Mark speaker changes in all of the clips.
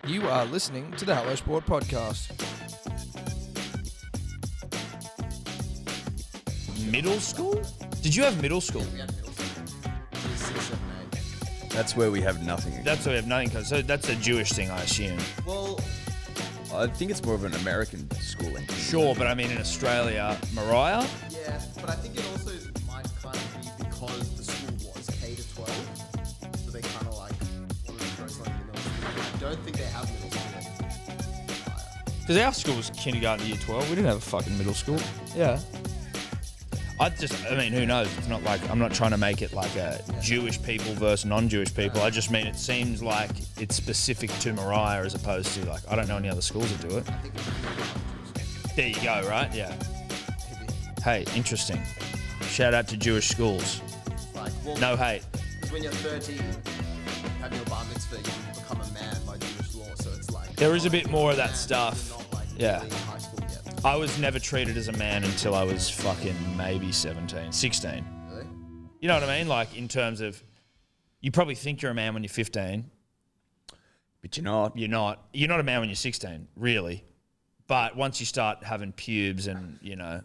Speaker 1: You are listening to the Hello Sport podcast.
Speaker 2: Middle school? Did you have middle school?
Speaker 3: We had middle school. 6, 7, 8.
Speaker 4: That's where we have nothing.
Speaker 2: That's why we have nothing. So that's a Jewish thing, I assume.
Speaker 3: Well,
Speaker 4: I think it's more of an American schooling thing.
Speaker 2: Sure, but I mean in Australia, Mariah?
Speaker 3: yeah, but I think it also might kind of be because the school was K to 12, so they kind of like wanted to throw something in middle school. I don't think they have middle school.
Speaker 2: Because our school was kindergarten to year 12. We didn't have a fucking middle school. Yeah. I mean, who knows? It's not like, I'm not trying to make it like a Jewish people versus non-Jewish people. I just mean it seems like it's specific to Mariah as opposed to like, I don't know any other schools that do it.
Speaker 3: I think it's
Speaker 2: There you go, right? Yeah.
Speaker 3: maybe.
Speaker 2: Hey, interesting. Shout out to Jewish schools.
Speaker 3: Like, well,
Speaker 2: No hate.
Speaker 3: because when you're 13, having your bar mitzvah, you become a man by Jewish law, so it's like...
Speaker 2: There is a bit more of that
Speaker 3: man,
Speaker 2: stuff.
Speaker 3: You're not like
Speaker 2: Yeah.
Speaker 3: really in high school yet.
Speaker 2: I was never treated as a man until I was fucking maybe 17, 16.
Speaker 3: Really?
Speaker 2: You know what I mean? Like in terms of, you probably think you're a man when you're 15.
Speaker 4: But you're not.
Speaker 2: You're not. You're not a man when you're 16, really. But once you start having pubes and, you know.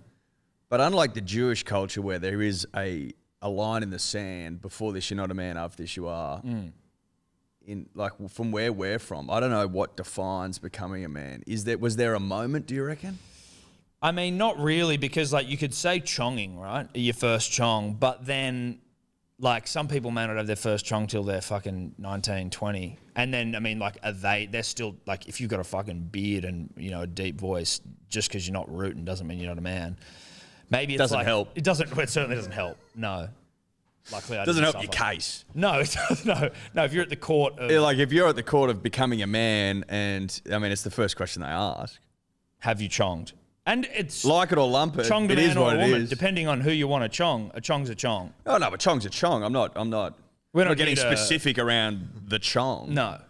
Speaker 4: But unlike the Jewish culture where there is a line in the sand, before this you're not a man, after this you are. In like from where we're from, I don't know what defines becoming a man. Was there a moment, do you reckon?
Speaker 2: I mean, not really, because like you could say chonging, right? Your first chong, but then like some people may not have their first chong till they're fucking 19, 20. And then, I mean, like they're still like, if you've got a fucking beard and, you know, a deep voice, just because you're not rooting doesn't mean you're not a man. Maybe it's
Speaker 4: Doesn't
Speaker 2: like,
Speaker 4: help.
Speaker 2: It doesn't, it certainly doesn't help. No. Luckily, I
Speaker 4: Doesn't
Speaker 2: didn't
Speaker 4: help your
Speaker 2: suffer.
Speaker 4: case.
Speaker 2: No, it doesn't. No, if you're at the court of,
Speaker 4: Like if you're at the court of becoming a man, and I mean it's the first question they ask.
Speaker 2: have you chonged? And it's
Speaker 4: Like it or lump it,
Speaker 2: chonged a
Speaker 4: it
Speaker 2: man
Speaker 4: is
Speaker 2: or
Speaker 4: what
Speaker 2: a
Speaker 4: it
Speaker 2: woman,
Speaker 4: is.
Speaker 2: depending on who you want to chong. A chong's a chong.
Speaker 4: Oh no, but chong's a chong. I'm not
Speaker 2: We're not
Speaker 4: getting
Speaker 2: here to-
Speaker 4: specific around the chong.
Speaker 2: No.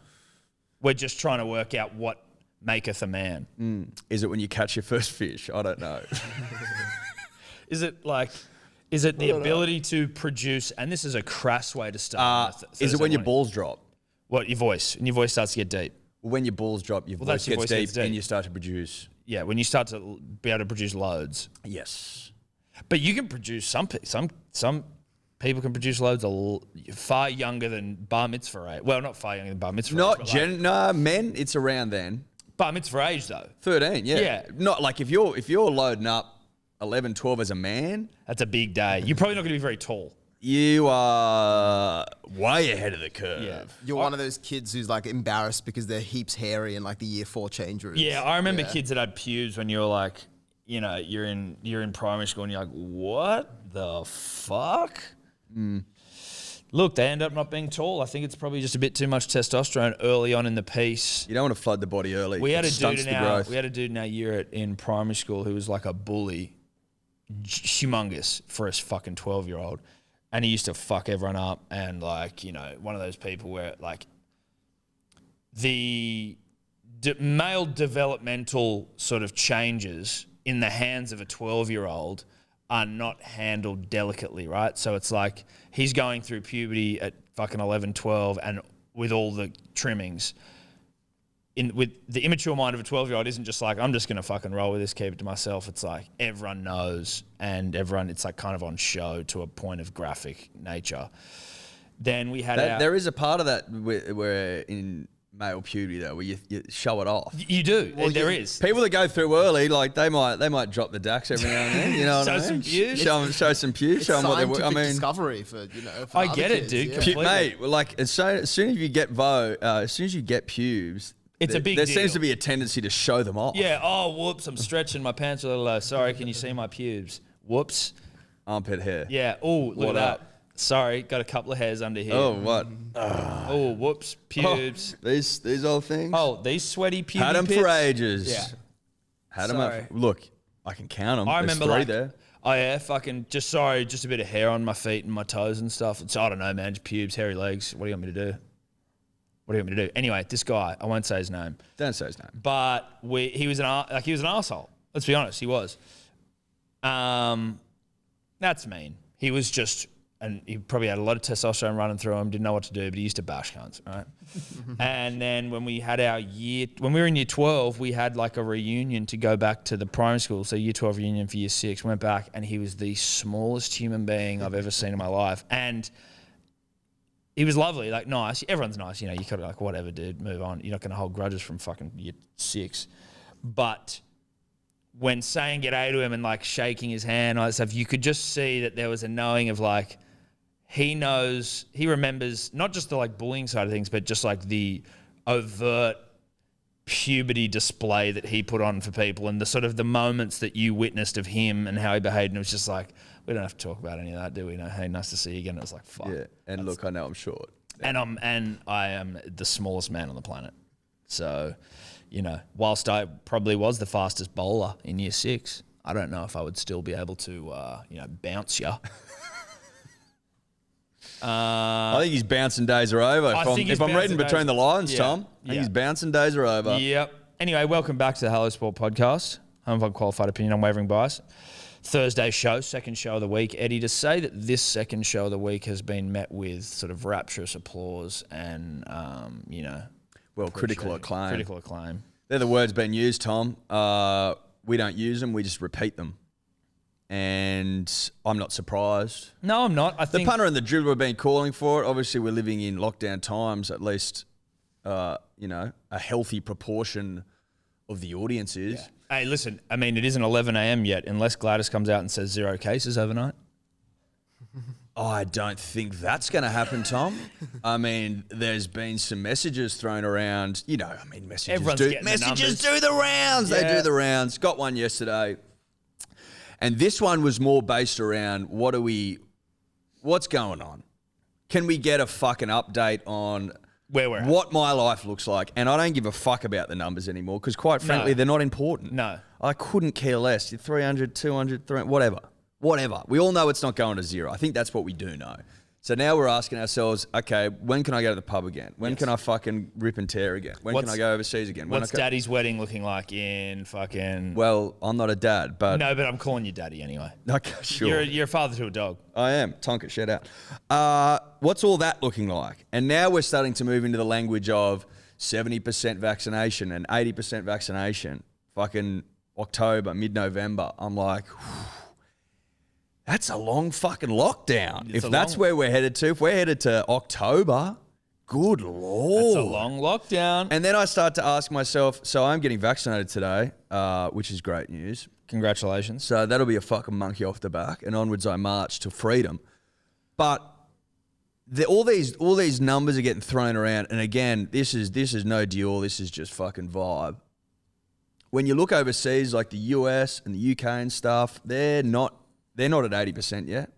Speaker 2: We're just trying to work out what maketh a man.
Speaker 4: Is it when you catch your first fish? I don't know.
Speaker 2: Is it the ability to produce, and this is a crass way to start.
Speaker 4: Is it when your balls drop?
Speaker 2: What, your voice? And your voice starts to get deep.
Speaker 4: When your balls drop, your
Speaker 2: that's
Speaker 4: voice
Speaker 2: your
Speaker 4: gets
Speaker 2: voice
Speaker 4: deep,
Speaker 2: gets deep.
Speaker 4: and you start to produce.
Speaker 2: Yeah, when you start to be able to produce loads.
Speaker 4: Yes.
Speaker 2: But you can produce some people can produce loads far younger than bar mitzvah age. Well, not far younger than bar mitzvah age. But like,
Speaker 4: men, it's around then.
Speaker 2: bar mitzvah age though.
Speaker 4: 13, yeah.
Speaker 2: Yeah.
Speaker 4: Not like if you're loading up 11, 12 as a man,
Speaker 2: That's a big day. You're probably not going to be very tall.
Speaker 4: you are way ahead of the curve.
Speaker 2: Yeah.
Speaker 3: You're one of those kids who's like embarrassed because they're heaps hairy in like the year 4 change rooms.
Speaker 2: Yeah, I remember kids that had pubes when you were like, you know, you're in primary school and you're like, what the fuck? Look, they end up not being tall. I think it's probably just a bit too much testosterone early on in the piece.
Speaker 4: You don't want to flood the body early.
Speaker 2: We had
Speaker 4: It stunts the growth.
Speaker 2: a dude in our year in primary school who was like a bully, humongous for a fucking 12-year-old, and he used to fuck everyone up, and like, you know, one of those people where like the male developmental sort of changes in the hands of a 12-year-old are not handled delicately, right? So it's like he's going through puberty at fucking 11, 12 and with all the trimmings. With the immature mind of a 12-year-old isn't just like, I'm just going to fucking roll with this, keep it to myself. It's like everyone knows, and it's like kind of on show to a point of graphic nature. Then we had
Speaker 4: There is a part of that where in male puberty though, where you show it off.
Speaker 2: You do. There is.
Speaker 4: People that go through early, like they might drop the dax every now and then. You know what I
Speaker 2: Show
Speaker 4: mean?
Speaker 2: some pubes.
Speaker 4: Show some pubes.
Speaker 3: It's
Speaker 4: Show them what they're.
Speaker 3: scientific
Speaker 4: I mean,
Speaker 3: discovery for, you know, for
Speaker 2: I
Speaker 3: other
Speaker 2: get it,
Speaker 3: kids,
Speaker 2: dude.
Speaker 3: yeah.
Speaker 2: Completely.
Speaker 4: mate, like as soon as you get as soon as you get pubes,
Speaker 2: It's a big
Speaker 4: There
Speaker 2: deal.
Speaker 4: seems to be a tendency to show them off.
Speaker 2: Yeah. Oh, whoops! I'm stretching. My pants are a little low. Sorry. Can you see my pubes? Whoops.
Speaker 4: Armpit hair.
Speaker 2: Yeah. Oh, look
Speaker 4: What
Speaker 2: at that.
Speaker 4: up?
Speaker 2: Sorry. Got a couple of hairs under here.
Speaker 4: Oh, what?
Speaker 2: Oh, whoops. Pubes.
Speaker 4: These old things.
Speaker 2: Oh, these sweaty pubes.
Speaker 4: had them for ages.
Speaker 2: Yeah.
Speaker 4: Had them
Speaker 2: Sorry.
Speaker 4: up. Look, I can count them.
Speaker 2: I
Speaker 4: There's
Speaker 2: remember
Speaker 4: three
Speaker 2: like,
Speaker 4: there.
Speaker 2: oh yeah, fucking just a bit of hair on my feet and my toes and stuff. It's, I don't know, man, just pubes, hairy legs. What do you want me to do? What do you want me to do? Anyway, this guy, I won't say his name,
Speaker 4: Don't say his name.
Speaker 2: but he was an asshole. Let's be honest, he was. That's mean. He was just and he probably had a lot of testosterone running through him, didn't know what to do, but he used to bash cunts, right? And then when we were in year 12, we had like a reunion to go back to the primary school. So year 12 reunion for year 6, went back, and he was the smallest human being I've ever seen in my life. And he was lovely, like nice. Everyone's nice, you know, you could like, whatever, dude, move on. You're not going to hold grudges from fucking year 6. But when saying g'day to him and like shaking his hand and all that stuff, you could just see that there was a knowing of like, he remembers not just the like bullying side of things, but just like the overt puberty display that he put on for people and the sort of the moments that you witnessed of him and how he behaved. And it was just like, we don't have to talk about any of that, do we? No, hey, nice to see you again. It was like, fuck.
Speaker 4: Yeah, and look, I know I'm short.
Speaker 2: And I am the smallest man on the planet. So, you know, whilst I probably was the fastest bowler in year 6, I don't know if I would still be able to, bounce ya.
Speaker 4: I think his bouncing days are over. If I'm reading between the lines, Tom, I think his bouncing days are over.
Speaker 2: Yep. Anyway, welcome back to the Hello Sport podcast. Home of unqualified opinion, unwavering bias. Thursday show, second show of the week. Eddie, to say that this second show of the week has been met with sort of rapturous applause and,
Speaker 4: critical acclaim.
Speaker 2: Critical acclaim.
Speaker 4: They're the words being used, Tom. We don't use them. We just repeat them. And I'm not surprised.
Speaker 2: No, I'm not. I think
Speaker 4: the punter and the dribbler have been calling for it. Obviously, we're living in lockdown times. At least, a healthy proportion of the audience is.
Speaker 2: Yeah. Hey, listen. I mean, it isn't 11 a.m. yet, unless Gladys comes out and says 0 cases overnight.
Speaker 4: I don't think that's going to happen, Tom. I mean, there's been some messages thrown around. Messages do the rounds. Yeah. They do the rounds. Got one yesterday. And this one was more based around what's going on? Can we get a fucking update on
Speaker 2: where we're at?
Speaker 4: What my life looks like? And I don't give a fuck about the numbers anymore because quite frankly, they're not important.
Speaker 2: No.
Speaker 4: I couldn't care less. 300, 200, 300, whatever. We all know it's not going to 0. I think that's what we do know. So now we're asking ourselves, okay, when can I go to the pub again? When can I fucking rip and tear again? When can I go overseas again?
Speaker 2: What's daddy's wedding looking like in fucking...
Speaker 4: Well, I'm not a dad, but...
Speaker 2: No, but I'm calling you daddy anyway.
Speaker 4: Okay, sure.
Speaker 2: You're a father to a dog.
Speaker 4: I am. Tonka, shout out. What's all that looking like? And now we're starting to move into the language of 70% vaccination and 80% vaccination. Fucking October, mid-November. I'm like... That's a long fucking lockdown. If that's where we're headed to, if we're headed to October, good Lord.
Speaker 2: That's a long lockdown.
Speaker 4: And then I start to ask myself, so I'm getting vaccinated today, which is great news.
Speaker 2: Congratulations.
Speaker 4: So that'll be a fucking monkey off the back, and onwards I march to freedom. But all these numbers are getting thrown around, and again, this is no deal. This is just fucking vibe. When you look overseas, like the US and the UK and stuff, they're not at 80% yet.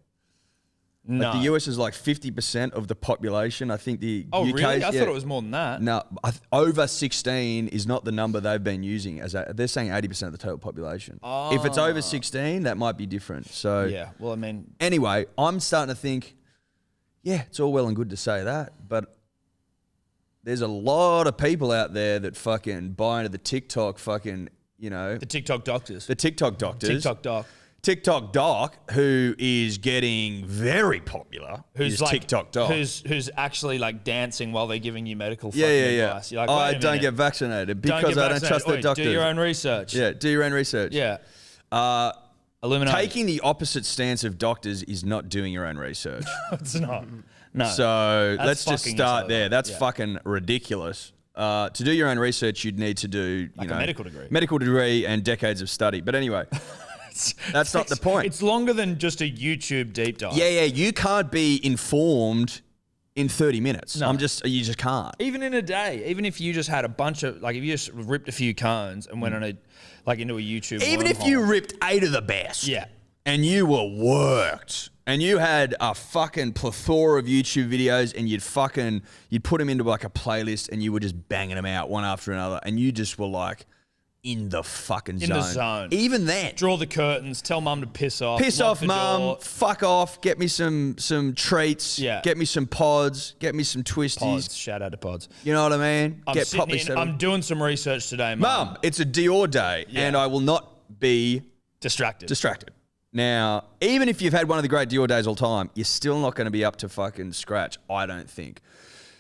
Speaker 2: No.
Speaker 4: Like the US is like 50% of the population. I think the
Speaker 2: UK... Oh, really? I thought
Speaker 4: it
Speaker 2: was more than that.
Speaker 4: No, over 16 is not the number they've been using. They're saying 80% of the total population.
Speaker 2: Oh.
Speaker 4: If it's over 16, that might be different. So
Speaker 2: yeah, well, I mean...
Speaker 4: Anyway, I'm starting to think, yeah, it's all well and good to say that, but there's a lot of people out there that fucking buy into the TikTok fucking,
Speaker 2: The TikTok doctors.
Speaker 4: The TikTok doctors.
Speaker 2: TikTok doc.
Speaker 4: TikTok Doc, who is getting very popular,
Speaker 2: who's
Speaker 4: like
Speaker 2: TikTok Doc, who's actually like dancing while they're giving you medical advice. You're like,
Speaker 4: I don't get vaccinated because I don't trust the doctors.
Speaker 2: Do your own research.
Speaker 4: Yeah, do your own research.
Speaker 2: Yeah.
Speaker 4: Illuminati. Taking the opposite stance of doctors is not doing your own research.
Speaker 2: It's not. No.
Speaker 4: So let's just start there. That's fucking ridiculous. To do your own research, you'd need to do
Speaker 2: a
Speaker 4: medical degree and decades of study. But anyway. That's not the point.
Speaker 2: It's longer than just a YouTube deep dive.
Speaker 4: Yeah. You can't be informed in 30 minutes.
Speaker 2: No.
Speaker 4: You just can't.
Speaker 2: Even in a day. Even if you just had a bunch of, like, if you just ripped a few cones and went on into a YouTube
Speaker 4: Even if you ripped 8 of the best.
Speaker 2: Yeah.
Speaker 4: And you were worked. And you had a fucking plethora of YouTube videos and you'd put them into like a playlist and you were just banging them out one after another. And you just were like, in the fucking zone.
Speaker 2: In the zone.
Speaker 4: Even then.
Speaker 2: Draw the curtains. Tell mum to piss off.
Speaker 4: Piss off, mum. Fuck off. Get me some treats.
Speaker 2: Yeah.
Speaker 4: Get me some pods. Get me some twisties.
Speaker 2: Pods. Shout out to pods.
Speaker 4: You know what I mean?
Speaker 2: I'm doing some research today, mum.
Speaker 4: Mum, it's a Dior day and I will not be
Speaker 2: distracted.
Speaker 4: Now, even if you've had one of the great Dior days all time, you're still not going to be up to fucking scratch, I don't think.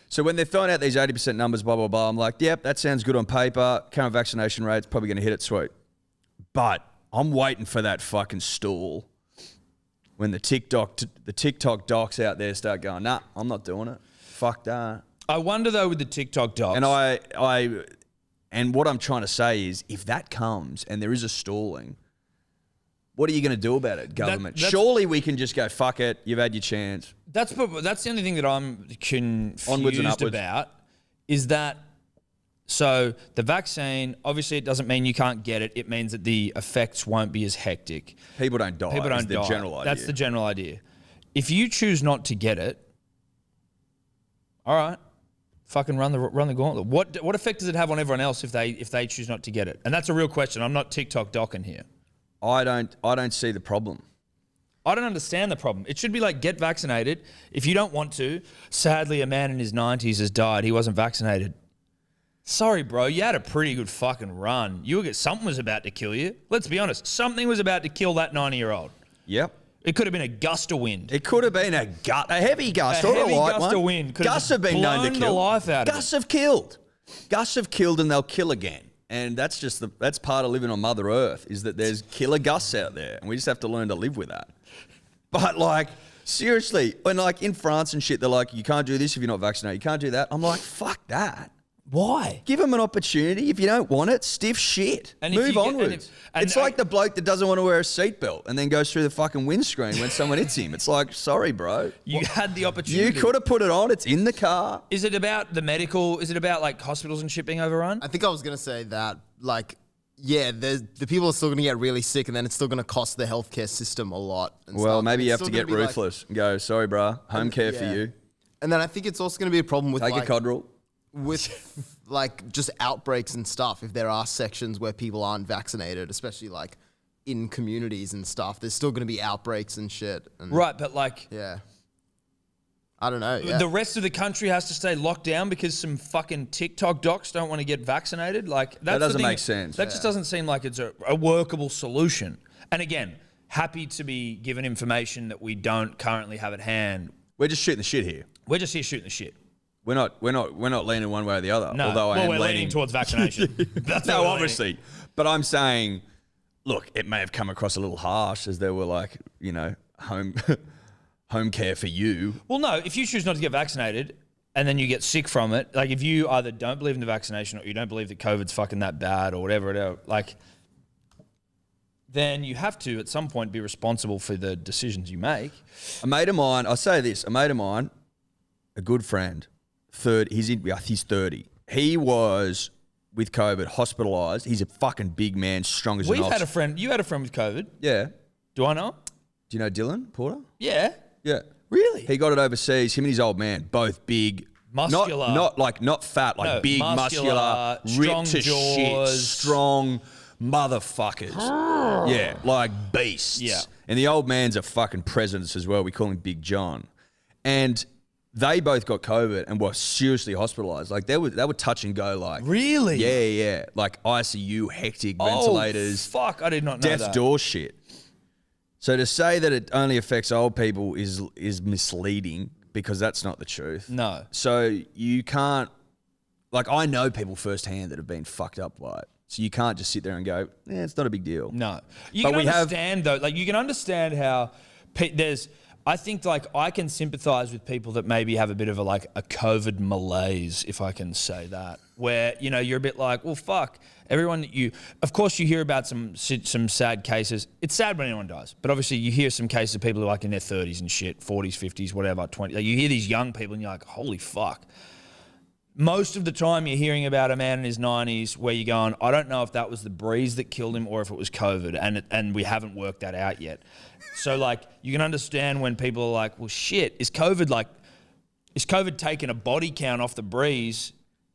Speaker 4: So when they're throwing out these 80% numbers, blah, blah, blah, I'm like, yep, that sounds good on paper. Current vaccination rate's probably going to hit it, sweet. But I'm waiting for that fucking stool when the TikTok docs out there start going, nah, I'm not doing it. Fuck that.
Speaker 2: I wonder though with the TikTok docs.
Speaker 4: And what I'm trying to say is, if that comes and there is a stalling, what are you going to do about it, government? Surely we can just go, fuck it, you've had your chance.
Speaker 2: That's the only thing that I'm
Speaker 4: Onwards and
Speaker 2: confused
Speaker 4: upwards.
Speaker 2: about is that, so the vaccine, obviously it doesn't mean you can't get it. It means that the effects won't be as hectic.
Speaker 4: People don't die.
Speaker 2: People don't
Speaker 4: the
Speaker 2: die.
Speaker 4: general idea.
Speaker 2: That's the general idea. If you choose not to get it, all right, fucking run the gauntlet. What effect does it have on everyone else if they choose not to get it? And that's a real question. I'm not TikTok docking here.
Speaker 4: I don't see the problem.
Speaker 2: I don't understand the problem. It should be like, get vaccinated. If you don't want to, sadly, a man in his 90s has died. He wasn't vaccinated. Sorry, bro. You had a pretty good fucking run. Something was about to kill you. Let's be honest. Something was about to kill that 90-year-old.
Speaker 4: Yep.
Speaker 2: It could have been a gust of wind.
Speaker 4: It could have been a heavy gust
Speaker 2: A
Speaker 4: or
Speaker 2: heavy
Speaker 4: a light
Speaker 2: gust
Speaker 4: one.
Speaker 2: of wind could
Speaker 4: Gusts
Speaker 2: have
Speaker 4: have been known to
Speaker 2: blown
Speaker 4: kill.
Speaker 2: the life out of
Speaker 4: Gusts have killed. Gusts have killed, and they'll kill again. And that's that's part of living on Mother Earth, is that there's killer gusts out there, and we just have to learn to live with that. But like, seriously, when like in France and shit, they're like, you can't do this if you're not vaccinated. You can't do that. I'm like, fuck that.
Speaker 2: Why?
Speaker 4: Give them an opportunity. If you don't want it, stiff shit.
Speaker 2: And if
Speaker 4: Move
Speaker 2: you get-
Speaker 4: onwards.
Speaker 2: and
Speaker 4: It's like the bloke that doesn't want to wear a seatbelt and then goes through the fucking windscreen when someone hits him. It's like, sorry, bro.
Speaker 2: You had the opportunity.
Speaker 4: You could have put it on. It's in the car.
Speaker 2: Is it about the medical? Is it about like hospitals and shit being overrun?
Speaker 3: I think I was going to say that, like, yeah, the people are still going to get really sick, and then it's still going to cost the healthcare system a lot. And
Speaker 4: Well,
Speaker 3: stuff.
Speaker 4: maybe
Speaker 3: And
Speaker 4: you
Speaker 3: it's
Speaker 4: have to
Speaker 3: still
Speaker 4: get
Speaker 3: gonna be,
Speaker 4: ruthless and go, sorry, bro. Home care for
Speaker 3: yeah.
Speaker 4: you.
Speaker 3: And then I think it's also going to be a problem with
Speaker 4: Take a
Speaker 3: like,
Speaker 4: cod rule.
Speaker 3: with like just outbreaks and stuff. If there are sections where people aren't vaccinated, especially like in communities and stuff, there's still going to be outbreaks and shit. And
Speaker 2: Right, but like
Speaker 3: yeah, I don't know. Yeah.
Speaker 2: the rest of the country has to stay locked down because some fucking TikTok docs don't want to get vaccinated. Like that's the
Speaker 4: doesn't
Speaker 2: thing.
Speaker 4: make sense.
Speaker 2: That just doesn't seem like it's a workable solution. And again, happy to be given information that we don't currently have at hand.
Speaker 4: We're just shooting the shit here.
Speaker 2: We're just here shooting the shit.
Speaker 4: We're not leaning one way or the other.
Speaker 2: No,
Speaker 4: Although I am
Speaker 2: we're leaning towards vaccination. That's what
Speaker 4: No,
Speaker 2: we're
Speaker 4: obviously. But I'm saying, look, it may have come across a little harsh as there were like, you know, home care for you.
Speaker 2: Well, no, if you choose not to get vaccinated and then you get sick from it, like if you either don't believe in the vaccination or you don't believe that COVID's fucking that bad or whatever it is, like, then you have to at some point be responsible for the decisions you make.
Speaker 4: A mate of mine, I'll say this, a good friend, he's 30. He was, with COVID, hospitalised. He's a fucking big man, strong as an ox.
Speaker 2: You had a friend with COVID.
Speaker 4: Yeah.
Speaker 2: Do I know?
Speaker 4: Do you know Dylan Porter?
Speaker 2: Yeah.
Speaker 4: Yeah.
Speaker 2: Really?
Speaker 4: He got it overseas. Him and his old man, both big.
Speaker 2: Muscular.
Speaker 4: Not fat, like
Speaker 2: No,
Speaker 4: big, muscular,
Speaker 2: strong
Speaker 4: ripped to
Speaker 2: jaws.
Speaker 4: shit, strong motherfuckers. Yeah, like beasts.
Speaker 2: Yeah.
Speaker 4: And the old man's a fucking president as well. We call him Big John. And they both got COVID and were seriously hospitalised. Like they were touch and go. Like
Speaker 2: Really?
Speaker 4: Yeah. Like ICU, hectic ventilators,
Speaker 2: Oh, fuck. I did not know
Speaker 4: death's
Speaker 2: that.
Speaker 4: door shit. So to say that it only affects old people is misleading because that's not the truth.
Speaker 2: No.
Speaker 4: So you can't, like I know people firsthand that have been fucked up by it. So you can't just sit there and go, it's not a big deal.
Speaker 2: No. You
Speaker 4: But
Speaker 2: can
Speaker 4: we have-
Speaker 2: understand though, like you can understand how I think like I can sympathize with people that maybe have a bit of a COVID malaise, if I can say that, where, you know, you're a bit like, well, fuck, everyone that of course you hear about some sad cases. It's sad when anyone dies, but obviously you hear some cases of people who are like in their 30s and shit, 40s, 50s, whatever, 20. Like you hear these young people and you're like, holy fuck. Most of the time you're hearing about a man in his 90s where you're going, I don't know if that was the breeze that killed him or if it was COVID, and we haven't worked that out yet. So like you can understand when people are like, well shit, is COVID taking a body count off the breeze?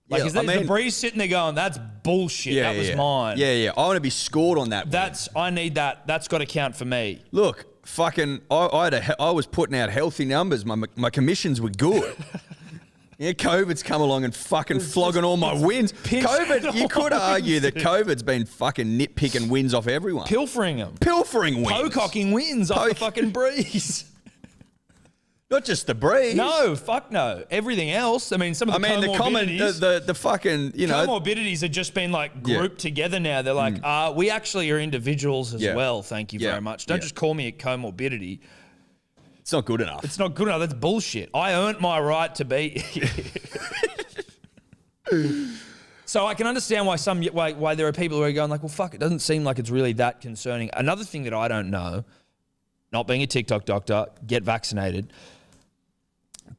Speaker 2: Like is the breeze sitting there going, that's bullshit, that was mine.
Speaker 4: Yeah. I want to be scored on that.
Speaker 2: I need that. That's got to count for me.
Speaker 4: Look, fucking, I was putting out healthy numbers. My commissions were good. Yeah, COVID's come along and fucking flogging all my wins. COVID, you could argue that COVID's been fucking nitpicking wins off everyone.
Speaker 2: Pilfering them.
Speaker 4: Pilfering wins.
Speaker 2: Pococking wins off the fucking breeze.
Speaker 4: Not just the breeze.
Speaker 2: No, fuck no. Everything else. I mean, some of the comorbidities.
Speaker 4: the fucking, you know.
Speaker 2: Comorbidities have just been like grouped together now. They're like, we actually are individuals as well. Thank you very much. Don't just call me a comorbidity.
Speaker 4: It's not good enough.
Speaker 2: It's not good enough. That's bullshit. I earned my right to be. So I can understand why there are people who are going like, well, fuck, it doesn't seem like it's really that concerning. Another thing that I don't know, not being a TikTok doctor, get vaccinated,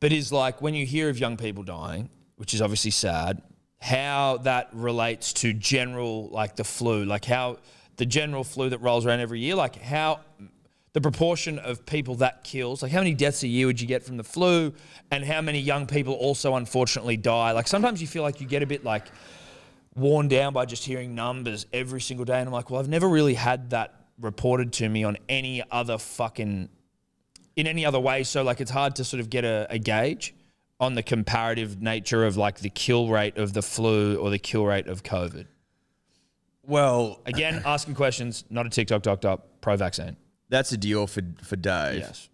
Speaker 2: but is like when you hear of young people dying, which is obviously sad, how that relates to general, like the flu, like how the general flu that rolls around every year, like how the proportion of people that kills, like how many deaths a year would you get from the flu, and how many young people also unfortunately die. Like sometimes you feel like you get a bit like worn down by just hearing numbers every single day. And I'm like, well, I've never really had that reported to me on any other in any other way. So like it's hard to sort of get a gauge on the comparative nature of like the kill rate of the flu or the kill rate of COVID.
Speaker 4: Well,
Speaker 2: again, asking questions, not a TikTok doctor, pro-vaccine.
Speaker 4: That's a deal for Dave.
Speaker 2: Yes.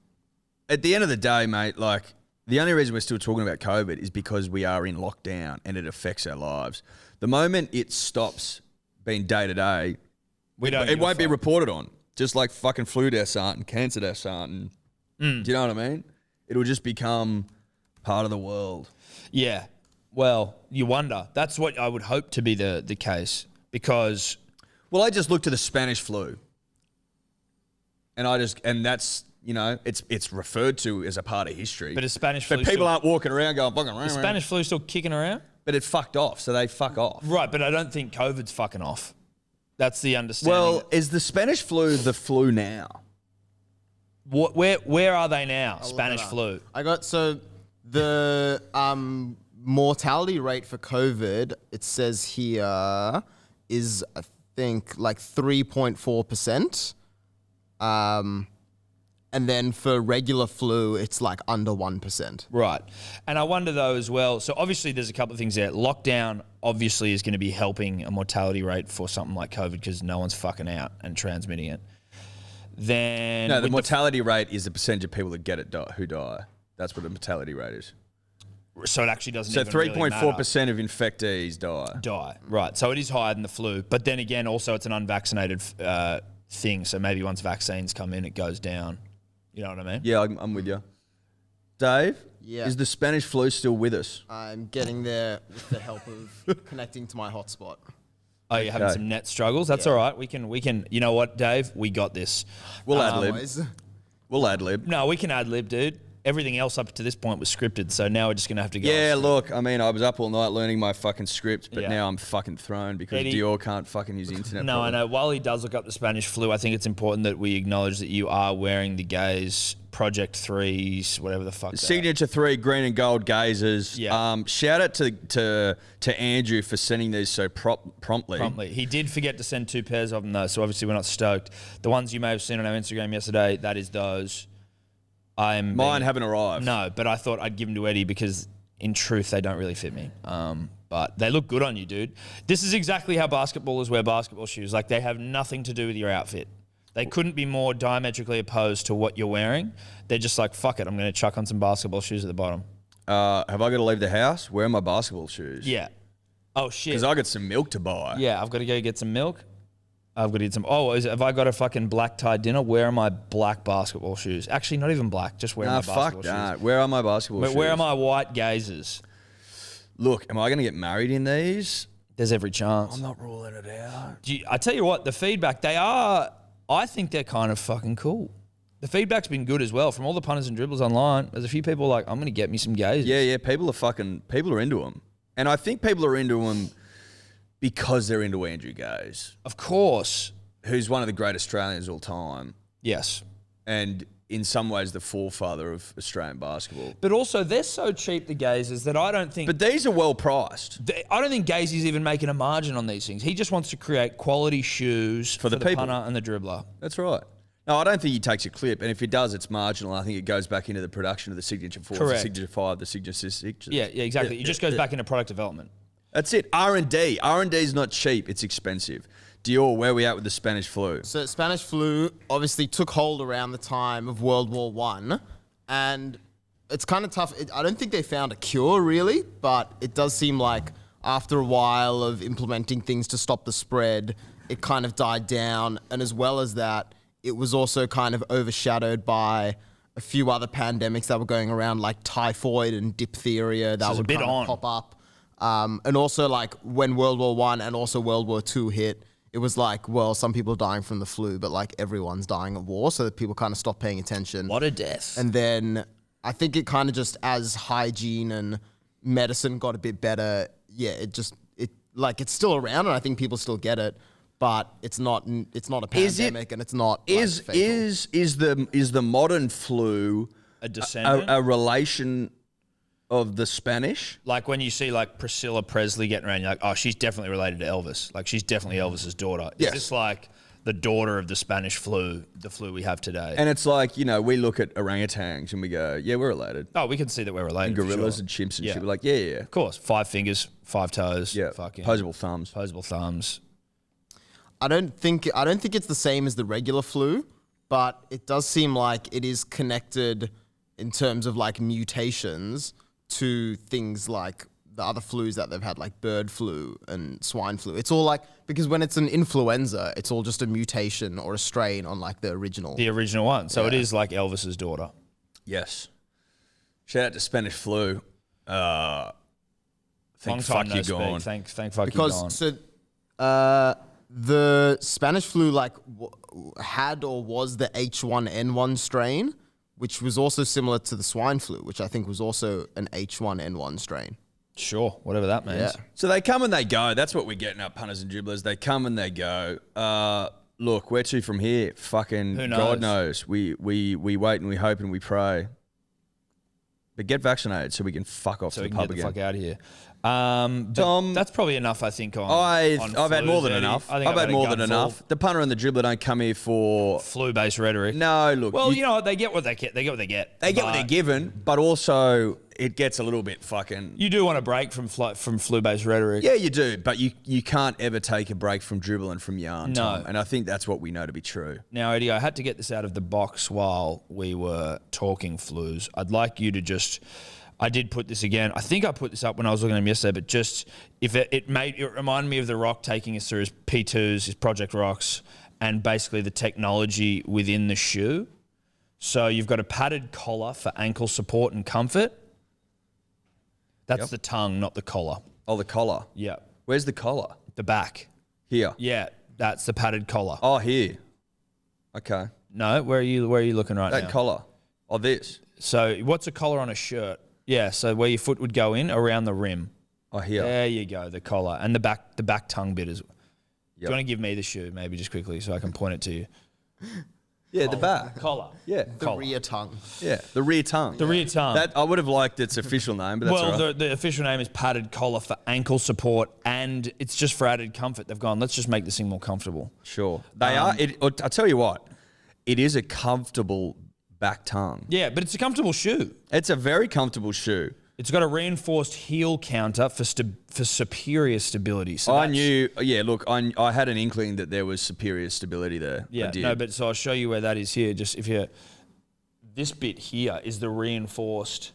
Speaker 4: At the end of the day, mate, like the only reason we're still talking about COVID is because we are in lockdown and it affects our lives. The moment it stops being day to day, it won't be reported on. Just like fucking flu deaths aren't and cancer deaths aren't. And, do you know what I mean? It'll just become part of the world.
Speaker 2: Yeah. Well, you wonder. That's what I would hope to be the case because...
Speaker 4: Well, I just looked at the Spanish flu. And that's, you know, it's referred to as a part of history.
Speaker 2: But a Spanish flu...
Speaker 4: But people aren't walking around going, fucking around.
Speaker 2: The Spanish flu still kicking around?
Speaker 4: But it fucked off, so they fuck off.
Speaker 2: Right, but I don't think COVID's fucking off. That's the understanding.
Speaker 4: Well, is the Spanish flu the flu now?
Speaker 2: Where are they now? Spanish flu.
Speaker 3: So the mortality rate for COVID, it says here, is I think like 3.4%. And then for regular flu, it's like under 1%.
Speaker 2: Right. And I wonder though as well, so obviously there's a couple of things there. Lockdown obviously is going to be helping a mortality rate for something like COVID because no one's fucking out and transmitting it. Then
Speaker 4: no, the mortality rate is the percentage of people that get it who die. That's what the mortality rate is.
Speaker 2: So it actually doesn't.
Speaker 4: So
Speaker 2: even really
Speaker 4: 3.4% of infectees die.
Speaker 2: Right. So it is higher than the flu, but then again, also it's an unvaccinated thing. So maybe once vaccines come in, it goes down. You know what I mean?
Speaker 4: Yeah, I'm with you. Dave,
Speaker 3: Yeah.
Speaker 4: is the Spanish flu still with us?
Speaker 3: I'm getting there with the help of connecting to my hotspot.
Speaker 2: Oh, you're having some net struggles? That's all right. We can, you know what, Dave? We got this.
Speaker 4: We'll ad lib.
Speaker 3: Always.
Speaker 4: We'll ad lib.
Speaker 2: No, we can ad lib, dude. Everything else up to this point was scripted, so now we're just going to have to go.
Speaker 4: Yeah, look, I mean, I was up all night learning my fucking script, but
Speaker 2: Yeah.
Speaker 4: now I'm fucking thrown because
Speaker 2: Eddie-
Speaker 4: Dior can't fucking use the internet.
Speaker 2: No, I
Speaker 4: properly.
Speaker 2: know. While he does look up the Spanish flu, I think it's important that we acknowledge that you are wearing the gays Project 3s, whatever the fuck.
Speaker 4: Signature 3 green and gold gazers.
Speaker 2: Yeah.
Speaker 4: Shout out to Andrew for sending these so promptly.
Speaker 2: He did forget to send 2 pairs of them though, so obviously we're not stoked. The ones you may have seen on our Instagram yesterday, that is those.
Speaker 4: Mine haven't arrived.
Speaker 2: No, but I thought I'd give them to Eddie because in truth they don't really fit me. But they look good on you, dude. This is exactly how basketballers wear basketball shoes. Like they have nothing to do with your outfit. They couldn't be more diametrically opposed to what you're wearing. They're just like, fuck it, I'm going to chuck on some basketball shoes at the bottom.
Speaker 4: Have I got to leave the house? Where are my basketball shoes?
Speaker 2: Yeah. Oh, shit.
Speaker 4: Because I got some milk to buy.
Speaker 2: Yeah, I've got to go get some milk. I've got to eat some... have I got a fucking black tie dinner? Where are my black basketball shoes? Actually, not even black. Just wear my basketball shoes.
Speaker 4: Fuck that. Where are my basketball shoes?
Speaker 2: Where are my white gazers?
Speaker 4: Look, am I going to get married in these?
Speaker 2: There's every chance.
Speaker 4: I'm not ruling it out.
Speaker 2: I tell you what, the feedback, I think they're kind of fucking cool. The feedback's been good as well. From all the punters and dribblers online, there's a few people like, I'm going to get me some gazers.
Speaker 4: Yeah. People are into them. And I think people are into them because they're into Andrew Gaze.
Speaker 2: Of course.
Speaker 4: Who's one of the great Australians of all time.
Speaker 2: Yes.
Speaker 4: And in some ways the forefather of Australian basketball.
Speaker 2: But also, they're so cheap, the gazers, that I don't think...
Speaker 4: But these are well priced.
Speaker 2: I don't think Gazy's even making a margin on these things. He just wants to create quality shoes for the
Speaker 4: people.
Speaker 2: punter and the dribbler.
Speaker 4: That's right. No, I don't think he takes a clip, and if he does, it's marginal. I think it goes back into the production of the signature 4, the
Speaker 2: Correct.
Speaker 4: signature 5, the signature 6.
Speaker 2: Yeah, exactly. It just goes back into product development.
Speaker 4: That's it. R&D. R&D is not cheap. It's expensive. Dior, where are we at with the Spanish flu?
Speaker 3: So Spanish flu obviously took hold around the time of World War I, and it's kind of tough. I don't think they found a cure really, but it does seem like after a while of implementing things to stop the spread, it kind of died down. And as well as that, it was also kind of overshadowed by a few other pandemics that were going around, like typhoid and diphtheria that would kind of pop up. And also, like, when World War I and also World War II hit, it was like, well, some people are dying from the flu, but like everyone's dying of war, so that people kind of stopped paying attention.
Speaker 2: What a death.
Speaker 3: And then I think it kind of just, as hygiene and medicine got a bit better, it's still around, and I think people still get it. But it's not a pandemic, and it's not
Speaker 4: is the modern flu
Speaker 2: a descendant,
Speaker 4: a relation of the Spanish?
Speaker 2: Like when you see like Priscilla Presley getting around, you're like, oh, she's definitely related to Elvis. Like she's definitely Elvis's daughter.
Speaker 4: Yes.
Speaker 2: Is this like the daughter of the Spanish flu, the flu we have today?
Speaker 4: And it's like, we look at orangutans and we go, yeah, we're related.
Speaker 2: Oh, we can see that we're related.
Speaker 4: And gorillas
Speaker 2: for
Speaker 4: and
Speaker 2: sure.
Speaker 4: chimps and
Speaker 2: Yeah.
Speaker 4: shit. We're like, yeah.
Speaker 2: Of course, 5 fingers, 5 toes.
Speaker 4: Yeah.
Speaker 2: Fucking
Speaker 4: Posable thumbs.
Speaker 2: Posable thumbs.
Speaker 3: I don't think it's the same as the regular flu, but it does seem like it is connected in terms of like mutations to things like the other flus that they've had, like bird flu and swine flu. It's all like, because when it's an influenza, it's all just a mutation or a strain on like the original.
Speaker 2: The original one. So it is like Elvis's daughter.
Speaker 4: Yes. Shout out to Spanish flu.
Speaker 2: Long
Speaker 4: Thank
Speaker 2: time
Speaker 4: fuck
Speaker 2: no
Speaker 4: you're
Speaker 2: speak.
Speaker 4: gone.
Speaker 2: Thank fuck you're gone.
Speaker 3: Because the Spanish flu like had or was the H1N1 strain, which was also similar to the swine flu, which I think was also an H1N1 strain.
Speaker 2: Sure, whatever that means.
Speaker 3: Yeah.
Speaker 4: So they come and they go. That's what we're getting at, punters and dribblers. They come and they go. Look, where to from here? Fucking
Speaker 2: Who knows?
Speaker 4: God knows. We wait and we hope and we pray. But get vaccinated so we can fuck off
Speaker 2: So
Speaker 4: to
Speaker 2: we
Speaker 4: the
Speaker 2: can
Speaker 4: pub
Speaker 2: get the
Speaker 4: again.
Speaker 2: fuck out of here. But
Speaker 4: Tom,
Speaker 2: that's probably enough, I think, on
Speaker 4: I've had
Speaker 2: flus,
Speaker 4: more than
Speaker 2: Eddie.
Speaker 4: enough.
Speaker 2: I think
Speaker 4: I've had more than
Speaker 2: a
Speaker 4: enough. The punter and the dribbler don't come here for
Speaker 2: flu-based rhetoric.
Speaker 4: no. Look,
Speaker 2: Well, you know what? They get what they get. They get what they get.
Speaker 4: they get what
Speaker 2: But
Speaker 4: they're given, but also it gets a little bit fucking.
Speaker 2: You do want a break from flu-based rhetoric.
Speaker 4: Yeah, you do, but you can't ever take a break from dribbling from yarn,
Speaker 2: No.
Speaker 4: Tom, and I think that's what we know to be true.
Speaker 2: Now, Eddie, I had to get this out of the box while we were talking flus. I'd like you to just... I did put this again. I think I put this up when I was looking at them yesterday, but just if it reminded me of The Rock taking us through his P2s, his Project Rocks, and basically the technology within the shoe. So you've got a padded collar for ankle support and comfort. That's the tongue, not the collar.
Speaker 4: Oh, the collar.
Speaker 2: Yeah.
Speaker 4: Where's the collar?
Speaker 2: The back.
Speaker 4: Here.
Speaker 2: Yeah, that's the padded collar.
Speaker 4: Oh, here. Okay.
Speaker 2: No, where are you looking right now?
Speaker 4: That collar. Oh, this.
Speaker 2: So what's a collar on a shirt? Yeah, so where your foot would go in, around the rim.
Speaker 4: Oh, here.
Speaker 2: There you go, the collar. And the back tongue bit as well. Do
Speaker 4: Yep.
Speaker 2: you want to give me the shoe, maybe just quickly, so I can point it to you?
Speaker 4: Yeah, the back.
Speaker 2: Collar.
Speaker 4: Yeah.
Speaker 3: The
Speaker 2: Collar.
Speaker 3: rear tongue.
Speaker 4: Yeah, the rear tongue.
Speaker 2: The rear tongue.
Speaker 4: That I would have liked its official name, but that's all right.
Speaker 2: The official name is padded collar for ankle support, and it's just for added comfort. They've gone, let's just make this thing more comfortable.
Speaker 4: Sure. They are. I'll tell you what, it is a comfortable back tongue.
Speaker 2: Yeah, but it's a comfortable shoe.
Speaker 4: It's a very comfortable shoe.
Speaker 2: It's got a reinforced heel counter for superior stability. So
Speaker 4: I
Speaker 2: that's-
Speaker 4: knew, yeah, look, I had an inkling that there was superior stability there. I
Speaker 2: Yeah,
Speaker 4: did.
Speaker 2: no, but so I'll show you where that is here. Just if you, this bit here is the reinforced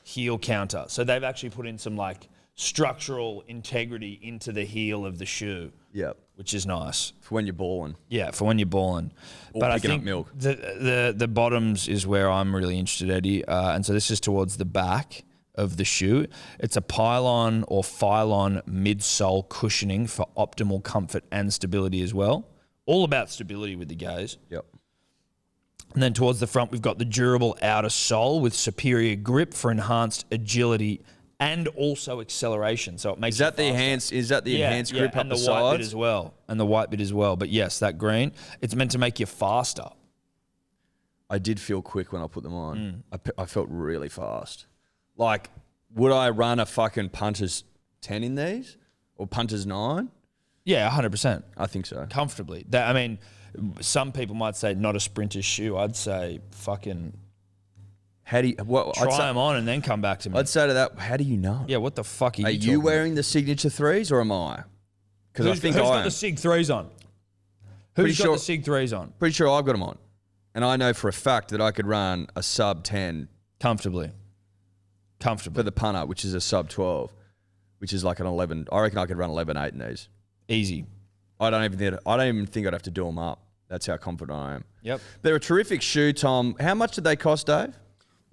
Speaker 2: heel counter. So they've actually put in some like structural integrity into the heel of the shoe,
Speaker 4: Yep.
Speaker 2: which is nice.
Speaker 4: For when you're balling.
Speaker 2: Yeah, for when you're balling.
Speaker 4: Or
Speaker 2: But I
Speaker 4: picking up
Speaker 2: think
Speaker 4: milk.
Speaker 2: the bottoms is where I'm really interested, Eddie. And so this is towards the back of the shoe. It's a pylon or phylon midsole cushioning for optimal comfort and stability as well. All about stability with the gaze.
Speaker 4: Yep.
Speaker 2: And then towards the front, we've got the durable outer sole with superior grip for enhanced agility and also acceleration. So it makes
Speaker 4: Is that
Speaker 2: it
Speaker 4: the
Speaker 2: faster.
Speaker 4: enhanced? Is that the enhanced grip up
Speaker 2: and
Speaker 4: the
Speaker 2: the white bit
Speaker 4: sides?
Speaker 2: as well, and the white bit as well. But yes, that green, it's meant to make you faster.
Speaker 4: I did feel quick when I put them on.
Speaker 2: Mm.
Speaker 4: I felt really fast. Like, would I run a fucking punter's 10 in these or punter's 9?
Speaker 2: Yeah, 100%.
Speaker 4: I think so.
Speaker 2: Comfortably. That, I mean, some people might say not a sprinter's shoe. I'd say fucking
Speaker 4: How do you?
Speaker 2: try them on and then come back to me.
Speaker 4: I'd say to that. How do you know?
Speaker 2: Yeah, what the fuck are
Speaker 4: Are
Speaker 2: you
Speaker 4: you
Speaker 2: talking
Speaker 4: wearing the signature 3s or am I? Because I
Speaker 2: about?
Speaker 4: think
Speaker 2: Who's
Speaker 4: I
Speaker 2: got
Speaker 4: am.
Speaker 2: the Sig 3s on?
Speaker 4: Pretty
Speaker 2: Who's got
Speaker 4: sure-
Speaker 2: the Sig 3s on?
Speaker 4: Pretty sure I've got them on, and I know for a fact that I could run a sub 10
Speaker 2: Comfortably.
Speaker 4: for the punter, which is a sub 12, which is like an 11. I reckon I could run 11.8 in these.
Speaker 2: Easy.
Speaker 4: I don't even think I'd have to do them up. That's how confident I am.
Speaker 2: Yep.
Speaker 4: They're a terrific shoe, Tom. How much did they cost, Dave?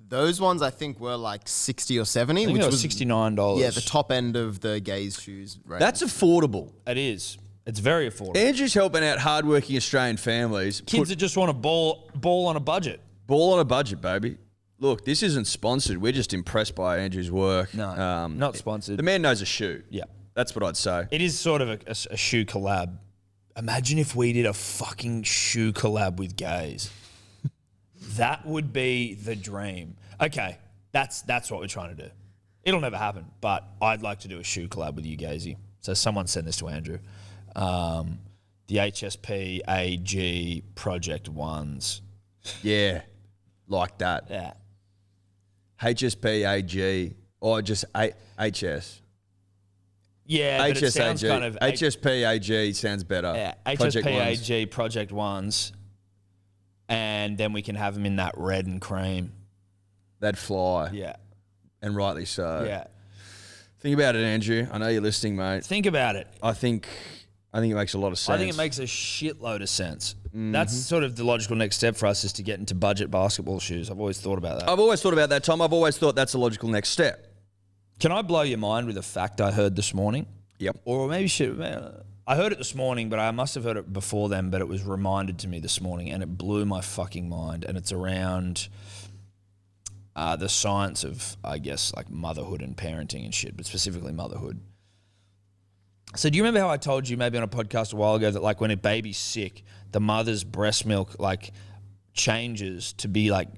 Speaker 3: Those ones I think were like 60 or 70,
Speaker 2: I think
Speaker 3: which
Speaker 2: it was
Speaker 3: was
Speaker 2: $69.
Speaker 3: yeah, the top end of the gaze shoes range.
Speaker 4: That's affordable.
Speaker 2: It is. It's very affordable.
Speaker 4: Andrew's helping out hardworking Australian families.
Speaker 2: Kids that just want to ball on a budget.
Speaker 4: Ball on a budget, baby. Look, this isn't sponsored. We're just impressed by Andrew's work.
Speaker 2: No, not sponsored.
Speaker 4: The man knows a shoe.
Speaker 2: Yeah.
Speaker 4: That's what I'd say.
Speaker 2: It is sort of a shoe collab. Imagine if we did a fucking shoe collab with gays. That would be the dream. Okay, that's what we're trying to do. It'll never happen, but I'd like to do a shoe collab with you, Gazy. So someone send this to Andrew. The HSP AG Project Ones.
Speaker 4: Yeah, like that.
Speaker 2: Yeah.
Speaker 4: HSP AG or just HS.
Speaker 2: Yeah, but it sounds
Speaker 4: HSAG.
Speaker 2: kind of...
Speaker 4: HSP AG sounds better.
Speaker 2: Yeah,
Speaker 4: Project
Speaker 2: HSP
Speaker 4: Ones.
Speaker 2: AG Project Ones. And then we can have them in that red and cream.
Speaker 4: They'd fly.
Speaker 2: Yeah.
Speaker 4: And rightly so.
Speaker 2: Yeah.
Speaker 4: Think about it, Andrew. I know you're listening, mate.
Speaker 2: Think about it.
Speaker 4: I think it makes a lot of sense.
Speaker 2: I think it makes a shitload of sense. That's sort of the logical next step for us is to get into budget basketball shoes. I've always thought about that.
Speaker 4: I've always thought about that, Tom. I've always thought that's a logical next step.
Speaker 2: Can I blow your mind with a fact I heard this morning?
Speaker 4: Yep.
Speaker 2: Or maybe I heard it this morning, but I must have heard it before then, but it was reminded to me this morning and it blew my fucking mind. And it's around the science of, I guess, like motherhood and parenting and shit, but specifically motherhood. So do you remember how I told you maybe on a podcast a while ago that like when a baby's sick, the mother's breast milk like changes to be like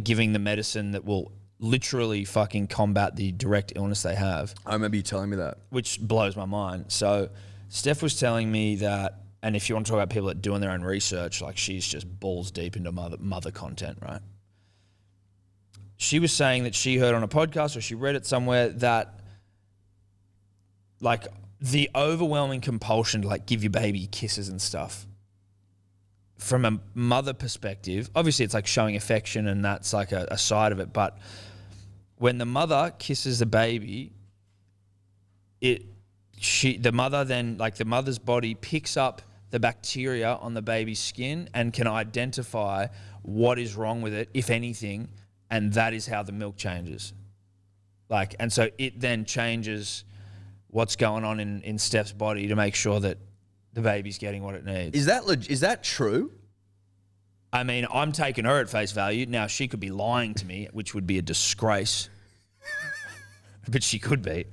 Speaker 2: giving the medicine that will literally fucking combat the direct illness they have,
Speaker 4: I remember you telling me that.
Speaker 2: which blows my mind. So Steph was telling me that, and if you want to talk about people that are doing their own research, like she's just balls deep into mother content, right? She was saying that she heard on a podcast or she read it somewhere that like the overwhelming compulsion to like give your baby kisses and stuff from a mother perspective, obviously it's like showing affection and that's like a side of it. But when the mother kisses the baby, the mother's body picks up the bacteria on the baby's skin and can identify what is wrong with it, if anything, and that is how the milk changes. Like, and so it then changes what's going on in Steph's body to make sure that the baby's getting what it needs.
Speaker 4: Is that true?
Speaker 2: I mean, I'm taking her at face value. Now, she could be lying to me, which would be a disgrace. But she could be.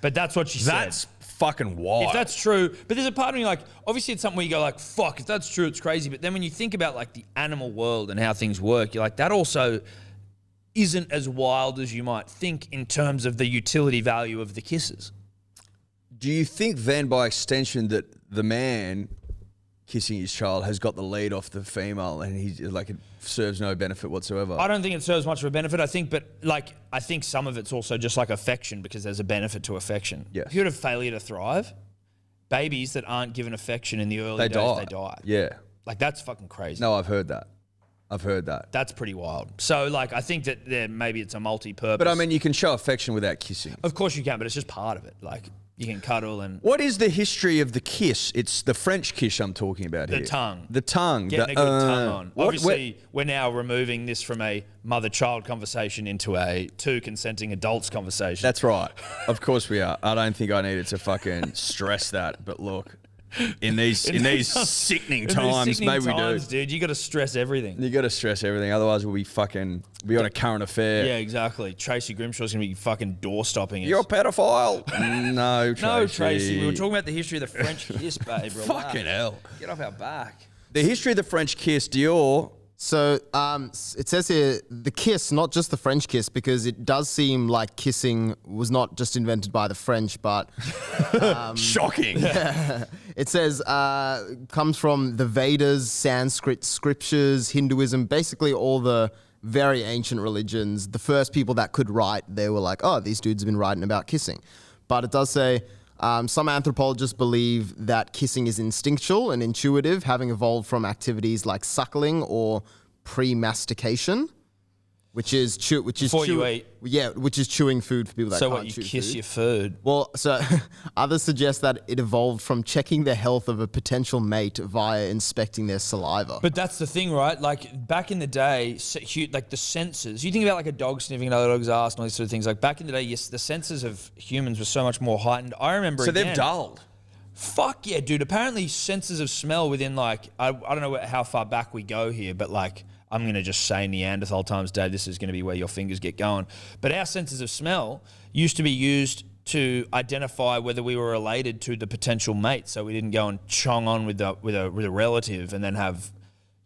Speaker 2: But that's what she said.
Speaker 4: That's fucking wild.
Speaker 2: If that's true, but there's a part of me like, obviously it's something where you go like, fuck, if that's true, it's crazy. But then when you think about like the animal world and how things work, you're like, that also isn't as wild as you might think in terms of the utility value of the kisses.
Speaker 4: Do you think then by extension that the man kissing his child has got the lead off the female and he like it serves no benefit whatsoever?
Speaker 2: I don't think it serves much of a benefit. I think some of it's also just like affection because there's a benefit to affection.
Speaker 4: Yes.
Speaker 2: If you had a failure to thrive, babies that aren't given affection in the early days, they die.
Speaker 4: Yeah.
Speaker 2: Like that's fucking crazy.
Speaker 4: No, I've heard that.
Speaker 2: That's pretty wild. So like I think that maybe it's a multi-purpose.
Speaker 4: But I mean, you can show affection without kissing.
Speaker 2: Of course you can, but it's just part of it. Like you can cuddle and
Speaker 4: What is the history of the kiss? It's the French kiss I'm talking about here.
Speaker 2: the tongue.
Speaker 4: The tongue.
Speaker 2: Getting a good tongue on.
Speaker 4: What-
Speaker 2: Obviously, we're now removing this from a mother-child conversation into a two consenting adults conversation.
Speaker 4: That's right. Of course we are. I don't think I needed to fucking stress that, but look, in these sickening times, maybe we do.
Speaker 2: Dude, you got to stress everything.
Speaker 4: You got to stress everything, otherwise we'll be on a current affair.
Speaker 2: Yeah, exactly. Tracy Grimshaw's going to be fucking door stopping us.
Speaker 4: You're a pedophile. No, Tracy.
Speaker 2: No, Tracy. We were talking about the history of the French kiss, babe. Relax.
Speaker 4: Fucking hell.
Speaker 2: Get off our back.
Speaker 4: The history of the French kiss, Dior
Speaker 3: So it says here the kiss, not just the French kiss, because it does seem like kissing was not just invented by the French, but
Speaker 4: Shocking.
Speaker 3: it says comes from the Vedas, Sanskrit scriptures, Hinduism, basically all the very ancient religions. The first people that could write, they were like, oh, these dudes have been writing about kissing. But it does say some anthropologists believe that kissing is instinctual and intuitive, having evolved from activities like suckling or pre-mastication, which is
Speaker 2: Before you eat.
Speaker 3: Yeah, which is chewing food for people that
Speaker 2: So
Speaker 3: can't
Speaker 2: what, you
Speaker 3: chew
Speaker 2: kiss
Speaker 3: food.
Speaker 2: your food?
Speaker 3: Well, so others suggest that it evolved from checking the health of a potential mate via inspecting their saliva.
Speaker 2: But that's the thing, right? Like back in the day, like the senses, you think about like a dog sniffing another dog's ass and all these sort of things. Like back in the day, yes, the senses of humans were so much more heightened. I remember
Speaker 4: So
Speaker 2: again,
Speaker 4: they've dulled.
Speaker 2: Fuck yeah, dude. Apparently senses of smell within like, I don't know how far back we go here, but like, I'm going to just say Neanderthal times, Dave, this is going to be where your fingers get going. But our senses of smell used to be used to identify whether we were related to the potential mate, so we didn't go and chong on with a relative and then have,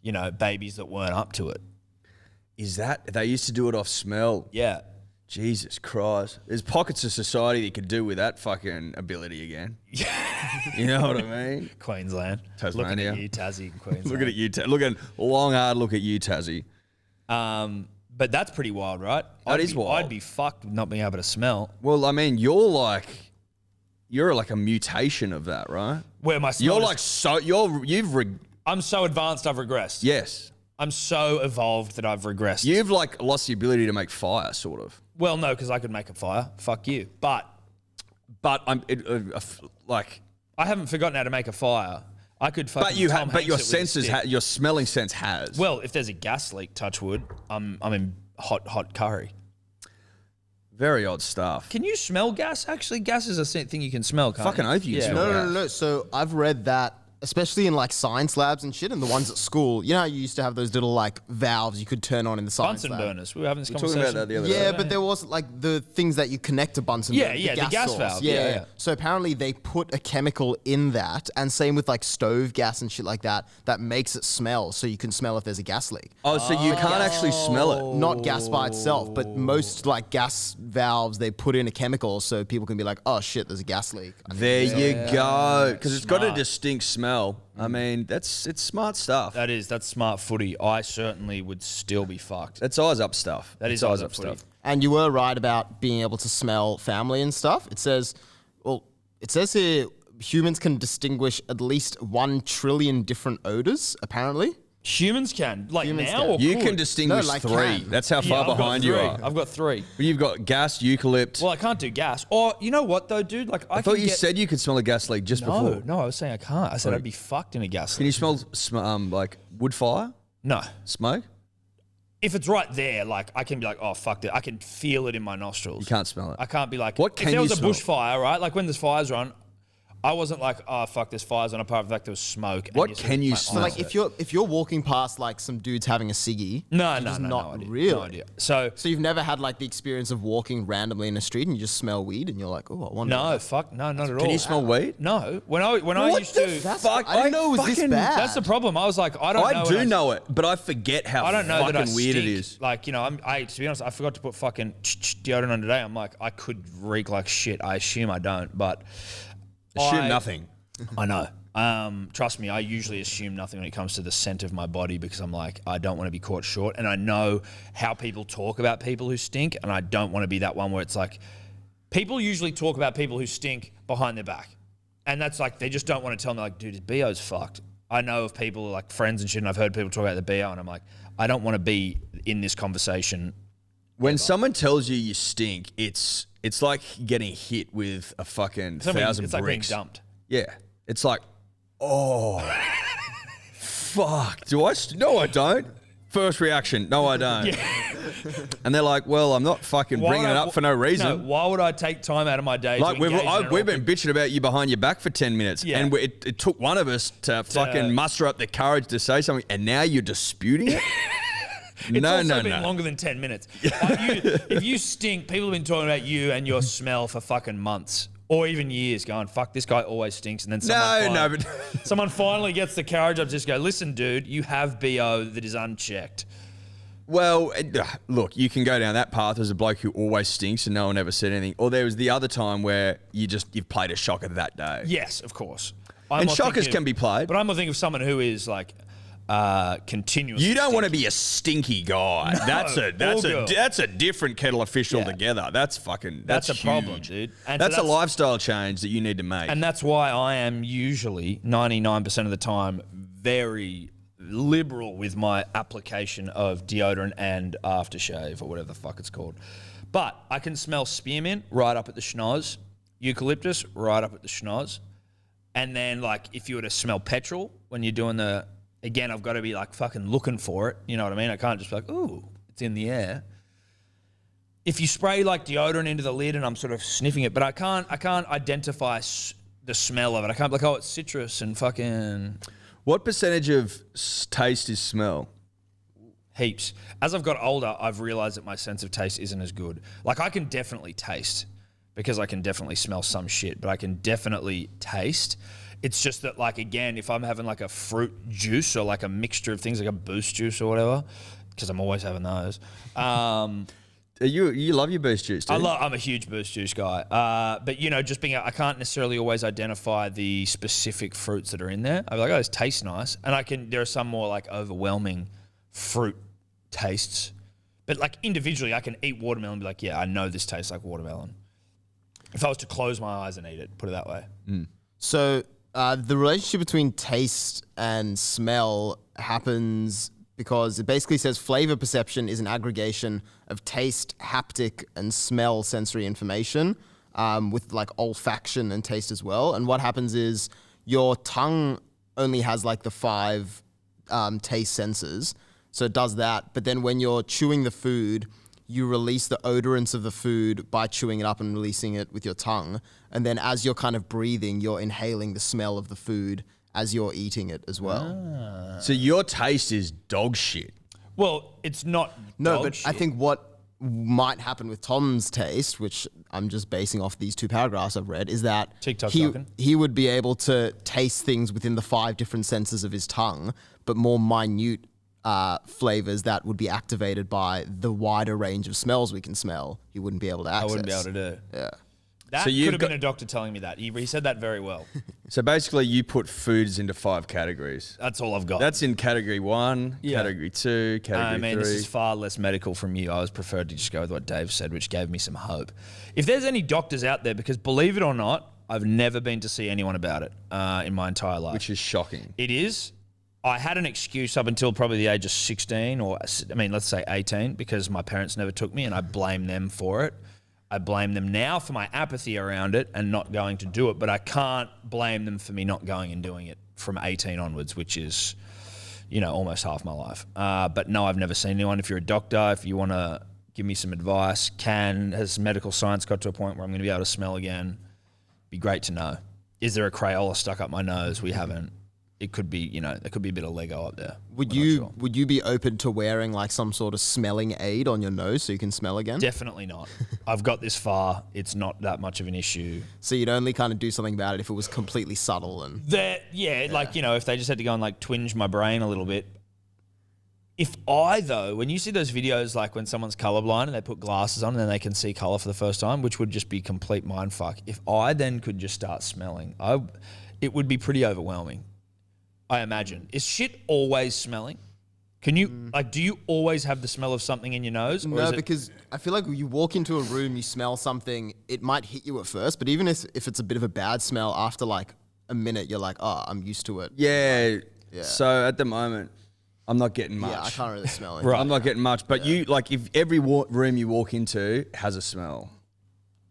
Speaker 2: you know, babies that weren't up to it.
Speaker 4: Is that they used to do it off smell?
Speaker 2: Yeah.
Speaker 4: Jesus Christ. There's pockets of society that could do with that fucking ability again. You know what I mean?
Speaker 2: Queensland.
Speaker 4: Tasmania.
Speaker 2: Looking at you, Tassie and Queensland.
Speaker 4: Look at you. Look at long, hard look at you, Tassie.
Speaker 2: But that's pretty wild, right?
Speaker 4: That is wild.
Speaker 2: I'd be fucked with not being able to smell.
Speaker 4: Well, I mean, you're like a mutation of that, right?
Speaker 2: Where my smell
Speaker 4: You're
Speaker 2: is-
Speaker 4: like so
Speaker 2: I'm so advanced I've regressed.
Speaker 4: yes.
Speaker 2: I'm so evolved that I've regressed.
Speaker 4: You've like lost the ability to make fire, sort of.
Speaker 2: Well, no, because I could make a fire. Fuck you. But
Speaker 4: But like.
Speaker 2: I haven't forgotten how to make a fire. I could fucking
Speaker 4: But you
Speaker 2: Tom
Speaker 4: have. But
Speaker 2: Hanks
Speaker 4: your
Speaker 2: it with a
Speaker 4: senses,
Speaker 2: stick.
Speaker 4: your smelling sense has.
Speaker 2: Well, if there's a gas leak, touch wood, I'm in hot curry.
Speaker 4: Very odd stuff.
Speaker 2: Can you smell gas? Actually, gas is a thing you can smell, can't
Speaker 4: Fucking
Speaker 2: you?
Speaker 4: oath you can
Speaker 2: Yeah.
Speaker 4: smell
Speaker 3: No. So I've read that, especially in like science labs and shit, and the ones at school. You know how you used to have those little like valves you could turn on in the science
Speaker 2: Bunsen
Speaker 3: lab?
Speaker 2: burners. We were having this
Speaker 4: We were talking
Speaker 2: conversation.
Speaker 4: about that the other day.
Speaker 3: Yeah, but there was like the things that you connect to Bunsen
Speaker 2: Yeah,
Speaker 3: burner,
Speaker 2: yeah, the gas
Speaker 3: source.
Speaker 2: valve. Yeah.
Speaker 3: So apparently they put a chemical in that, and same with like stove gas and shit like that, that makes it smell, so you can smell if there's a gas leak.
Speaker 4: Oh, so you can't actually smell it.
Speaker 3: Not gas by itself, but most like gas valves, they put in a chemical so people can be like, oh shit, there's a gas leak.
Speaker 4: There you go. Because it's got a
Speaker 2: Smart.
Speaker 4: distinct smell. I mean, it's smart stuff.
Speaker 2: That's smart footy. I certainly would still be fucked.
Speaker 4: That's eyes up stuff.
Speaker 2: That is
Speaker 4: It's
Speaker 2: eyes up footy.
Speaker 3: And you were right about being able to smell family and stuff. It says here humans can distinguish at least 1 trillion different odors, apparently.
Speaker 2: Humans can. Like
Speaker 3: Humans
Speaker 2: now
Speaker 3: can.
Speaker 2: or
Speaker 4: You
Speaker 2: could?
Speaker 4: can distinguish
Speaker 3: No, like
Speaker 4: 3.
Speaker 3: can.
Speaker 4: That's how
Speaker 2: Yeah,
Speaker 4: far
Speaker 2: I've got
Speaker 4: behind you
Speaker 2: three.
Speaker 4: are.
Speaker 2: I've got 3.
Speaker 4: You've got gas, eucalypt.
Speaker 2: Well, I can't do gas. Or you know what though, dude? Like I
Speaker 4: I thought
Speaker 2: can
Speaker 4: you
Speaker 2: get-
Speaker 4: said you could smell a gas leak just
Speaker 2: no,
Speaker 4: before.
Speaker 2: no. I was saying I can't. I said I'd be fucked in a gas
Speaker 4: Can
Speaker 2: leak.
Speaker 4: you smell like wood fire,
Speaker 2: No.
Speaker 4: smoke?
Speaker 2: If it's right there, like I can be like, oh fuck it. I can feel it in my nostrils.
Speaker 4: You can't smell it.
Speaker 2: I can't be like,
Speaker 4: What
Speaker 2: if
Speaker 4: can
Speaker 2: there was
Speaker 4: you
Speaker 2: a
Speaker 4: smell?
Speaker 2: bushfire, right? Like when there's fires on, I wasn't like, oh fuck, there's fires on. Apart from the fact there was smoke. and
Speaker 4: What
Speaker 2: you
Speaker 4: can you
Speaker 3: So
Speaker 4: smell?
Speaker 3: like if you're walking past like some dudes having a ciggy,
Speaker 2: No,
Speaker 3: which
Speaker 2: no,
Speaker 3: is
Speaker 2: no,
Speaker 3: not
Speaker 2: no idea.
Speaker 3: really.
Speaker 2: No idea. So
Speaker 3: So you've never had like the experience of walking randomly in a street and you just smell weed and you're like, oh, I wonder.
Speaker 2: no, fuck, no, not at all.
Speaker 4: Can you smell weed?
Speaker 2: No. When I used to,
Speaker 3: Fuck, I didn't know it was this
Speaker 4: fucking-
Speaker 3: bad.
Speaker 2: that's the problem. I was like, I don't know.
Speaker 4: I do know it, but I forget how
Speaker 2: I don't know that I
Speaker 4: fucking weird
Speaker 2: stink.
Speaker 4: it is.
Speaker 2: Like, you know, to be honest, I forgot to put fucking deodorant on today. I'm like, I could reek like shit. I assume I don't, but
Speaker 4: Assume nothing.
Speaker 2: I know. Trust me, I usually assume nothing when it comes to the scent of my body because I'm like, I don't want to be caught short. And I know how people talk about people who stink, and I don't want to be that one where it's like, people usually talk about people who stink behind their back. And that's like, they just don't want to tell me like, dude, his BO's fucked. I know of people like friends and shit, and I've heard people talk about the BO, and I'm like, I don't want to be in this conversation.
Speaker 4: When someone tells you you stink, it's like getting hit with a fucking
Speaker 2: It's like being-
Speaker 4: 1,000
Speaker 2: it's like being
Speaker 4: bricks.
Speaker 2: dumped.
Speaker 4: Yeah, it's like, oh, fuck. Do I? No, I don't. First reaction, no, I don't. And they're like, well, I'm not fucking
Speaker 2: Why
Speaker 4: bringing
Speaker 2: would
Speaker 4: it
Speaker 2: I-
Speaker 4: up for no reason.
Speaker 2: No, why would I take time out of my day
Speaker 4: Like
Speaker 2: to engage in an
Speaker 4: we've been
Speaker 2: awkward-
Speaker 4: bitching about you behind your back for 10 minutes,
Speaker 2: Yeah.
Speaker 4: and it took one of us to fucking muster up the courage to say something, and now you're disputing it.
Speaker 2: It's also been longer than 10 minutes. Like if you stink, people have been talking about you and your smell for fucking months. Or even years going, fuck, this guy always stinks. And then but someone finally gets the courage up to just go, listen, dude, you have BO that is unchecked.
Speaker 4: Well, look, you can go down that path as a bloke who always stinks and no one ever said anything. Or there was the other time where you've played a shocker that day.
Speaker 2: Yes, of course.
Speaker 4: And shockers can be played.
Speaker 2: But I'm more thinking of someone who is like continuously.
Speaker 4: You don't want to be a stinky guy. No, that's a different kettle of fish altogether. That's
Speaker 2: a
Speaker 4: huge.
Speaker 2: problem, dude. And
Speaker 4: that's a lifestyle change that you need to make.
Speaker 2: And that's why I am usually 99% of the time very liberal with my application of deodorant and aftershave or whatever the fuck it's called. But I can smell spearmint right up at the schnoz, eucalyptus right up at the schnoz. And then, like, if you were to smell petrol when you're doing again, I've got to be, like, fucking looking for it. You know what I mean? I can't just be like, ooh, it's in the air. If you spray, like, deodorant into the lid and I'm sort of sniffing it, but I can't identify the smell of it. I can't be like, oh, it's citrus and fucking...
Speaker 4: What percentage of taste is smell?
Speaker 2: Heaps. As I've got older, I've realised that my sense of taste isn't as good. Like, I can definitely taste because I can definitely smell some shit, but I can definitely taste. It's just that, like, again, if I'm having like a fruit juice or like a mixture of things, like a Boost juice or whatever, because I'm always having those.
Speaker 4: You love your Boost juice, do you?
Speaker 2: I'm a huge Boost juice guy. But, you know, just I can't necessarily always identify the specific fruits that are in there. I'm like, oh, this tastes nice. And there are some more like overwhelming fruit tastes. But like individually, I can eat watermelon and be like, yeah, I know this tastes like watermelon. If I was to close my eyes and eat it, put it that way.
Speaker 3: So the relationship between taste and smell happens because it basically says flavor perception is an aggregation of taste, haptic, and smell sensory information with like olfaction and taste as well. And what happens is your tongue only has like the 5 taste senses. So it does that. But then when you're chewing the food, you release the odorants of the food by chewing it up and releasing it with your tongue. And then as you're kind of breathing, you're inhaling the smell of the food as you're eating it as well.
Speaker 4: So your taste is dog shit.
Speaker 2: Well, it's not
Speaker 3: No,
Speaker 2: dog
Speaker 3: but
Speaker 2: shit.
Speaker 3: I think what might happen with Tom's taste, which I'm just basing off these 2 paragraphs I've read, is that
Speaker 2: TikTok talking.
Speaker 3: he would be able to taste things within the 5 different senses of his tongue, but more minute flavors that would be activated by the wider range of smells we can smell, he wouldn't be able to access.
Speaker 2: I wouldn't be able to do.
Speaker 3: Yeah.
Speaker 2: That
Speaker 4: So you've
Speaker 2: could have
Speaker 4: got-
Speaker 2: been a doctor telling me that. He said that very well.
Speaker 4: So basically, you put foods into 5 categories.
Speaker 2: That's all I've got.
Speaker 4: That's in category 1, category 2, category 3.
Speaker 2: This is far less medical from you. I was preferred to just go with what Dave said, which gave me some hope. If there's any doctors out there, because believe it or not, I've never been to see anyone about it in my entire life.
Speaker 4: Which is shocking.
Speaker 2: It is. I had an excuse up until probably the age of 16 or, I mean, let's say 18, because my parents never took me and I blame them for it. I blame them now for my apathy around it and not going to do it, but I can't blame them for me not going and doing it from 18 onwards, which is, you know, almost half my life. But no, I've never seen anyone. If you're a doctor, if you want to give me some advice, has medical science got to a point where I'm going to be able to smell again? Be great to know. Is there a Crayola stuck up my nose? We haven't. It could be, you know, there could be a bit of Lego up there.
Speaker 3: Would
Speaker 2: We're not sure.
Speaker 3: would you be open to wearing like some sort of smelling aid on your nose so you can smell again?
Speaker 2: Definitely not. I've got this far. It's not that much of an issue.
Speaker 3: So you'd only kind of do something about it if it was completely subtle and...
Speaker 2: Like, you know, if they just had to go and like twinge my brain a little bit. When you see those videos, like when someone's colorblind and they put glasses on and then they can see color for the first time, which would just be complete mindfuck. If I then could just start smelling, it would be pretty overwhelming. I imagine. Is shit always smelling? Can you, do you always have the smell of something in your nose? Or
Speaker 3: No,
Speaker 2: is it-
Speaker 3: because I feel like when you walk into a room, you smell something, it might hit you at first, but even if it's a bit of a bad smell, after like a minute, you're like, oh, I'm used to it.
Speaker 4: Yeah.
Speaker 3: Yeah.
Speaker 4: So at the moment, I'm not getting much.
Speaker 3: Yeah, I can't really smell it.
Speaker 2: Right.
Speaker 4: I'm not getting much. But you, like, if every room you walk into has a smell,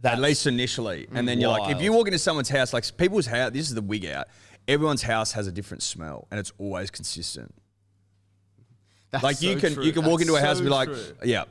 Speaker 2: That's
Speaker 4: at least initially, and then you're like, if
Speaker 2: wild.
Speaker 4: you walk into someone's house, like people's house, this is the wig out. Everyone's house has a different smell, and it's always consistent.
Speaker 3: That's
Speaker 4: Like
Speaker 3: so
Speaker 4: you can
Speaker 3: true.
Speaker 4: walk into a
Speaker 3: That's
Speaker 4: house and be
Speaker 3: so
Speaker 4: like,
Speaker 3: true.
Speaker 4: yeah,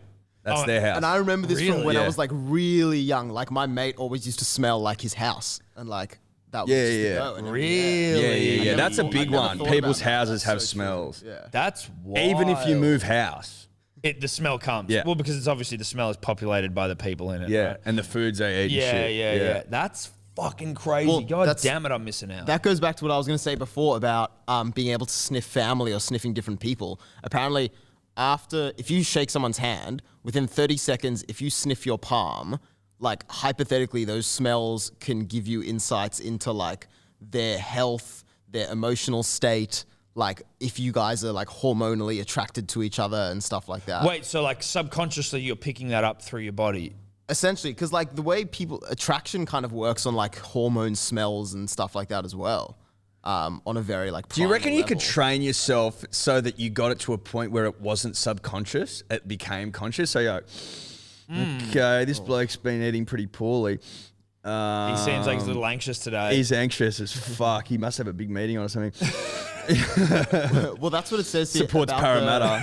Speaker 4: that's
Speaker 2: Oh,
Speaker 4: their house.
Speaker 3: And I remember this
Speaker 2: Really?
Speaker 3: from when I
Speaker 4: Yeah.
Speaker 3: was like really young. Like my mate always used to smell like his house, and like that was
Speaker 4: Yeah,
Speaker 3: just
Speaker 4: yeah.
Speaker 3: the go. And it-
Speaker 2: Really?
Speaker 4: yeah.
Speaker 3: I
Speaker 4: That's a
Speaker 3: never
Speaker 4: big
Speaker 3: thought
Speaker 4: one.
Speaker 3: about
Speaker 4: People's
Speaker 3: that.
Speaker 4: houses
Speaker 3: That's
Speaker 4: have
Speaker 3: so true.
Speaker 4: smells.
Speaker 3: Yeah.
Speaker 2: That's wild.
Speaker 4: Even if you move house.
Speaker 2: The smell comes.
Speaker 4: Yeah.
Speaker 2: Well, because it's obviously the smell is populated by the people in it.
Speaker 4: Yeah.
Speaker 2: Right?
Speaker 4: And the foods they eat and shit.
Speaker 2: Yeah. That's fucking crazy.
Speaker 3: Well,
Speaker 2: God damn it, I'm missing out.
Speaker 3: That goes back to what I was going to say before about being able to sniff family or sniffing different people. Apparently, if you shake someone's hand, within 30 seconds, if you sniff your palm, like hypothetically, those smells can give you insights into like their health, their emotional state, like if you guys are like hormonally attracted to each other and stuff like that.
Speaker 2: Wait, so like subconsciously you're picking that up through your body?
Speaker 3: Essentially, because like the way attraction kind of works on like hormone smells and stuff like that as well. On a very like.
Speaker 4: Do you reckon you could
Speaker 3: level.
Speaker 4: train yourself so that you got it to a point where it wasn't subconscious, it became conscious? So you're like, okay, this bloke's been eating pretty poorly.
Speaker 2: He seems like he's a little anxious today.
Speaker 4: He's anxious as fuck. He must have a big meeting on or something.
Speaker 3: Well, that's what it says here.
Speaker 4: Supports Parramatta.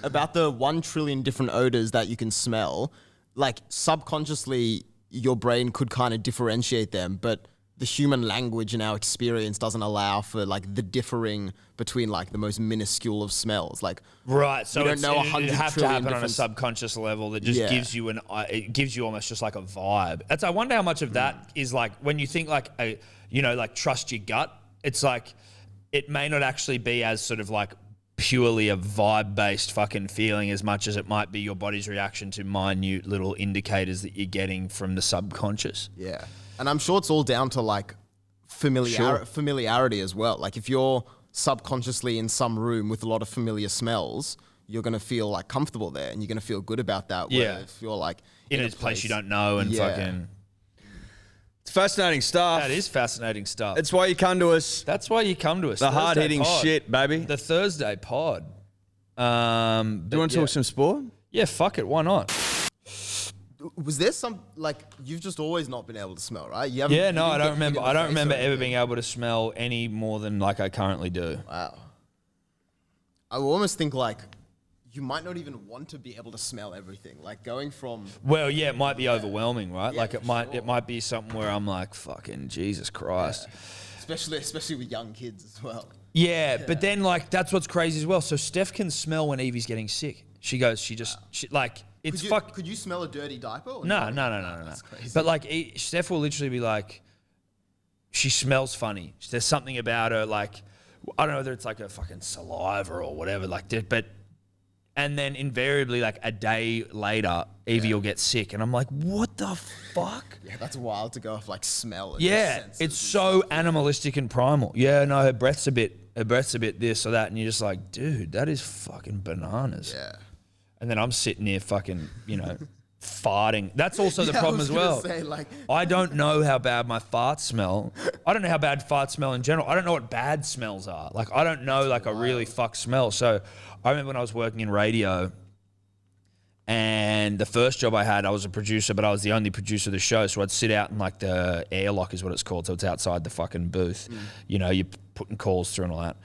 Speaker 3: About the 1 trillion different odors that you can smell, like subconsciously your brain could kind of differentiate them, but the human language and our experience doesn't allow for like the differing between like the most minuscule of smells. Like
Speaker 2: right, so
Speaker 3: we don't know 100
Speaker 2: it have to
Speaker 3: trillion
Speaker 2: happen on a
Speaker 3: different-
Speaker 2: subconscious level that just gives you it gives you almost just like a vibe. That's I wonder how much of that is like when you think like like trust your gut. It's like it may not actually be as sort of like purely a vibe-based fucking feeling as much as it might be your body's reaction to minute little indicators that you're getting from the subconscious.
Speaker 3: Yeah. And I'm sure it's all down to like familiarity as well. Like if you're subconsciously in some room with a lot of familiar smells, you're going to feel like comfortable there and you're going to feel good about that.
Speaker 2: Yeah.
Speaker 3: Where if you're like
Speaker 2: in a place you don't know and fucking...
Speaker 4: It's fascinating stuff.
Speaker 2: That is fascinating stuff.
Speaker 4: That's why you come to us.
Speaker 2: That's why you come to us.
Speaker 4: The
Speaker 2: Thursday
Speaker 4: hard-hitting
Speaker 2: pod.
Speaker 4: shit, baby.
Speaker 2: The Thursday pod.
Speaker 4: Do you want to talk some sport?
Speaker 2: Yeah, fuck it. Why not?
Speaker 3: Was there some like you've just always not been able to smell, right? You haven't,
Speaker 2: Yeah, no,
Speaker 3: you
Speaker 2: I
Speaker 3: didn't
Speaker 2: don't
Speaker 3: get
Speaker 2: remember.
Speaker 3: hit in
Speaker 2: I
Speaker 3: the
Speaker 2: don't
Speaker 3: face or
Speaker 2: remember ever
Speaker 3: anything?
Speaker 2: being able to smell any more than like I currently do.
Speaker 3: Wow. I would almost think like you might not even want to be able to smell everything. Like going from
Speaker 2: Well, yeah, it might be overwhelming, right?
Speaker 3: Yeah,
Speaker 2: Like it
Speaker 3: for
Speaker 2: might
Speaker 3: sure.
Speaker 2: it might be something where I'm like, fucking Jesus Christ.
Speaker 3: especially with young kids as well.
Speaker 2: Yeah, but then like that's what's crazy as well. So Steph can smell when Evie's getting sick. She like it's fuck.
Speaker 3: Could you smell a dirty diaper? Or
Speaker 2: No.
Speaker 3: That's crazy.
Speaker 2: But like Steph will literally be like, she smells funny. There's something about her, like I don't know whether it's like a fucking saliva or whatever, like that. But and then invariably, like a day later, Evie will get sick, and I'm like, what the fuck?
Speaker 3: Yeah, that's wild to go off like smell. And
Speaker 2: Yeah,
Speaker 3: senses
Speaker 2: it's
Speaker 3: and
Speaker 2: so animalistic and primal. Yeah, no, her breath's a bit this or that, and you're just like, dude, that is fucking bananas.
Speaker 3: Yeah.
Speaker 2: And then I'm sitting here fucking, farting. That's also the
Speaker 3: Yeah, I
Speaker 2: problem
Speaker 3: was
Speaker 2: as
Speaker 3: gonna
Speaker 2: well.
Speaker 3: say, like-
Speaker 2: I don't know how bad my farts smell. I don't know how bad farts smell in general. I don't know what bad smells are. Like, I don't know like a really fuck smell. So I remember when I was working in radio and the first job I had, I was a producer, but I was the only producer of the show. So I'd sit out in like the airlock is what it's called. So it's outside the fucking booth. You're putting calls through and all that.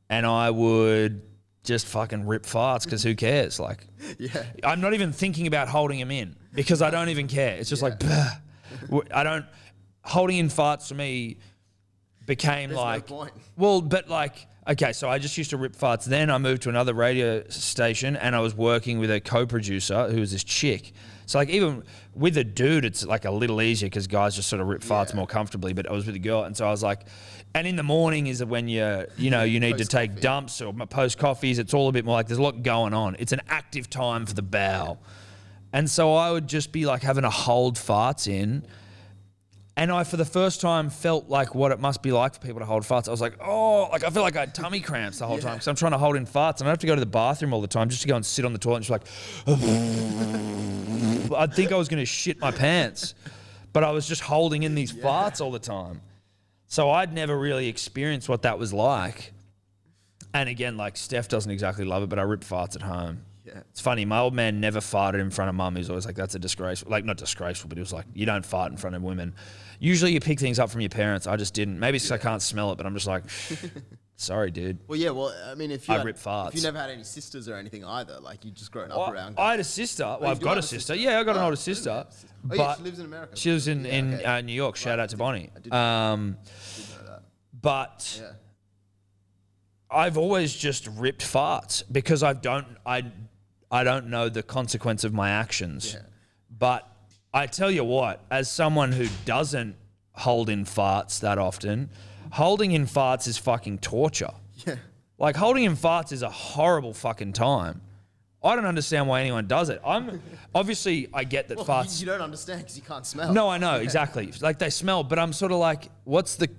Speaker 2: And I would just fucking rip farts because who cares? Like,
Speaker 3: Yeah.
Speaker 2: I'm not even thinking about holding them in because I don't even care. It's just like, holding in farts for me became
Speaker 3: There's no
Speaker 2: like,
Speaker 3: point.
Speaker 2: well, but like, okay, so I just used to rip farts. Then I moved to another radio station and I was working with a co-producer who was this chick. So like even with a dude, it's like a little easier because guys just sort of rip farts more comfortably, but I was with a girl. And so I was like, and in the morning is when you need to take
Speaker 3: Post-coffee.
Speaker 2: dumps or post coffees. It's all a bit more like there's a lot going on. It's an active time for the bowel. And so I would just be like having to hold farts in. And I, for the first time, felt like what it must be like for people to hold farts. I was like, oh, like I feel like I had tummy cramps the whole time because I'm trying to hold in farts and I have to go to the bathroom all the time just to go and sit on the toilet and just like, I'd think I was going to shit my pants, but I was just holding in these farts all the time. So I'd never really experienced what that was like. And again, like Steph doesn't exactly love it, but I rip farts at home.
Speaker 3: Yeah.
Speaker 2: It's funny. My old man never farted in front of mum. He was always like, that's a disgrace. Like, not disgraceful, but he was like, you don't fart in front of women. Usually you pick things up from your parents. I just didn't. Maybe it's because I can't smell it, but I'm just like, sorry, dude.
Speaker 3: Well, yeah. Well, I mean, if you
Speaker 2: I rip farts.
Speaker 3: if you never had any sisters or anything either, like you just grown up
Speaker 2: Well,
Speaker 3: around.
Speaker 2: I had a sister. Well,
Speaker 3: you
Speaker 2: I've
Speaker 3: do
Speaker 2: got
Speaker 3: have
Speaker 2: a
Speaker 3: a
Speaker 2: sister.
Speaker 3: sister?
Speaker 2: Yeah, I got an
Speaker 3: Oh,
Speaker 2: older
Speaker 3: I
Speaker 2: sister.
Speaker 3: didn't have a sister. Oh,
Speaker 2: But
Speaker 3: yeah, she lives in America.
Speaker 2: She lives in,
Speaker 3: okay.
Speaker 2: New York. Shout out to Bonnie.
Speaker 3: I didn't know that.
Speaker 2: But
Speaker 3: Yeah.
Speaker 2: I've always just ripped farts because I don't know the consequence of my actions.
Speaker 3: Yeah.
Speaker 2: But I tell you what, as someone who doesn't hold in farts that often, holding in farts is fucking torture.
Speaker 3: Yeah.
Speaker 2: Like, holding in farts is a horrible fucking time. I don't understand why anyone does it. Obviously, I get that farts.
Speaker 3: You don't understand because you can't smell.
Speaker 2: No, I know, exactly. Like, they smell, but I'm sort of like, what's the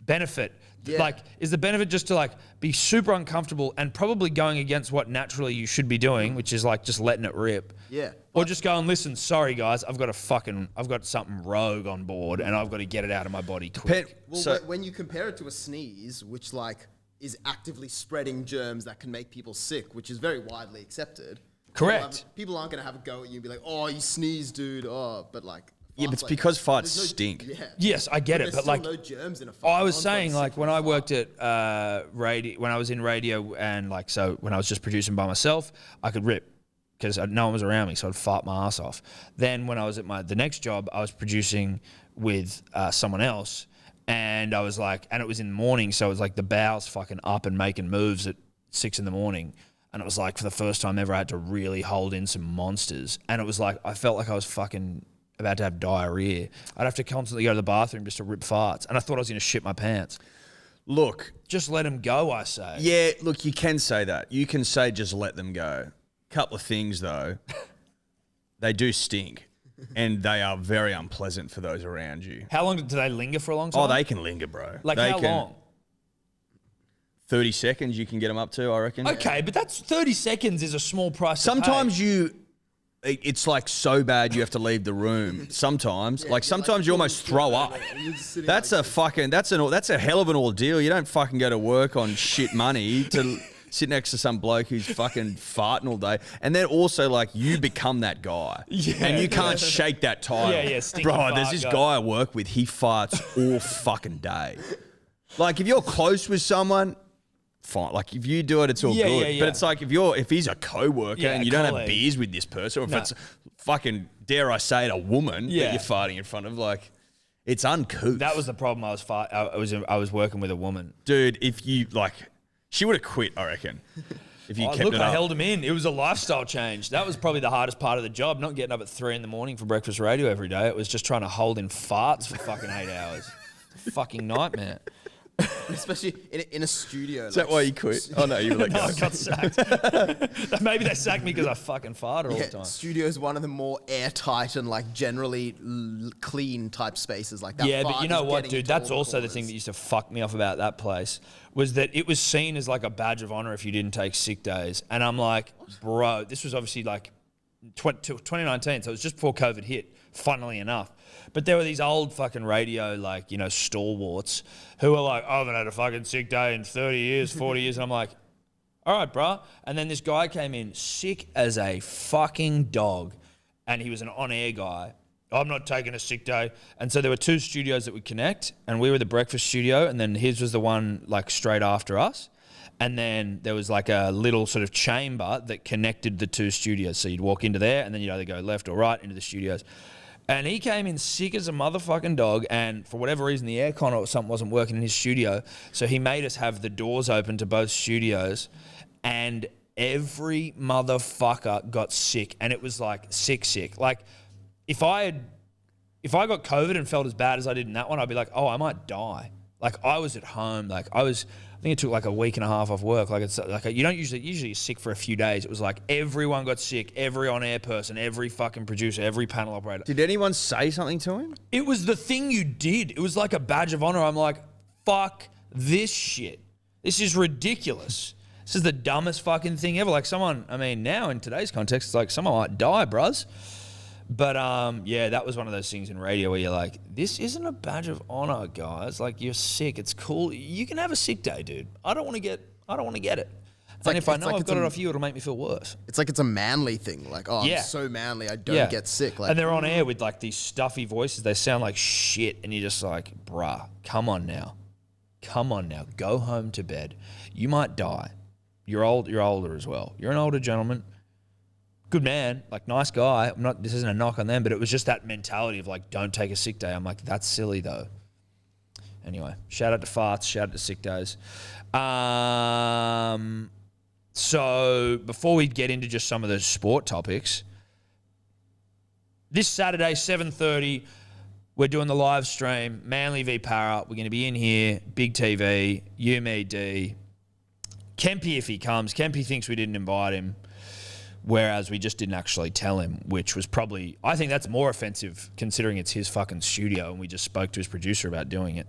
Speaker 2: benefit?
Speaker 3: Yeah.
Speaker 2: Like, is the benefit just to like be super uncomfortable and probably going against what naturally you should be doing, which is like just letting it rip?
Speaker 3: Yeah.
Speaker 2: Or just go and listen, sorry guys, I've got something rogue on board and I've got to get it out of my body quick.
Speaker 3: Well, when you compare it to a sneeze, which like is actively spreading germs that can make people sick, which is very widely accepted.
Speaker 2: Correct.
Speaker 3: People aren't going to have a go at you and be like, oh, you sneeze, dude. Oh, but like.
Speaker 4: Yeah, but it's
Speaker 3: like
Speaker 4: because farts
Speaker 3: there's
Speaker 4: stink.
Speaker 3: Yeah.
Speaker 2: Yes, I get it,
Speaker 3: There's
Speaker 2: but like,
Speaker 3: no germs in a fart.
Speaker 2: I was
Speaker 3: No one's
Speaker 2: saying,
Speaker 3: got
Speaker 2: like,
Speaker 3: sick
Speaker 2: when
Speaker 3: from a
Speaker 2: I
Speaker 3: fart.
Speaker 2: worked at radio, when I was in radio and like, so when I was just producing by myself, I could rip because no one was around me, so I'd fart my ass off. Then when I was at the next job, I was producing with someone else, and I was like, and it was in the morning, so it was like the bowels fucking up and making moves at 6 a.m. And it was like, for the first time ever, I had to really hold in some monsters. And it was like, I felt like I was fucking about to have diarrhea. I'd have to constantly go to the bathroom just to rip farts. And I thought I was going to shit my pants.
Speaker 4: Look,
Speaker 2: Just let them go, I say.
Speaker 4: yeah, look, you can say that. You can say just let them go. Couple of things though, they do stink, and they are very unpleasant for those around you.
Speaker 2: How long do they linger for a long time?
Speaker 4: Oh, they can linger, bro.
Speaker 2: Like,
Speaker 4: they
Speaker 2: how long?
Speaker 4: 30 seconds you can get them up to, I reckon.
Speaker 2: Okay, but that's 30 seconds is a small price to
Speaker 4: Sometimes
Speaker 2: pay.
Speaker 4: it's like so bad you have to leave the room. Sometimes, sometimes you almost throw up. That's a hell of an ordeal. You don't fucking go to work on shit money to sit next to some bloke who's fucking farting all day, and then also like you become that guy, and you can't shake that title.
Speaker 2: Yeah, stinky
Speaker 4: bro.
Speaker 2: fart
Speaker 4: There's this
Speaker 2: guy.
Speaker 4: guy I work with. He farts all fucking day. Like if you're close with someone, fine. Like if you do it, it's all
Speaker 2: Yeah,
Speaker 4: good.
Speaker 2: yeah.
Speaker 4: But it's like if he's a co-worker
Speaker 2: Yeah,
Speaker 4: and you don't have
Speaker 2: colleague.
Speaker 4: beers with this person, or if
Speaker 2: No.
Speaker 4: it's fucking, dare I say it, a woman
Speaker 2: Yeah.
Speaker 4: that you're farting in front of, like it's uncouth.
Speaker 2: That was the problem. I was working with a woman.
Speaker 4: Dude, if you like, she would have quit, I reckon. If you kept
Speaker 2: Look,
Speaker 4: it
Speaker 2: I
Speaker 4: up.
Speaker 2: held him in. It was a lifestyle change. That was probably the hardest part of the job. Not getting up at 3 a.m. for breakfast radio every day. It was just trying to hold in farts for fucking 8 hours. It's a fucking nightmare.
Speaker 3: Especially in a studio.
Speaker 4: Is that why you quit? Oh no, you were like,
Speaker 2: No, I got sacked. Maybe they sacked me because I fucking farted all the time.
Speaker 3: Studio is one of the more airtight and like generally clean type spaces like that.
Speaker 2: Yeah, but
Speaker 3: fart
Speaker 2: you know
Speaker 3: is
Speaker 2: what,
Speaker 3: getting
Speaker 2: dude?
Speaker 3: into
Speaker 2: That's
Speaker 3: all the
Speaker 2: also the thing that used to fuck me off about that place was that it was seen as like a badge of honor if you didn't take sick days. And I'm like, bro, this was obviously like 2019, so it was just before COVID hit, funnily enough. But there were these old fucking radio, like, you know, stalwarts who were like, I haven't had a fucking sick day in 30 years, 40 years. And I'm like, all right, bro. And then this guy came in sick as a fucking dog. And he was an on-air guy. I'm not taking a sick day. And so there were two studios that would connect. And we were the breakfast studio. And then his was the one like straight after us. And then there was like a little sort of chamber that connected the two studios. So you'd walk into there and then you'd either go left or right into the studios. And he came in sick as a motherfucking dog, and for whatever reason, the aircon or something wasn't working in his studio. So he made us have the doors open to both studios, and every motherfucker got sick, and it was like sick. Like if I got COVID and felt as bad as I did in that one, I'd be like, oh, I might die. Like I was at home, I think it took like a week and a half off work. Like it's like you don't usually you're sick for a few days. It was like everyone got sick, every on-air person, every fucking producer, every panel operator.
Speaker 4: did anyone say something to him?
Speaker 2: It was the thing you did. It was like a badge of honor. I'm like, fuck this shit. This is ridiculous. This is the dumbest fucking thing ever. Like someone, I mean, now in today's context, it's like someone might die, bruz. But yeah, that was one of those things in radio where you're like, this isn't a badge of honor, guys. Like you're sick. It's cool. You can have a sick day, dude. I don't want to get it. And if I know I've got it off you, it'll make me feel worse.
Speaker 3: It's like it's a manly thing. Like, oh,
Speaker 2: Yeah.
Speaker 3: I'm so manly, I don't get sick. Like,
Speaker 2: and they're on air with like these stuffy voices. They sound like shit. And you're just like, bruh, come on now. Go home to bed. You might die. You're older as well. You're an older gentleman. Good man, like nice guy. This isn't a knock on them, but it was just that mentality of like, don't take a sick day. I'm like, that's silly though. Anyway, shout out to farts, shout out to sick days. So before we get into just some of the sport topics, This Saturday, 7:30, we're doing the live stream. Manly v Para. We're going to be in here. Big TV. You, me, D. Kempy, if he comes. Kempy thinks we didn't invite him, whereas we just didn't actually tell him, which was probably... I think that's more offensive considering it's his fucking studio and we just spoke to his producer about doing it.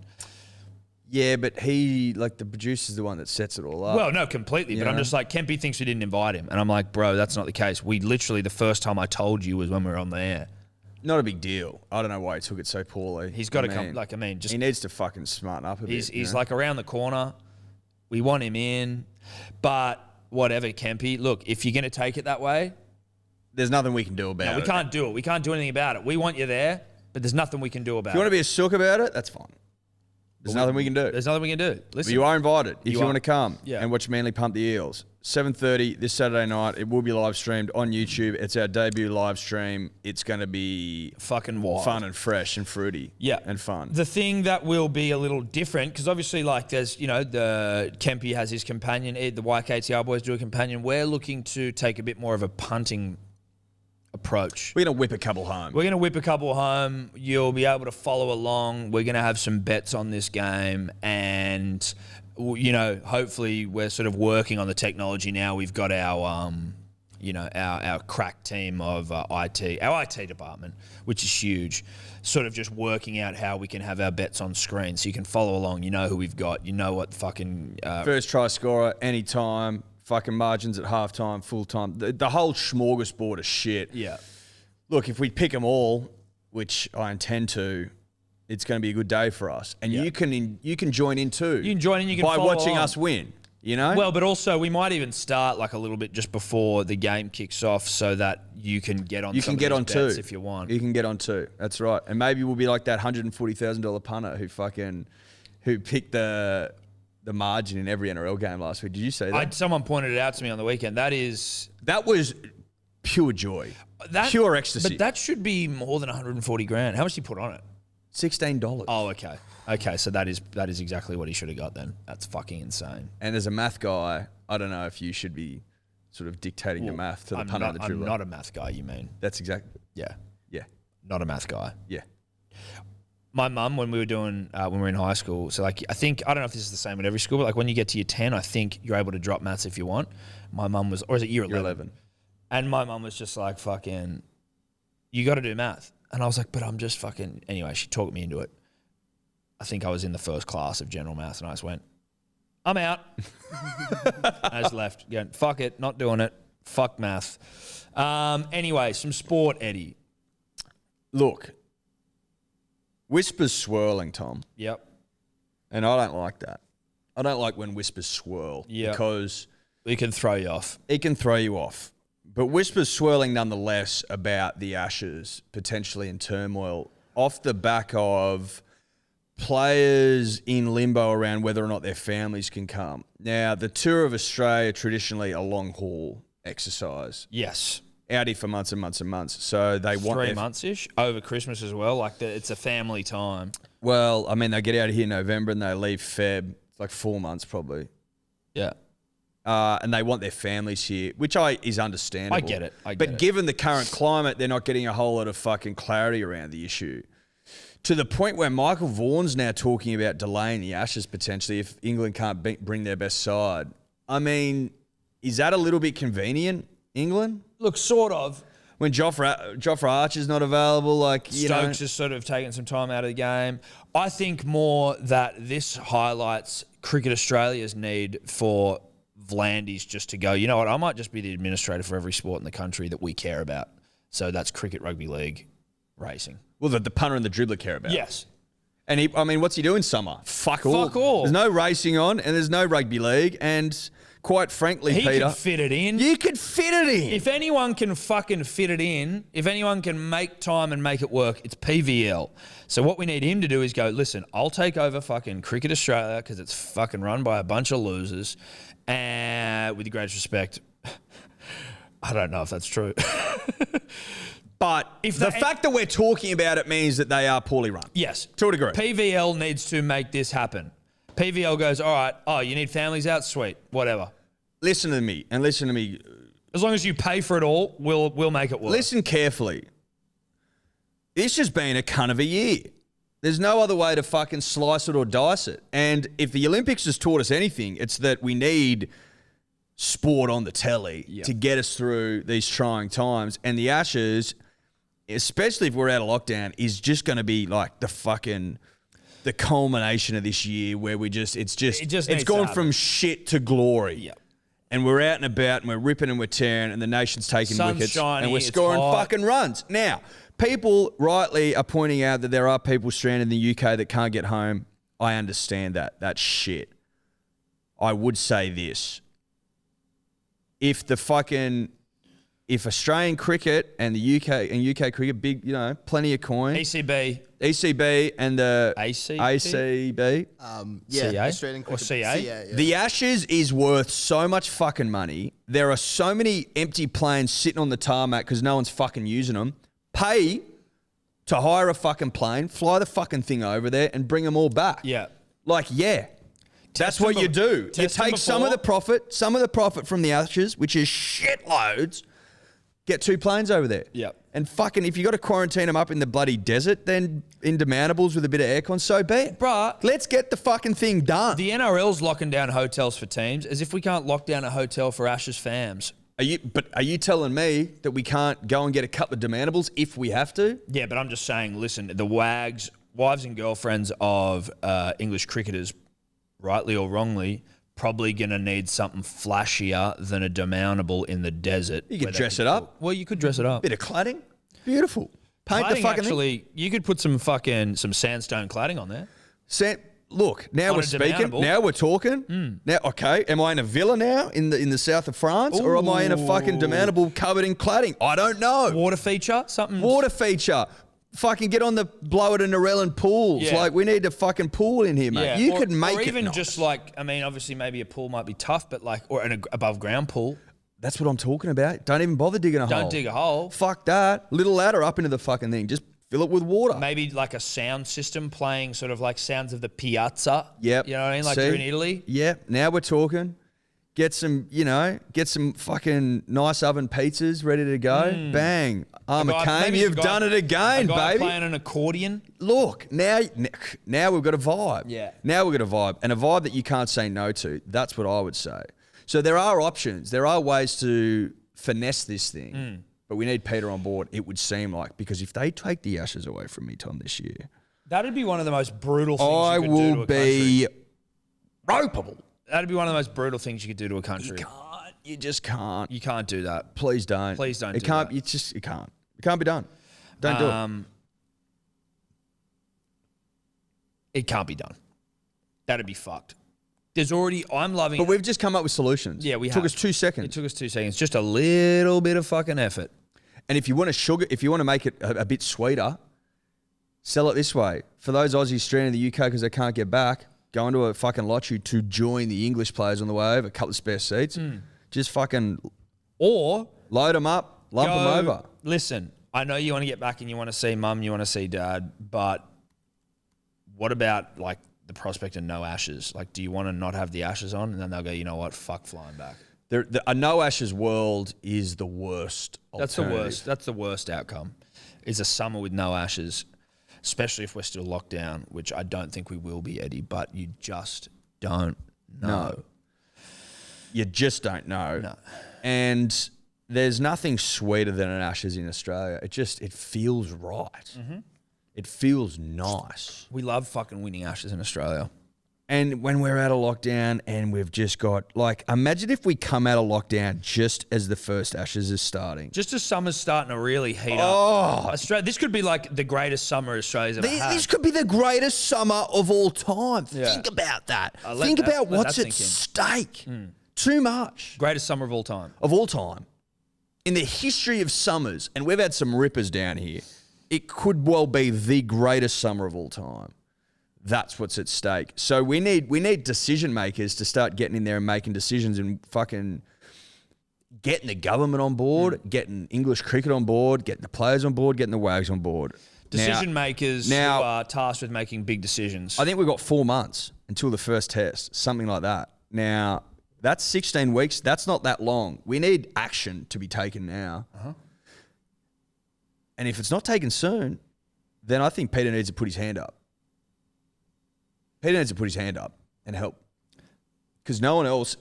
Speaker 4: Yeah, but he, like, the producer's the one that sets it all up.
Speaker 2: Well, no, completely. But I'm just like, Kempy thinks we didn't invite him. And I'm like, bro, that's not the case. We literally, the first time I told you was when we were on the air.
Speaker 4: Not a big deal. I don't know why he took it so poorly.
Speaker 2: He's got to come, like, I mean, just...
Speaker 4: He needs to fucking smarten up a bit.
Speaker 2: He's like around the corner. We want him in. But whatever, Kempy, look, if you're going to take it that way...
Speaker 4: There's nothing we can do about it.
Speaker 2: No, we can't do it. We can't do anything about it. We want you there, but there's nothing we can do about it.
Speaker 4: If you want to be a sook about it, that's fine. There's nothing we can do.
Speaker 2: There's nothing we can do. Listen,
Speaker 4: But you are invited if you want to come
Speaker 2: Yeah.
Speaker 4: and watch Manly pump the Eels. 7:30 this Saturday night. It will be live streamed on YouTube. It's our debut live stream. It's going to be
Speaker 2: fucking wild.
Speaker 4: fun and fresh and fruity.
Speaker 2: Yeah.
Speaker 4: And fun.
Speaker 2: The thing that will be a little different, because obviously, like, there's, you know, the Kempy has his companion, Ed, the YKTR boys do a companion. We're looking to take a bit more of a punting approach.
Speaker 4: We're going to whip a couple home.
Speaker 2: We're going to whip a couple home. You'll be able to follow along. We're going to have some bets on this game. And, you know, hopefully we're sort of working on the technology now. We've got our, you know, our crack team of IT, our IT department, which is huge, sort of just working out how we can have our bets on screen. So you can follow along. You know who we've got. You know what fucking...
Speaker 4: First try scorer, anytime. Fucking margins at halftime, full time. The whole smorgasbord of shit.
Speaker 2: Yeah.
Speaker 4: Look, if we pick them all, which I intend to, it's going to be a good day for us. And you can join in too.
Speaker 2: You can join in. You can
Speaker 4: by
Speaker 2: follow
Speaker 4: watching
Speaker 2: along.
Speaker 4: us win. You know.
Speaker 2: Well, but also we might even start like a little bit just before the game kicks off, so that you can get on.
Speaker 4: You
Speaker 2: some
Speaker 4: can get
Speaker 2: of
Speaker 4: on
Speaker 2: these
Speaker 4: too
Speaker 2: bets if you want.
Speaker 4: You can get on too. That's right. And maybe we'll be like that $140,000 punter who picked the margin in every NRL game last week. Did you say that?
Speaker 2: Someone pointed it out to me on the weekend. That
Speaker 4: was pure joy, pure ecstasy.
Speaker 2: But that should be more than 140 grand. How much did he put on it?
Speaker 4: $16.
Speaker 2: Oh, okay. Okay, so that is exactly what he should have got then. That's fucking insane.
Speaker 4: And as a math guy, I don't know if you should be sort of dictating the math to the punter and the dribbler.
Speaker 2: I'm not a math guy, you mean?
Speaker 4: That's exactly.
Speaker 2: Yeah.
Speaker 4: Yeah.
Speaker 2: Not a math guy.
Speaker 4: Yeah.
Speaker 2: My mum, when we were doing, when we were in high school, so like, I don't know if this is the same at every school, but like when you get to year 10, I think you're able to drop maths if you want. My mum was, or is it year 11?
Speaker 4: Year 11.
Speaker 2: And my mum was just like, fucking, you got to do math. And I was like, but I'm just fucking, anyway, she talked me into it. I think I was in the first class of general maths and I just went, I'm out. I just left, going, fuck it, not doing it. Fuck math. Anyway, some sport, Eddie.
Speaker 4: Look, whispers swirling, Tom.
Speaker 2: Yep.
Speaker 4: And I don't like that. I don't like when whispers swirl.
Speaker 2: Yep.
Speaker 4: Because
Speaker 2: it can throw you off.
Speaker 4: It can throw you off. But whispers swirling nonetheless about the Ashes potentially in turmoil off the back of players in limbo around whether or not their families can come. Now, the Tour of Australia, traditionally a long haul exercise.
Speaker 2: Yes.
Speaker 4: Out here for months and months and months. So they want
Speaker 2: 3 months-ish, over Christmas as well. Like, it's a family time.
Speaker 4: Well, I mean, they get out of here in November and they leave Feb. It's like 4 months probably.
Speaker 2: Yeah.
Speaker 4: And they want their families here, which is understandable.
Speaker 2: I get it.
Speaker 4: But given the current climate, they're not getting a whole lot of fucking clarity around the issue. To the point where Michael Vaughan's now talking about delaying the Ashes potentially if England can't bring their best side. I mean, is that a little bit convenient, England?
Speaker 2: Look, sort of.
Speaker 4: When Jofra Archer's not available, like, you know.
Speaker 2: Stokes is sort of taking some time out of the game. I think more that this highlights Cricket Australia's need for Vlandis just to go, you know what, I might just be the administrator for every sport in the country that we care about. So that's cricket, rugby league, racing.
Speaker 4: Well, the punter and the dribbler care about.
Speaker 2: Yes.
Speaker 4: And what's he doing summer? Fuck all.
Speaker 2: Fuck all.
Speaker 4: There's no racing on and there's no rugby league. And quite frankly,
Speaker 2: He
Speaker 4: Peter.
Speaker 2: can fit it in.
Speaker 4: You could fit it in.
Speaker 2: If anyone can fucking fit it in, if anyone can make time and make it work, it's PVL. So what we need him to do is go, listen, I'll take over fucking Cricket Australia because it's fucking run by a bunch of losers. And with the greatest respect, I don't know if that's true.
Speaker 4: But if the fact that we're talking about it means that they are poorly run.
Speaker 2: Yes.
Speaker 4: To a degree.
Speaker 2: PVL needs to make this happen. PVL goes, all right, oh, you need families out? Sweet, whatever.
Speaker 4: Listen to me, and listen to me.
Speaker 2: As long as you pay for it all, we'll make it work.
Speaker 4: Listen carefully. it's just been a cunt of a year. There's no other way to fucking slice it or dice it. And if the Olympics has taught us anything, it's that we need sport on the telly to get us through these trying times. And the Ashes, especially if we're out of lockdown, is just going to be like the culmination of this year where it's gone from shit to glory.
Speaker 2: Yep.
Speaker 4: And we're out and about and we're ripping and we're tearing and the nation's taking wickets and we're scoring fucking runs. Now, people rightly are pointing out that there are people stranded in the UK that can't get home. I understand that. That's shit. I would say this. If Australian cricket and the UK cricket, big, plenty of coin. ECB and the ACB.
Speaker 2: CA?
Speaker 3: Australian cricket.
Speaker 2: Or CA?
Speaker 3: Yeah.
Speaker 4: The Ashes is worth so much fucking money. There are so many empty planes sitting on the tarmac because no one's fucking using them. Pay to hire a fucking plane, fly the fucking thing over there and bring them all back.
Speaker 2: Yeah.
Speaker 4: That's what you do. You take some of the profit from the Ashes, which is shitloads, get 2 planes over there.
Speaker 2: Yep.
Speaker 4: And fucking, if you got to quarantine them up in the bloody desert, then in demountables with a bit of aircon, so be it.
Speaker 2: Bruh.
Speaker 4: Let's get the fucking thing done.
Speaker 2: The NRL's locking down hotels for teams as if we can't lock down a hotel for Ashes fams.
Speaker 4: Are you telling me that we can't go and get a couple of demountables if we have to?
Speaker 2: Yeah, but I'm just saying, listen, the wives and girlfriends of English cricketers, rightly or wrongly, probably going to need something flashier than a demountable in the desert.
Speaker 4: You could dress it up.
Speaker 2: Well, you could dress it up.
Speaker 4: Bit of cladding. Beautiful. Paint the
Speaker 2: Cladding,
Speaker 4: fucking
Speaker 2: actually, you could put some sandstone cladding on there.
Speaker 4: Look, now
Speaker 2: On
Speaker 4: we're
Speaker 2: a
Speaker 4: speaking.
Speaker 2: demountable.
Speaker 4: Now we're talking. Now, okay, am I in a villa now in the south of France, or am I in a fucking demountable covered in cladding? I don't know.
Speaker 2: Water feature, something.
Speaker 4: Water feature. Fucking get on the blow it and Narellan pools.
Speaker 2: Yeah.
Speaker 4: Like, we need a fucking pool in here, mate.
Speaker 2: Yeah.
Speaker 4: You could make
Speaker 2: or
Speaker 4: it
Speaker 2: even
Speaker 4: nice.
Speaker 2: just obviously maybe a pool might be tough, but or an above ground pool.
Speaker 4: That's what I'm talking about. Don't even bother digging a hole.
Speaker 2: Don't dig a hole.
Speaker 4: Fuck that. Little ladder up into the fucking thing. Just fill it with water.
Speaker 2: Maybe like a sound system playing sort of like sounds of the piazza.
Speaker 4: Yep.
Speaker 2: You know what I mean? Like
Speaker 4: See?
Speaker 2: you're in Italy.
Speaker 4: Yep. Now we're talking. Get some fucking nice oven pizzas ready to go. Bang. Cane, you've done it again, baby.
Speaker 2: Playing an accordion.
Speaker 4: Look, now we've got a vibe.
Speaker 2: Yeah.
Speaker 4: Now we've got a vibe. And a vibe that you can't say no to. That's what I would say. So there are options. There are ways to finesse this thing. But we need Peter on board, it would seem like. Because if they take the Ashes away from me, Tom, this year,
Speaker 2: That'd be one of the most brutal things
Speaker 4: I
Speaker 2: you could do
Speaker 4: will
Speaker 2: to a
Speaker 4: be
Speaker 2: country.
Speaker 4: ropeable.
Speaker 2: That'd be one of the most brutal things you could do to a country.
Speaker 4: You just can't.
Speaker 2: You can't do that.
Speaker 4: Please don't.
Speaker 2: Please don't
Speaker 4: It
Speaker 2: do
Speaker 4: can't.
Speaker 2: that.
Speaker 4: It can't. It can't be done. Don't do it.
Speaker 2: It can't be done. That'd be fucked. I'm loving
Speaker 4: But we've just come up with solutions.
Speaker 2: Yeah, we
Speaker 4: Took
Speaker 2: have.
Speaker 4: us 2 seconds.
Speaker 2: It took us 2 seconds. Just a little bit of fucking effort.
Speaker 4: And if you want to make it a bit sweeter, sell it this way. For those Aussies stranded in the UK because they can't get back, go into a fucking lottery to join the English players on the way over, a couple of spare seats. Just fucking
Speaker 2: Or
Speaker 4: load them up, lump them over.
Speaker 2: Listen, I know you want to get back and you want to see mum, you want to see dad, but what about like the prospect of no Ashes? Like, do you want to not have the Ashes on? And then they'll go, you know what, fuck flying back.
Speaker 4: A no Ashes world is the worst.
Speaker 2: That's the
Speaker 4: alternative.
Speaker 2: worst. That's the worst outcome. Is a summer with no Ashes, especially if we're still locked down, which I don't think we will be, Eddie. But you just don't know.
Speaker 4: No. You just don't know.
Speaker 2: No.
Speaker 4: And there's nothing sweeter than an Ashes in Australia. It feels right. It feels nice.
Speaker 2: We love fucking winning Ashes in Australia.
Speaker 4: And when we're out of lockdown and we've just got, imagine if we come out of lockdown just as the first Ashes is starting.
Speaker 2: Just as summer's starting to really heat
Speaker 4: Oh.
Speaker 2: up. Australia, this could be like the greatest summer Australia's ever had.
Speaker 4: This could be the greatest summer of all time.
Speaker 2: Yeah.
Speaker 4: Think about that.
Speaker 2: Let
Speaker 4: Think
Speaker 2: that-
Speaker 4: about
Speaker 2: let
Speaker 4: what's
Speaker 2: that
Speaker 4: at
Speaker 2: sink
Speaker 4: stake. Too much.
Speaker 2: Greatest summer of all time.
Speaker 4: Of all time. In the history of summers, and we've had some rippers down here, it could well be the greatest summer of all time. That's what's at stake. So we need decision makers to start getting in there and making decisions and fucking getting the government on board, getting English cricket on board, getting the players on board, getting the wags on board.
Speaker 2: Decision makers
Speaker 4: now-
Speaker 2: who are tasked with making big decisions.
Speaker 4: I think we've got 4 months until the first test, something like that. Now, that's 16 weeks. That's not that long. We need action to be taken now. And if it's not taken soon, then I think Peter needs to put his hand up. Peter needs to put his hand up and help. Because no one else,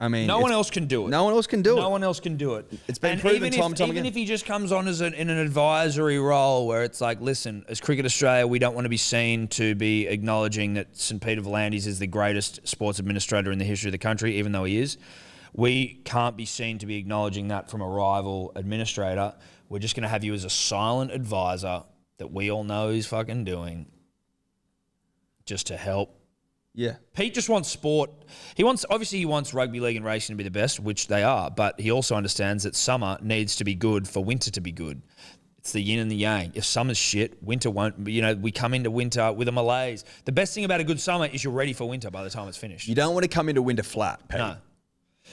Speaker 2: no one else can do it.
Speaker 4: No one else can do it.
Speaker 2: No one else can do it.
Speaker 4: It's been proven time and time
Speaker 2: even
Speaker 4: again.
Speaker 2: if he just comes on as in an advisory role where it's like, listen, as Cricket Australia, we don't want to be seen to be acknowledging that St. Peter V'landys is the greatest sports administrator in the history of the country, even though he is. We can't be seen to be acknowledging that from a rival administrator. We're just going to have you as a silent advisor that we all know he's fucking doing just to help.
Speaker 4: Yeah.
Speaker 2: Pete just wants sport. He wants rugby league and racing to be the best, which they are, but he also understands that summer needs to be good for winter to be good. It's the yin and the yang. If summer's shit, winter won't. We come into winter with a malaise. The best thing about a good summer is you're ready for winter by the time it's finished.
Speaker 4: You don't want to come into winter flat, Pete.
Speaker 2: No.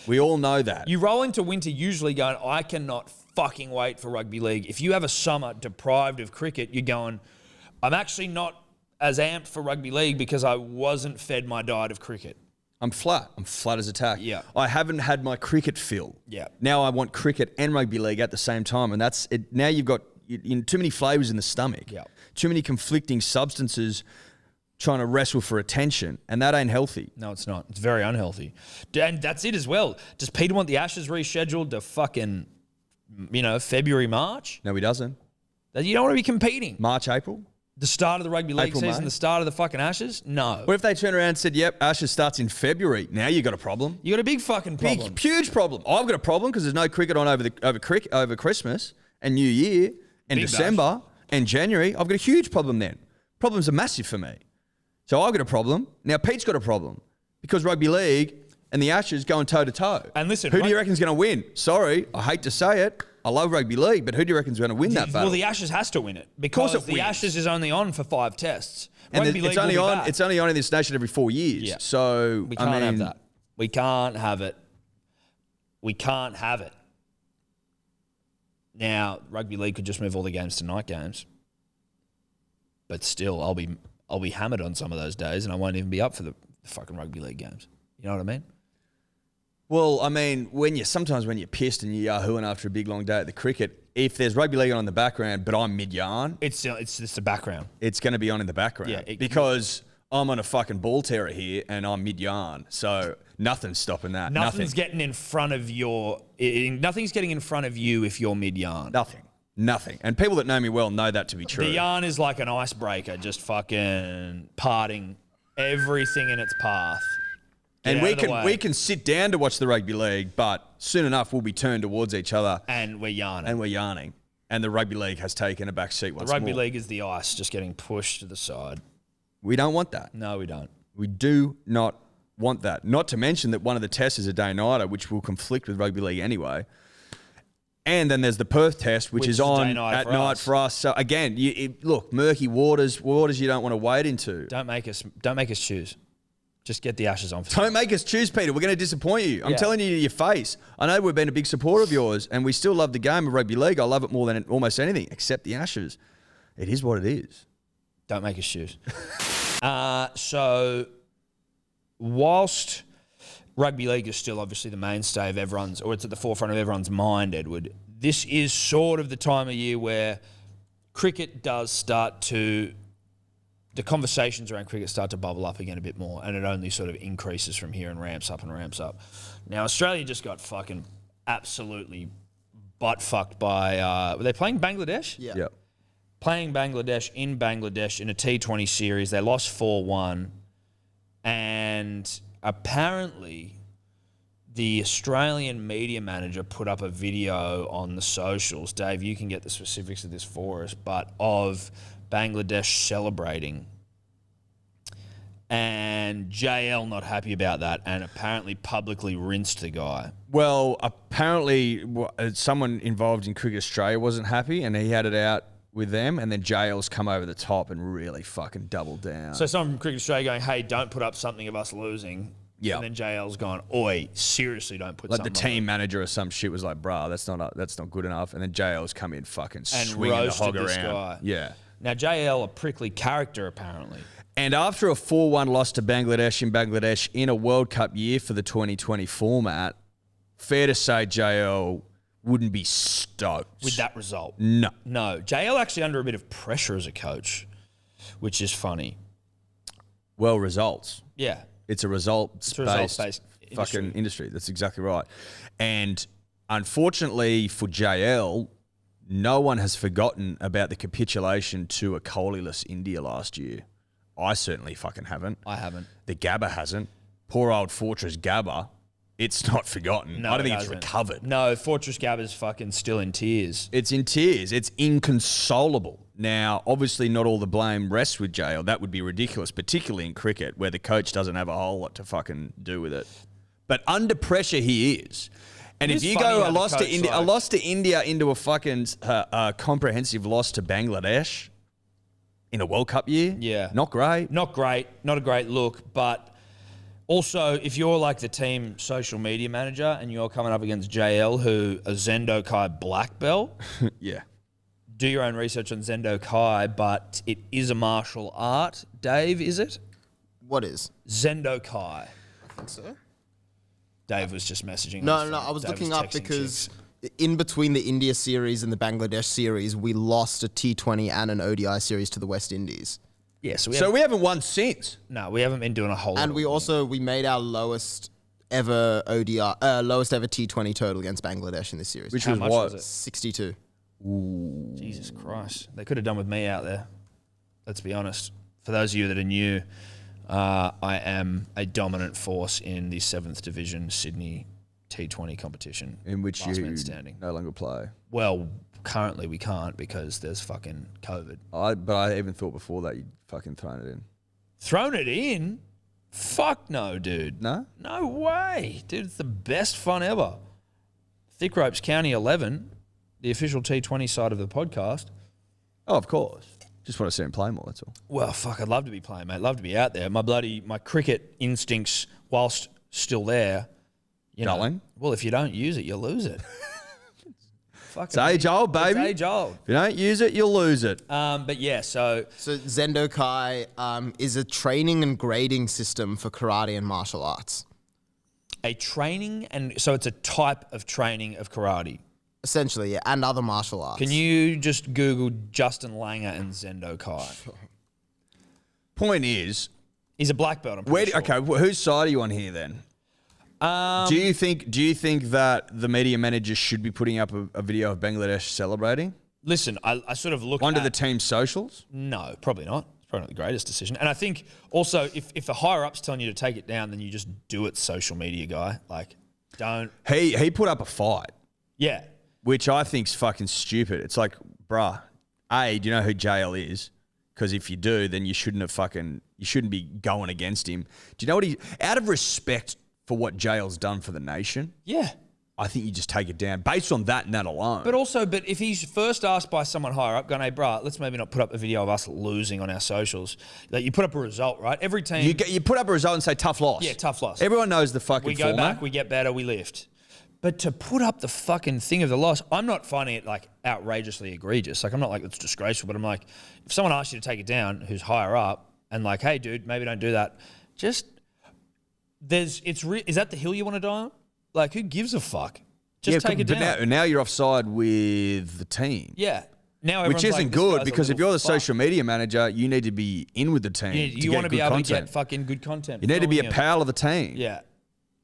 Speaker 4: We all know that.
Speaker 2: You roll into winter usually going, I cannot fucking wait for rugby league. If you have a summer deprived of cricket, you're going, I'm actually not as amped for rugby league because I wasn't fed my diet of cricket.
Speaker 4: I'm flat. I'm flat as a tack.
Speaker 2: Yeah.
Speaker 4: I haven't had my cricket fill.
Speaker 2: Yeah.
Speaker 4: Now I want cricket and rugby league at the same time, and that's it. Now you've got too many flavors in the stomach.
Speaker 2: Yeah.
Speaker 4: Too many conflicting substances trying to wrestle for attention, and that ain't healthy.
Speaker 2: No, it's not. It's very unhealthy. And that's it as well. Does Peter want the Ashes rescheduled to fucking, February, March?
Speaker 4: No, he doesn't.
Speaker 2: You don't want to be competing.
Speaker 4: March, April.
Speaker 2: The start of the rugby league
Speaker 4: April,
Speaker 2: season,
Speaker 4: May.
Speaker 2: the start of the fucking Ashes? No.
Speaker 4: What if they turn around and said, yep, Ashes starts in February? Now you got a problem.
Speaker 2: You got a big fucking problem.
Speaker 4: Big, huge problem. I've got a problem because there's no cricket on over Christmas and New Year and
Speaker 2: Big
Speaker 4: December and January. I've got a huge problem then. Problems are massive for me. So I've got a problem. Now Pete's got a problem because rugby league and the Ashes going toe to toe.
Speaker 2: And listen,
Speaker 4: who do you reckon's going to win? Sorry, I hate to say it. I love rugby league, but who do you reckon's going to win that battle?
Speaker 2: Well, the Ashes has to win it because
Speaker 4: it
Speaker 2: the
Speaker 4: wins.
Speaker 2: Ashes is only on for 5 tests.
Speaker 4: And
Speaker 2: Rugby league
Speaker 4: it's only
Speaker 2: will be
Speaker 4: on.
Speaker 2: back.
Speaker 4: It's only on in this nation every 4 years.
Speaker 2: Yeah.
Speaker 4: So
Speaker 2: We can't have that. We can't have it. We can't have it. Now, rugby league could just move all the games to night games, but still, I'll be hammered on some of those days, and I won't even be up for the fucking rugby league games. You know what I mean?
Speaker 4: Well, I mean, sometimes when you're pissed and you're yahooing after a big long day at the cricket, if there's rugby league on in the background, but I'm mid-yarn,
Speaker 2: It's just the background.
Speaker 4: it's going to be on in the background.
Speaker 2: Yeah,
Speaker 4: because I'm on a fucking ball terror here and I'm mid-yarn. So nothing's stopping that.
Speaker 2: Nothing's getting in front of nothing's getting in front of you if you're mid-yarn.
Speaker 4: Nothing. And people that know me well know that to be true.
Speaker 2: The yarn is like an icebreaker, just fucking parting everything in its path. Get
Speaker 4: And
Speaker 2: out of the way.
Speaker 4: we can sit down to watch the rugby league, but soon enough we'll be turned towards each other
Speaker 2: And we're yarning.
Speaker 4: And the rugby league has taken a back seat
Speaker 2: The
Speaker 4: once
Speaker 2: rugby
Speaker 4: more.
Speaker 2: league is the ice just getting pushed to the side.
Speaker 4: We don't want that.
Speaker 2: No, we don't.
Speaker 4: We do not want that. Not to mention that one of the tests is a day-nighter, which will conflict with rugby league anyway. And then there's the Perth test, which is on
Speaker 2: day-nighter
Speaker 4: at
Speaker 2: for
Speaker 4: night
Speaker 2: us.
Speaker 4: for us. So again, look, murky waters you don't want to wade into.
Speaker 2: Don't make us choose. Just get the Ashes on.
Speaker 4: Don't make us choose, Peter. We're going to disappoint you. I'm
Speaker 2: Yeah.
Speaker 4: telling you to your face. I know we've been a big supporter of yours, and we still love the game of rugby league. I love it more than almost anything, except the Ashes. It is what it is.
Speaker 2: Don't make us choose. So, whilst rugby league is still obviously the mainstay of everyone's, or it's at the forefront of everyone's mind, Edward, this is sort of the time of year where cricket does start to, the conversations around cricket start to bubble up again a bit more, and it only sort of increases from here and ramps up and ramps up. Now, Australia just got fucking absolutely butt-fucked by, were they playing Bangladesh?
Speaker 3: Yeah.
Speaker 4: Yep.
Speaker 2: Playing Bangladesh in a T20 series. They lost 4-1. And apparently the Australian media manager put up a video on the socials. Dave, you can get the specifics of this for us, but of Bangladesh celebrating. And JL not happy about that and apparently publicly rinsed the guy.
Speaker 4: Well, apparently someone involved in Cricket Australia wasn't happy, and he had it out with them, and then JL's come over the top and really fucking doubled down.
Speaker 2: So someone from Cricket Australia going, hey, don't put up something of us losing.
Speaker 4: Yeah.
Speaker 2: And then JL's gone, oi, seriously don't put
Speaker 4: like the
Speaker 2: something
Speaker 4: team manager or some shit was like, bruh, that's not good enough. And then JL's come in fucking
Speaker 2: and
Speaker 4: swinging the
Speaker 2: roasted
Speaker 4: hog
Speaker 2: this
Speaker 4: around.
Speaker 2: guy.
Speaker 4: Yeah.
Speaker 2: Now, JL, a prickly character, apparently.
Speaker 4: And after a 4-1 loss to Bangladesh in a World Cup year for the 2020 format, fair to say JL wouldn't be stoked
Speaker 2: with that result.
Speaker 4: No.
Speaker 2: No. JL actually under a bit of pressure as a coach, which is funny.
Speaker 4: Well, results.
Speaker 2: Yeah.
Speaker 4: It's a results-based
Speaker 2: results-based
Speaker 4: fucking industry. That's exactly right. And unfortunately for JL, no one has forgotten about the capitulation to a goallyless India last year. I certainly fucking haven't.
Speaker 2: I haven't.
Speaker 4: The Gabba hasn't. Poor old Fortress Gabba. It's not forgotten.
Speaker 2: No,
Speaker 4: I don't think
Speaker 2: it
Speaker 4: it's
Speaker 2: hasn't.
Speaker 4: recovered.
Speaker 2: No, Fortress Gabba's fucking still in tears.
Speaker 4: It's in tears. It's inconsolable. Now, obviously, not all the blame rests with JL. That would be ridiculous, particularly in cricket, where the coach doesn't have a whole lot to fucking do with it. But under pressure, he is. And
Speaker 2: It
Speaker 4: if
Speaker 2: is
Speaker 4: you
Speaker 2: funny
Speaker 4: go
Speaker 2: how
Speaker 4: a
Speaker 2: the
Speaker 4: loss to
Speaker 2: coach,
Speaker 4: India, a
Speaker 2: like-
Speaker 4: loss to India into a fucking comprehensive loss to Bangladesh in a World Cup year,
Speaker 2: Yeah.
Speaker 4: not great.
Speaker 2: Not great. Not a great look. But also, if you're like the team social media manager and you're coming up against JL, who a Zendo Kai black belt,
Speaker 4: Yeah.
Speaker 2: do your own research on Zendo Kai, but it is a martial art. Dave, is it?
Speaker 3: What is?
Speaker 2: Zendo Kai.
Speaker 3: I think so.
Speaker 2: Dave was just messaging.
Speaker 3: No,
Speaker 2: on his
Speaker 3: no,
Speaker 2: phone.
Speaker 3: I was
Speaker 2: Dave
Speaker 3: looking up
Speaker 2: texting
Speaker 3: because
Speaker 2: chicks.
Speaker 3: in between the India series and the Bangladesh series, we lost a T20 and an ODI series to the West Indies.
Speaker 2: Yeah, so
Speaker 4: We haven't won since.
Speaker 2: we haven't been doing a whole lot.
Speaker 3: And we made our lowest ever T20 total against Bangladesh in this series.
Speaker 4: Which
Speaker 2: How
Speaker 4: was
Speaker 2: much
Speaker 4: what?
Speaker 2: was it?
Speaker 3: 62.
Speaker 2: Jesus Christ. They could have done with me out there. Let's be honest. For those of you that are new, I am a dominant force in the 7th Division Sydney T20 competition.
Speaker 4: In which
Speaker 2: Last
Speaker 4: you
Speaker 2: man standing.
Speaker 4: no longer play.
Speaker 2: Well, currently we can't because there's fucking COVID.
Speaker 4: But I even thought before that you'd fucking thrown it in.
Speaker 2: Thrown it in? Fuck no, dude.
Speaker 4: No?
Speaker 2: No way. Dude, it's the best fun ever. Thick Ropes County 11, the official T20 side of the podcast.
Speaker 4: Oh, of course. Just want to see him play more, that's all.
Speaker 2: Well, fuck, I'd love to be playing, mate. Love to be out there. My cricket instincts, whilst still there, you know.
Speaker 4: Going?
Speaker 2: Well, if you don't use it, you lose it.
Speaker 4: It's age old, baby.
Speaker 2: It's age old.
Speaker 4: If you don't use it, you'll lose it.
Speaker 2: But yeah, so
Speaker 3: So Zendo Kai is a training and grading system for karate and martial arts.
Speaker 2: a training, and so it's a type of training of karate.
Speaker 3: Essentially, yeah, and other martial arts.
Speaker 2: Can you just Google Justin Langer and Zendo Kai?
Speaker 4: Point is,
Speaker 2: He's a black belt. I'm pretty sure.
Speaker 4: okay, whose side are you on here then? Do you think that the media manager should be putting up a video of Bangladesh celebrating
Speaker 2: Listen, I sort of look
Speaker 4: onto
Speaker 2: at
Speaker 4: the team's socials?
Speaker 2: No, probably not. It's probably not the greatest decision. And I think also if the higher up's telling you to take it down, then you just do it, social media guy. Like, don't.
Speaker 4: He put up a fight,
Speaker 2: Yeah.
Speaker 4: which I think's fucking stupid. It's like, bruh, A, do you know who JL is? Because if you do, then you shouldn't be going against him. Do you know what out of respect for what JL's done for the nation,
Speaker 2: Yeah.
Speaker 4: I think you just take it down based on that and that alone.
Speaker 2: But if he's first asked by someone higher up, going, hey, bruh, let's maybe not put up a video of us losing on our socials. Like, you put up a result, right? Every team.
Speaker 4: you put up a result and say tough loss.
Speaker 2: Yeah, tough loss.
Speaker 4: Everyone knows the fucking
Speaker 2: We go
Speaker 4: format.
Speaker 2: back, we get better, we lift. But to put up the fucking thing of the loss, I'm not finding it like outrageously egregious. Like, I'm not like it's disgraceful, but I'm like, if someone asks you to take it down who's higher up and like, hey, dude, maybe don't do that. Just is that the hill you want to die on? Like, who gives a fuck? Just take it
Speaker 4: but
Speaker 2: down.
Speaker 4: Now you're offside with the team.
Speaker 2: Yeah. Now
Speaker 4: Which
Speaker 2: everyone's
Speaker 4: isn't
Speaker 2: like, this
Speaker 4: good
Speaker 2: guy's a
Speaker 4: because if
Speaker 2: little
Speaker 4: you're the
Speaker 2: fuck.
Speaker 4: social media manager, you need to be in with the team.
Speaker 2: You want to be able to get
Speaker 4: content.
Speaker 2: fucking good content.
Speaker 4: You need to be a
Speaker 2: following
Speaker 4: pal of the team.
Speaker 2: it. Yeah.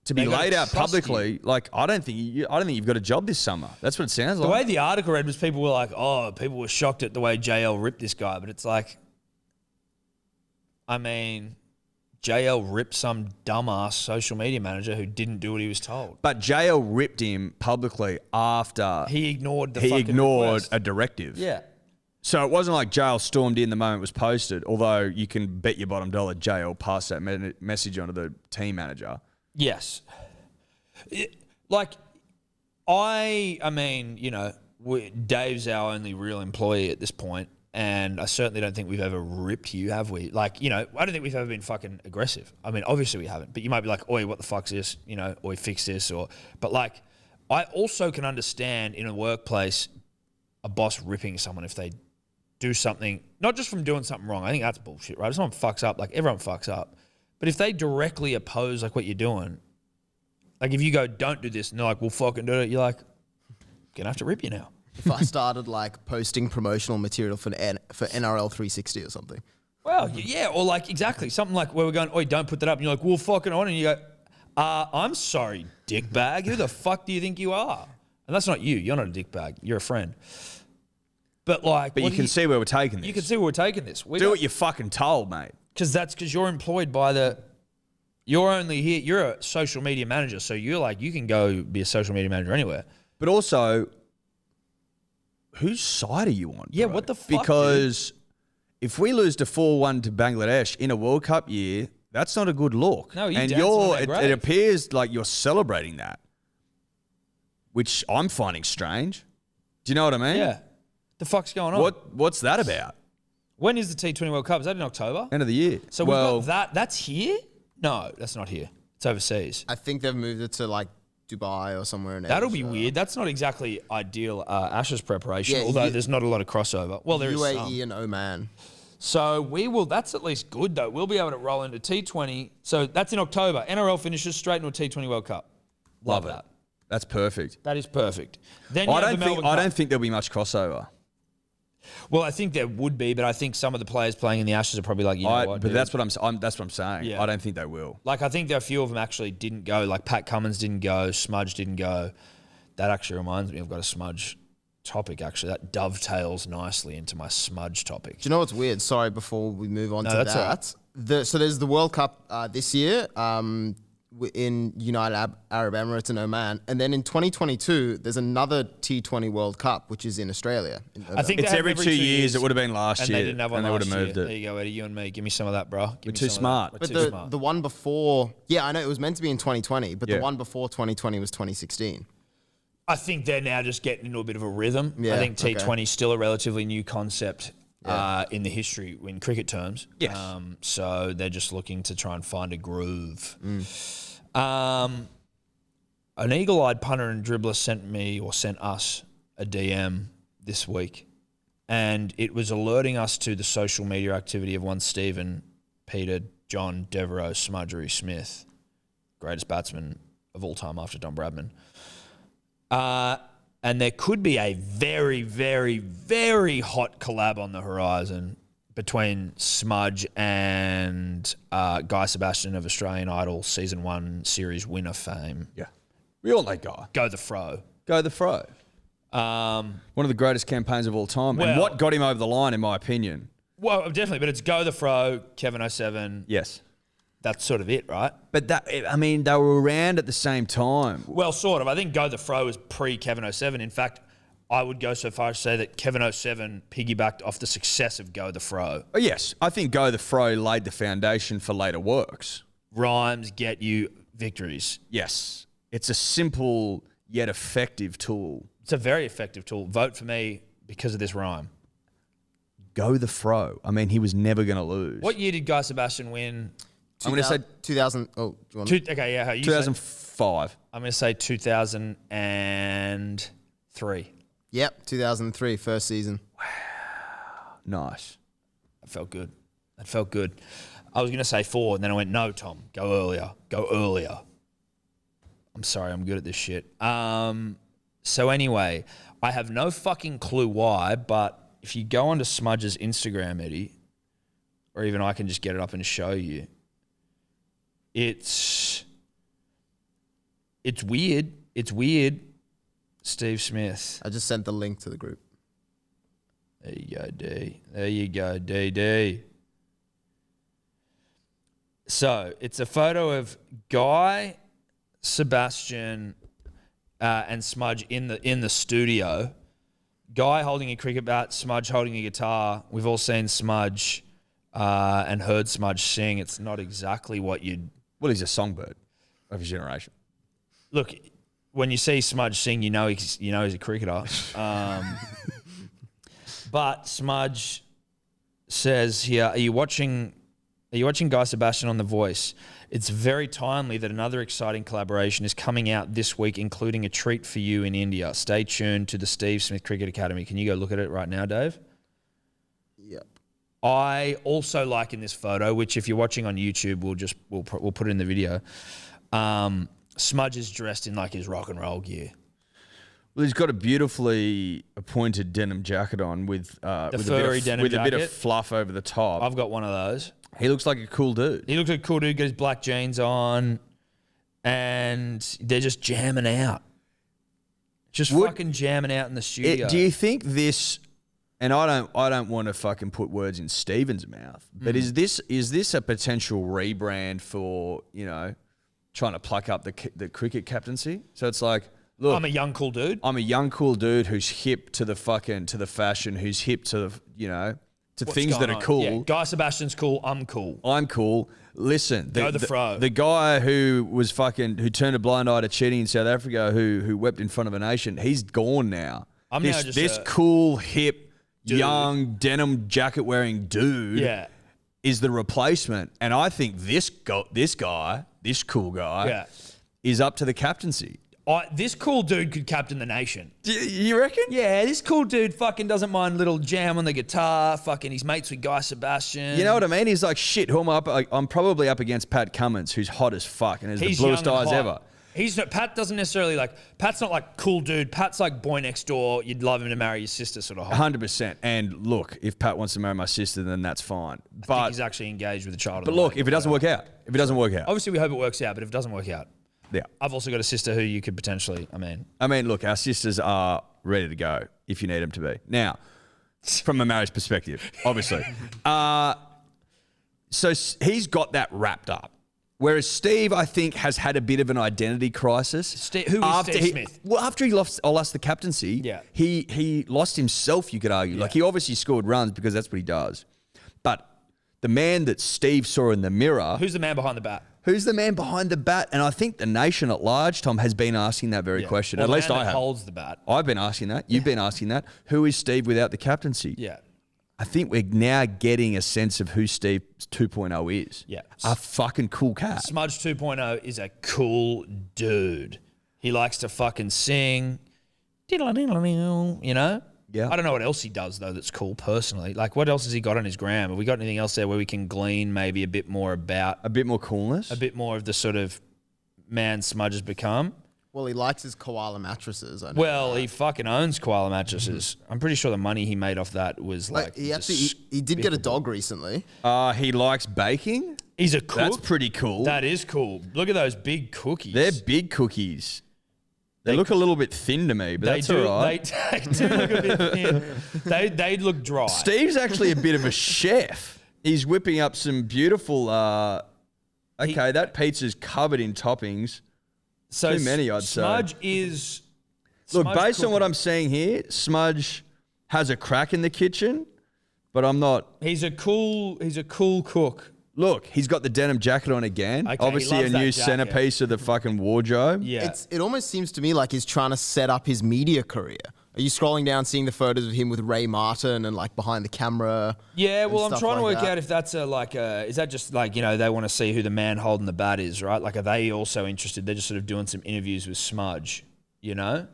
Speaker 4: To be
Speaker 2: They gotta
Speaker 4: laid out
Speaker 2: trust
Speaker 4: publicly, like I don't think you've got a job this summer. That's what it sounds
Speaker 2: The
Speaker 4: like.
Speaker 2: way the article read was people were like, oh, people were shocked at the way JL ripped this guy. But it's like, I mean, JL ripped some dumbass social media manager who didn't do what he was told.
Speaker 4: But JL ripped him publicly after
Speaker 2: He ignored the
Speaker 4: he
Speaker 2: fucking
Speaker 4: ignored
Speaker 2: request.
Speaker 4: a directive.
Speaker 2: Yeah.
Speaker 4: So it wasn't like JL stormed in the moment it was posted, although you can bet your bottom dollar JL passed that message on to the team manager.
Speaker 2: Yes. I mean, you know, Dave's our only real employee at this point, and I certainly don't think we've ever ripped you, have we? Like, you know, I don't think we've ever been fucking aggressive. I mean, obviously we haven't, but you might be like, oi, what the fuck's this? You know, oi, fix this. But like, I also can understand in a workplace a boss ripping someone if they do something, not just from doing something wrong. I think that's bullshit, right? If someone fucks up, like everyone fucks up. But if they directly oppose like what you're doing, like if you go, don't do this, and they're like, we'll fucking do it, you're like, gonna have to rip you now.
Speaker 3: If I started like posting promotional material for NRL 360 or something.
Speaker 2: Well, yeah, or like exactly something like where we're going. Oh, don't put that up. And you're like, well, fucking on, and you go, I'm sorry, dickbag. Who the fuck do you think you are? And that's not you. You're not a dickbag. You're a friend. But
Speaker 4: you can see where we're taking this.
Speaker 2: You can see where we're taking this.
Speaker 4: Do what you're fucking told, mate.
Speaker 2: Because you're employed by the. You're only here. You're a social media manager, so you're like you can go be a social media manager anywhere.
Speaker 4: But also, whose side are you on?
Speaker 2: Yeah,
Speaker 4: bro?
Speaker 2: what the fuck?
Speaker 4: Because if we lose to 4-1 to Bangladesh in a World Cup year, that's not a good look.
Speaker 2: No,
Speaker 4: and it appears like you're celebrating that, which I'm finding strange. Do you know what I mean?
Speaker 2: Yeah. The fuck's going on?
Speaker 4: What's that about?
Speaker 2: When is the T20 World Cup? Is that in October?
Speaker 4: End of the year.
Speaker 2: So we've got that. That's here? No, that's not here. It's overseas.
Speaker 3: I think they've moved it to like Dubai or somewhere in
Speaker 2: That'll
Speaker 3: Asia.
Speaker 2: be weird. That's not exactly ideal Ashes preparation,
Speaker 3: Yeah,
Speaker 2: although there's not a lot of crossover. Well, there is some.
Speaker 3: UAE and Oman.
Speaker 2: So we will. That's at least good though. We'll be able to roll into T20. So that's in October. NRL finishes straight into a T20 World Cup. Love that.
Speaker 4: That's perfect.
Speaker 2: That is perfect. Then
Speaker 4: I don't think there'll be much crossover.
Speaker 2: Well, I think there would be, but I think some of the players playing in the Ashes are probably like, you know what?
Speaker 4: But
Speaker 2: dude?
Speaker 4: that's what I'm saying.
Speaker 2: Yeah.
Speaker 4: I don't think they will.
Speaker 2: Like, I think there are a few of them actually didn't go. Like, Pat Cummins didn't go. Smudge didn't go. That actually reminds me, I've got a Smudge topic, actually. That dovetails nicely into my Smudge topic.
Speaker 3: Do you know what's weird? Sorry, before we move on to
Speaker 2: that's
Speaker 3: that.
Speaker 2: all right.
Speaker 3: So there's the World Cup this year in United Arab Emirates and Oman. And then in 2022, there's another T20 World Cup, which is in Australia.
Speaker 2: I think
Speaker 4: it's every 2 years. It would have been last
Speaker 2: and
Speaker 4: year.
Speaker 2: They didn't have one
Speaker 4: and they would
Speaker 2: last
Speaker 4: have moved
Speaker 2: year.
Speaker 4: it.
Speaker 2: There you go, Eddie. You and me. Give me some of that, bro.
Speaker 4: We're too smart.
Speaker 3: But the one before, I know it was meant to be in 2020, but the one before 2020 was 2016.
Speaker 2: I think they're now just getting into a bit of a rhythm.
Speaker 3: Yeah,
Speaker 2: I think T20 is still a relatively new concept in the history in cricket terms.
Speaker 4: Yes.
Speaker 2: So they're just looking to try and find a groove. An eagle-eyed punter and dribbler sent us a DM this week, and it was alerting us to the social media activity of one Stephen, Peter, John, Devereaux, Smudgery, Smith, greatest batsman of all time after Don Bradman. And there could be a very, very, very hot collab on the horizon between Smudge and Guy Sebastian of Australian Idol Season 1 series winner fame.
Speaker 4: Yeah. We all know Guy.
Speaker 2: Go the Fro.
Speaker 4: Go the Fro. One of the greatest campaigns of all time.
Speaker 2: Well-
Speaker 4: and what got him over the line, in my opinion.
Speaker 2: Well, definitely, but it's Go the Fro, Kevin 07.
Speaker 4: Yes.
Speaker 2: That's sort of it, right?
Speaker 4: But they were around at the same time.
Speaker 2: Well, sort of. I think Go the Fro was pre-Kevin 07. In fact, I would go so far as to say that Kevin 07 piggybacked off the success of Go the Fro.
Speaker 4: Oh, yes. I think Go the Fro laid the foundation for later works.
Speaker 2: Rhymes get you victories.
Speaker 4: Yes. It's a simple yet effective tool.
Speaker 2: It's a very effective tool. Vote for me because of this rhyme.
Speaker 4: Go the Fro. I mean, he was never going to lose.
Speaker 2: What year did Guy Sebastian win?
Speaker 4: I'm going to say
Speaker 3: 2000. Oh, do you want?
Speaker 2: Okay, yeah. You
Speaker 4: 2005.
Speaker 2: Say, I'm going to say 2003.
Speaker 3: Yep, 2003, first season.
Speaker 4: Nice.
Speaker 2: That felt good. I was going to say 4, and then I went, no, Tom, go earlier. I'm sorry, I'm good at this shit. So anyway, I have no fucking clue why, but if you go onto Smudge's Instagram, Eddie, or even I can just get it up and show you, it's weird. It's weird. Steve Smith.
Speaker 3: I just sent the link to the group.
Speaker 2: There you go, D. There you go, DD. So it's a photo of Guy, Sebastian, and Smudge in the studio. Guy holding a cricket bat, Smudge holding a guitar. We've all seen Smudge and heard Smudge sing. It's not exactly what you'd...
Speaker 4: Well, he's a songbird of his generation.
Speaker 2: Look, when you see Smudge sing, you know he's a cricketer. But Smudge says here, are you watching Guy Sebastian on The Voice? It's very timely that another exciting collaboration is coming out this week, including a treat for you in India. Stay tuned to the Steve Smith Cricket Academy. Can you go look at it right now, Dave?
Speaker 3: Yep.
Speaker 2: I also like in this photo, which if you're watching on YouTube, we'll put it in the video. Smudge is dressed in like his rock and roll gear.
Speaker 4: Well, he's got a beautifully appointed denim jacket on with
Speaker 2: furry denim
Speaker 4: with a bit of
Speaker 2: jacket.
Speaker 4: fluff over the top.
Speaker 2: I've got one of those.
Speaker 4: He looks like a cool dude.
Speaker 2: He looks like a cool dude, got his black jeans on, and they're just jamming out. Just fucking jamming out in the studio.
Speaker 4: Do you think this? And I don't want to fucking put words in Steven's mouth, but is this a potential rebrand for trying to pluck up the cricket captaincy? So it's like, look,
Speaker 2: I'm a young cool dude.
Speaker 4: I'm a young cool dude who's hip to the fashion, who's hip to to things that are cool.
Speaker 2: Yeah, Guy Sebastian's cool. I'm cool.
Speaker 4: I'm cool. Listen,
Speaker 2: Fro.
Speaker 4: The guy who turned a blind eye to cheating in South Africa, who wept in front of a nation, he's gone now. This cool, hip,
Speaker 2: dude.
Speaker 4: young denim jacket wearing dude is the replacement, and I think this cool guy is up to the captaincy.
Speaker 2: This cool dude could captain the nation.
Speaker 4: You reckon?
Speaker 2: Yeah, this cool dude fucking doesn't mind little jam on the guitar. Fucking he's mates with Guy Sebastian.
Speaker 4: You know what I mean? He's like, shit, who am I up? I'm probably up against Pat Cummins, who's hot as fuck and has the bluest eyes ever.
Speaker 2: Pat doesn't necessarily Pat's not like cool dude. Pat's like boy next door. You'd love him to marry your sister sort of hot.
Speaker 4: 100%. And look, if Pat wants to marry my sister, then that's fine.
Speaker 2: I think he's actually engaged with a child.
Speaker 4: But look, if it doesn't work out,
Speaker 2: obviously we hope it works out. But if it doesn't work out,
Speaker 4: yeah,
Speaker 2: I've also got a sister who you could potentially.
Speaker 4: I mean, look, our sisters are ready to go if you need them to be. Now, from a marriage perspective, obviously. So he's got that wrapped up. Whereas Steve, I think, has had a bit of an identity crisis.
Speaker 2: Who is Steve Smith?
Speaker 4: Well, after he lost the captaincy, he lost himself, you could argue.
Speaker 2: Yeah.
Speaker 4: Like, he obviously scored runs because that's what he does. But the man that Steve saw in the mirror...
Speaker 2: Who's the man behind the bat?
Speaker 4: Who's the man behind the bat? And I think the nation at large, Tom, has been asking that very question.
Speaker 2: Well,
Speaker 4: at least I have.
Speaker 2: Holds the bat.
Speaker 4: I've been asking that. You've been asking that. Who is Steve without the captaincy?
Speaker 2: Yeah.
Speaker 4: I think we're now getting a sense of who Steve 2.0 is.
Speaker 2: Yeah.
Speaker 4: A fucking cool cat.
Speaker 2: Smudge 2.0 is a cool dude. He likes to fucking sing. You know?
Speaker 4: Yeah.
Speaker 2: I don't know what else he does, though, that's cool personally. Like, what else has he got on his gram? Have we got anything else there where we can glean maybe a bit more about...
Speaker 4: A bit more coolness?
Speaker 2: A bit more of the sort of man Smudge has become?
Speaker 3: Well, he likes his koala mattresses. I know
Speaker 2: Well, he fucking owns koala mattresses. I'm pretty sure the money he made off that was like...
Speaker 3: he did get a dog recently.
Speaker 4: He likes baking?
Speaker 2: He's a cook.
Speaker 4: That's pretty cool.
Speaker 2: That is cool. Look at those big cookies.
Speaker 4: They're big cookies. They look a little bit thin to me, but that's all right.
Speaker 2: They do look a bit thin. They look dry.
Speaker 4: Steve's actually a bit of a chef. He's whipping up some beautiful... that pizza's covered in toppings.
Speaker 2: So
Speaker 4: too many, I'd
Speaker 2: Smudge
Speaker 4: say.
Speaker 2: is...
Speaker 4: Look,
Speaker 2: Smudge
Speaker 4: based on what
Speaker 2: cooking.
Speaker 4: I'm seeing here, Smudge has a crack in the kitchen, but I'm not...
Speaker 2: He's a cool cook.
Speaker 4: Look, he's got the denim jacket on again.
Speaker 2: Okay, he
Speaker 4: Obviously a
Speaker 2: loves that
Speaker 4: new
Speaker 2: jacket.
Speaker 4: centerpiece of the fucking wardrobe.
Speaker 2: Yeah.
Speaker 3: It almost seems to me like he's trying to set up his media career. Are you scrolling down, seeing the photos of him with Ray Martin and like behind the camera?
Speaker 2: Yeah, well,
Speaker 3: and
Speaker 2: I'm
Speaker 3: stuff
Speaker 2: trying to
Speaker 3: like
Speaker 2: work
Speaker 3: that?
Speaker 2: out if that's is that just like, they want to see who the man holding the bat is, right? Like, are they also interested? They're just sort of doing some interviews with Smudge, you know?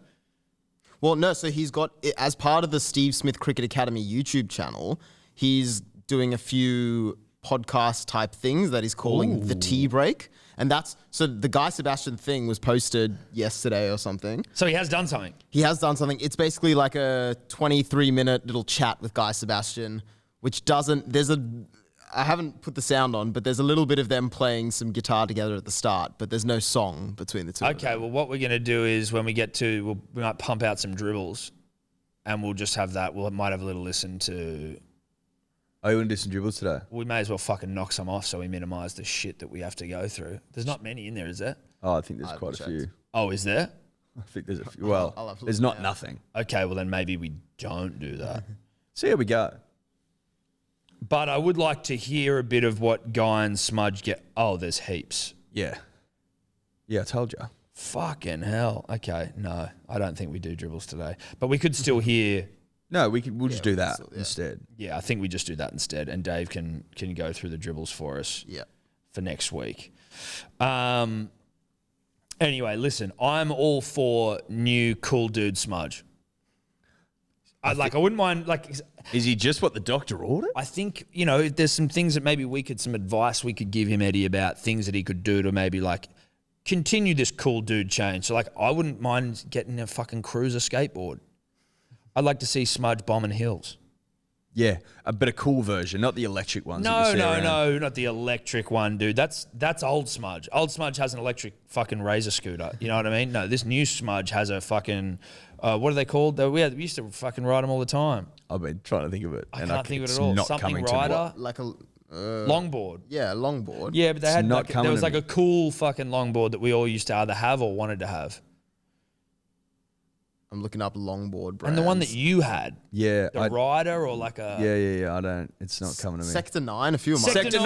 Speaker 3: Well, no. So he's got, as part of the Steve Smith Cricket Academy YouTube channel, he's doing a few podcast type things that he's calling the tea break. And that's, so the Guy Sebastian thing was posted yesterday or something.
Speaker 2: So he has done something.
Speaker 3: He has done something. It's basically like a 23-minute little chat with Guy Sebastian, which doesn't, I haven't put the sound on, but there's a little bit of them playing some guitar together at the start, but there's no song between the two of
Speaker 2: Okay,
Speaker 3: them.
Speaker 2: well, what we're going to do is when we get to, we might pump out some dribbles and we'll just have that. We might have a little listen to...
Speaker 4: Oh, you want to do some dribbles today?
Speaker 2: We may as well fucking knock some off so we minimise the shit that we have to go through. There's not many in there, is there?
Speaker 4: Oh, I think there's
Speaker 3: I
Speaker 4: quite a
Speaker 3: haven't
Speaker 4: few.
Speaker 2: Oh, is there?
Speaker 4: I think there's a few. Well,
Speaker 3: I'll have to
Speaker 4: there's
Speaker 3: look
Speaker 4: not
Speaker 3: now.
Speaker 4: nothing.
Speaker 2: Okay, well then maybe we don't do that.
Speaker 4: So here we go.
Speaker 2: But I would like to hear a bit of what Guy and Smudge get. Oh, there's heaps.
Speaker 4: Yeah. Yeah, I told you.
Speaker 2: Fucking hell. Okay, no, I don't think we do dribbles today. But we could still hear...
Speaker 4: No, we'll just do that
Speaker 3: yeah.
Speaker 4: instead.
Speaker 2: Yeah, I think we just do that instead. And Dave can go through the dribbles for us
Speaker 3: Yeah.
Speaker 2: for next week. Anyway, listen, I'm all for new cool dude Smudge. I wouldn't mind,
Speaker 4: Is he just what the doctor ordered?
Speaker 2: I think, there's some things that maybe some advice we could give him, Eddie, about things that he could do to maybe continue this cool dude change. So, like, I wouldn't mind getting a fucking cruiser skateboard. I'd like to see Smudge bombing hills.
Speaker 4: Yeah, but a cool version, not the electric ones.
Speaker 2: No, not the electric one, dude. That's old Smudge. Old Smudge has an electric fucking razor scooter. You know what I mean? No, this new Smudge has a fucking, what are they called? We used to fucking ride them all the time.
Speaker 4: I've been trying to think of it.
Speaker 2: I can't think of it at all.
Speaker 4: Not
Speaker 2: Something
Speaker 4: coming to me.
Speaker 2: rider.
Speaker 3: Like a
Speaker 2: Longboard.
Speaker 3: yeah, longboard.
Speaker 2: Yeah, but they had
Speaker 4: not
Speaker 2: like,
Speaker 4: coming
Speaker 2: there was
Speaker 4: to
Speaker 2: like
Speaker 4: me.
Speaker 2: a cool fucking longboard that we all used to either have or wanted to have.
Speaker 3: I'm looking up longboard brands.
Speaker 2: And the one that you had,
Speaker 4: Yeah,
Speaker 2: the rider or like a...
Speaker 4: yeah. I don't. It's not coming to me.
Speaker 3: Sector 9, a few of mine.
Speaker 2: Sector 9.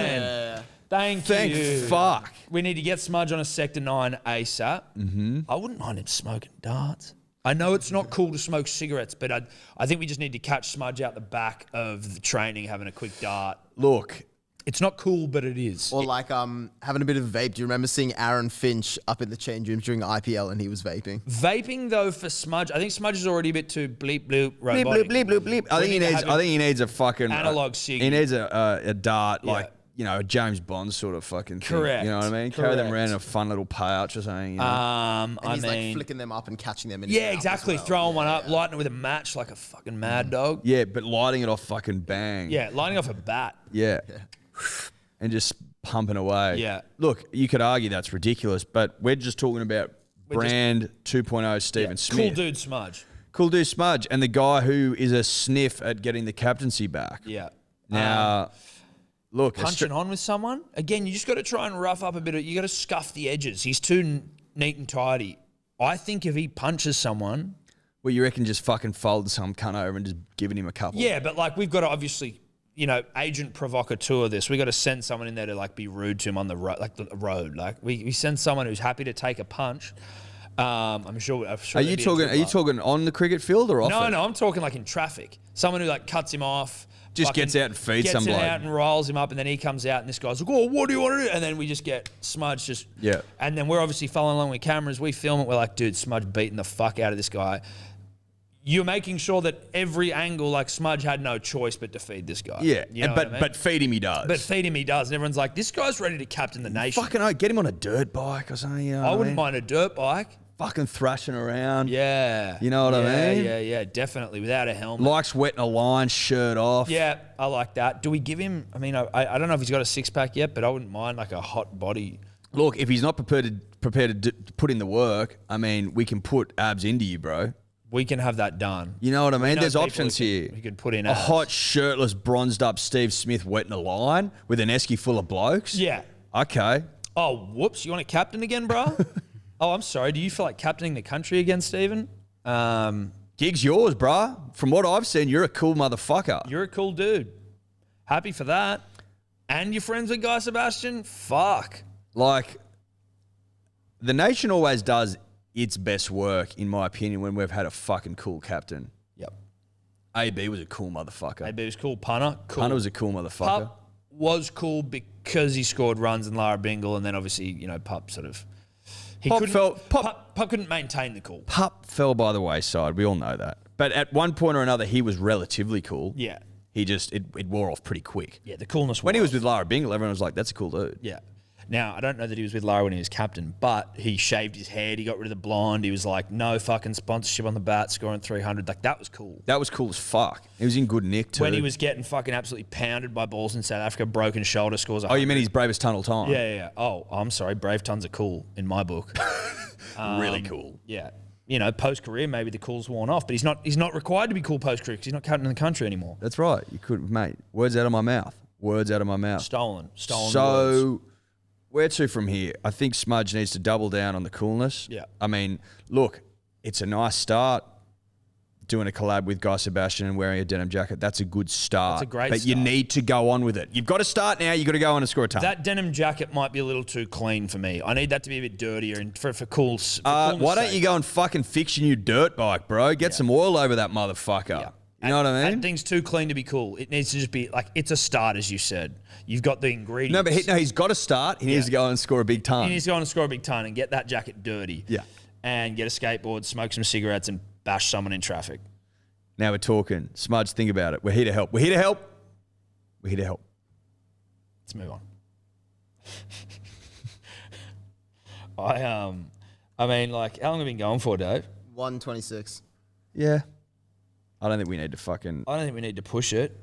Speaker 3: Yeah.
Speaker 2: Thank
Speaker 4: Thank fuck.
Speaker 2: We need to get Smudge on a Sector 9 ASAP. Mm-hmm. I wouldn't mind him smoking darts. I know it's not cool to smoke cigarettes, but I think we just need to catch Smudge out the back of the training having a quick dart.
Speaker 4: Look,
Speaker 2: It's not cool, but it is.
Speaker 3: Or like having a bit of vape. Do you remember seeing Aaron Finch up in the change rooms during IPL and he was vaping?
Speaker 2: Vaping though for Smudge, I think Smudge is already a bit too bleep bloop
Speaker 4: bleep,
Speaker 2: robotic.
Speaker 4: bleep, bleep, bleep, bleep. I think he needs a fucking
Speaker 2: analog cig.
Speaker 4: He needs a dart
Speaker 2: Yeah.
Speaker 4: like, you know, a James Bond sort of fucking thing.
Speaker 2: Correct.
Speaker 4: You know what I mean? Carry them
Speaker 2: Correct.
Speaker 4: around in a fun little pouch or something. You know?
Speaker 3: And
Speaker 2: I
Speaker 3: he's
Speaker 2: mean,
Speaker 3: like flicking them up and catching them in his
Speaker 2: yeah,
Speaker 3: mouth as
Speaker 2: exactly.
Speaker 3: well.
Speaker 2: Throwing one up, lighting it with a match like a fucking mad dog.
Speaker 4: Yeah, but lighting it off fucking bang.
Speaker 2: Yeah, lighting off a bat.
Speaker 4: Yeah. And just pumping away.
Speaker 2: Yeah.
Speaker 4: Look, you could argue that's ridiculous, but we're just talking about brand 2.0 Stephen
Speaker 2: Yeah,
Speaker 4: Smith.
Speaker 2: cool dude Smudge.
Speaker 4: Cool dude Smudge. And the guy who is a sniff at getting the captaincy back.
Speaker 2: Yeah.
Speaker 4: Now, look.
Speaker 2: Punching on with someone again. You just got to try and rough up a bit. You got to scuff the edges. He's too neat and tidy. I think if he punches someone,
Speaker 4: Well, you reckon just fucking fold some cunt over and just giving him a couple?
Speaker 2: yeah, but like we've got to obviously, you know, agent provocateur this. We got to send someone in there to like be rude to him on the road, like the road. Like we send someone who's happy to take a punch. I'm sure.
Speaker 4: Are you talking on the cricket field or off it?
Speaker 2: No, I'm talking like in traffic. Someone who like cuts him off.
Speaker 4: Just
Speaker 2: fucking
Speaker 4: gets out and feeds some
Speaker 2: Gets
Speaker 4: bloke.
Speaker 2: out and riles him up, and then he comes out, and this guy's like, "Oh, what do you want to do?" And then we just get Smudge just
Speaker 4: Yeah.
Speaker 2: And then we're obviously following along with cameras. We film it. We're like, "Dude, Smudge beating the fuck out of this guy." You're making sure that every angle, like Smudge had no choice but to feed this guy.
Speaker 4: Yeah,
Speaker 2: You know
Speaker 4: but
Speaker 2: what I mean?
Speaker 4: but feed him he does.
Speaker 2: But feed him he does, and everyone's like, "This guy's ready to captain the nation."
Speaker 4: fucking get him on a dirt bike or something. You know
Speaker 2: I
Speaker 4: what
Speaker 2: wouldn't
Speaker 4: mean?
Speaker 2: mind a dirt bike.
Speaker 4: Fucking thrashing around.
Speaker 2: Yeah,
Speaker 4: You know what I mean?
Speaker 2: Yeah, definitely without a helmet.
Speaker 4: Likes wetting a line, shirt off.
Speaker 2: Yeah, I like that. Do we give him? I mean, I don't know if he's got a six pack yet, but I wouldn't mind like a hot body.
Speaker 4: Look, if he's not prepared to put in the work, I mean, we can put abs into you, bro.
Speaker 2: We can have that done.
Speaker 4: You know what I mean?
Speaker 2: know
Speaker 4: There's
Speaker 2: people
Speaker 4: options
Speaker 2: who
Speaker 4: here.
Speaker 2: could- who could put in
Speaker 4: a
Speaker 2: abs.
Speaker 4: hot, shirtless, bronzed up Steve Smith wetting a line with an esky full of blokes.
Speaker 2: Yeah.
Speaker 4: Okay.
Speaker 2: Oh, whoops! You want to captain again, bro? Oh, I'm sorry. Do you feel like captaining the country again, Stephen?
Speaker 4: Gig's yours, bruh. From what I've seen, you're a cool motherfucker.
Speaker 2: You're a cool dude. Happy for that. And you're friends with Guy Sebastian? Fuck.
Speaker 4: Like, the nation always does its best work, in my opinion, when we've had a fucking cool captain.
Speaker 2: Yep.
Speaker 4: AB was a cool motherfucker.
Speaker 2: AB was cool. Punter. Cool.
Speaker 4: Hunter was a cool motherfucker.
Speaker 2: Pup was cool because he scored runs in Lara Bingle, and then obviously, you know, Pup sort of... Pup couldn't maintain the cool.
Speaker 4: Pup fell by the wayside. We all know that. But at one point or another, he was relatively cool.
Speaker 2: Yeah.
Speaker 4: He just, it wore off pretty quick.
Speaker 2: Yeah, the coolness
Speaker 4: When he was with Lara Bingle, everyone was like, that's a cool dude.
Speaker 2: Yeah. Now, I don't know that he was with Lara when he was captain, but he shaved his head. He got rid of the blonde. He was like, no fucking sponsorship on the bat, scoring 300. Like, that was cool.
Speaker 4: That was cool as fuck. He was in good nick too.
Speaker 2: When he was getting fucking absolutely pounded by balls in South Africa, broken shoulder, scores 100.
Speaker 4: Oh, you mean his bravest tunnel time?
Speaker 2: Yeah. Oh, I'm sorry. Brave tons are cool in my book.
Speaker 4: Really cool.
Speaker 2: Yeah. You know, post-career, maybe the cool's worn off, but he's not required to be cool post-career because he's not captain of the country anymore.
Speaker 4: That's right. You could, mate. Words out of my mouth. Words out of my mouth.
Speaker 2: Stolen words.
Speaker 4: So, where to from here? I think Smudge needs to double down on the coolness.
Speaker 2: Yeah.
Speaker 4: I mean, look, it's a nice start doing a collab with Guy Sebastian and wearing a denim jacket. That's a good start.
Speaker 2: That's a great
Speaker 4: But you
Speaker 2: start.
Speaker 4: need to go on with it. You've got to start now. You've got to go on and score a ton.
Speaker 2: That denim jacket might be a little too clean for me. I need that to be a bit dirtier and for cool.
Speaker 4: Why don't you go and fucking fix your new dirt bike, bro? Get some oil over that motherfucker.
Speaker 2: Yeah.
Speaker 4: You know what I mean?
Speaker 2: That thing's too clean to be cool. It needs to just be like, it's a start, as you said. You've got the ingredients.
Speaker 4: No, but he's got to start. He needs to go and score a big ton.
Speaker 2: He needs to go on and score a big ton and get that jacket dirty.
Speaker 4: Yeah.
Speaker 2: And get a skateboard, smoke some cigarettes, and bash someone in traffic.
Speaker 4: Now we're talking. Smudge, think about it. We're here to help. We're here to help. We're here to help.
Speaker 2: Let's move on. I mean, like, how long have we been going for, Dave?
Speaker 3: 126.
Speaker 4: Yeah. I don't think we need to fucking.
Speaker 2: I don't think we need to push it.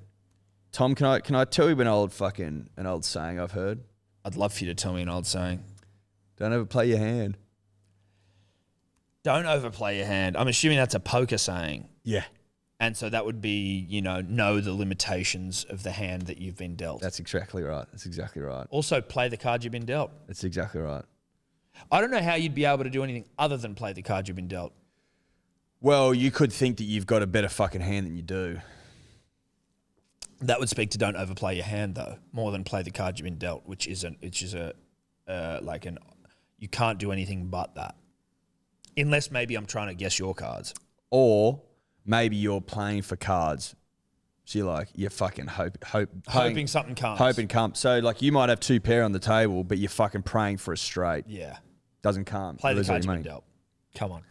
Speaker 4: Tom, can I tell you an old saying I've heard?
Speaker 2: I'd love for you to tell me an old saying.
Speaker 4: Don't overplay your hand.
Speaker 2: Don't overplay your hand. I'm assuming that's a poker saying.
Speaker 4: Yeah.
Speaker 2: And so that would be, know the limitations of the hand that you've been dealt.
Speaker 4: That's exactly right.
Speaker 2: Also, play the card you've been dealt.
Speaker 4: That's exactly right.
Speaker 2: I don't know how you'd be able to do anything other than play the card you've been dealt.
Speaker 4: Well, you could think that you've got a better fucking hand than you do.
Speaker 2: That would speak to don't overplay your hand, though, more than play the card you've been dealt, you can't do anything but that. Unless maybe I'm trying to guess your cards.
Speaker 4: Or maybe you're playing for cards. So you're fucking
Speaker 2: hoping something comes.
Speaker 4: Hoping comes. So you might have 2 pair on the table, but you're fucking praying for a straight.
Speaker 2: Yeah.
Speaker 4: Doesn't come.
Speaker 2: Play the cards you've been dealt. Come on.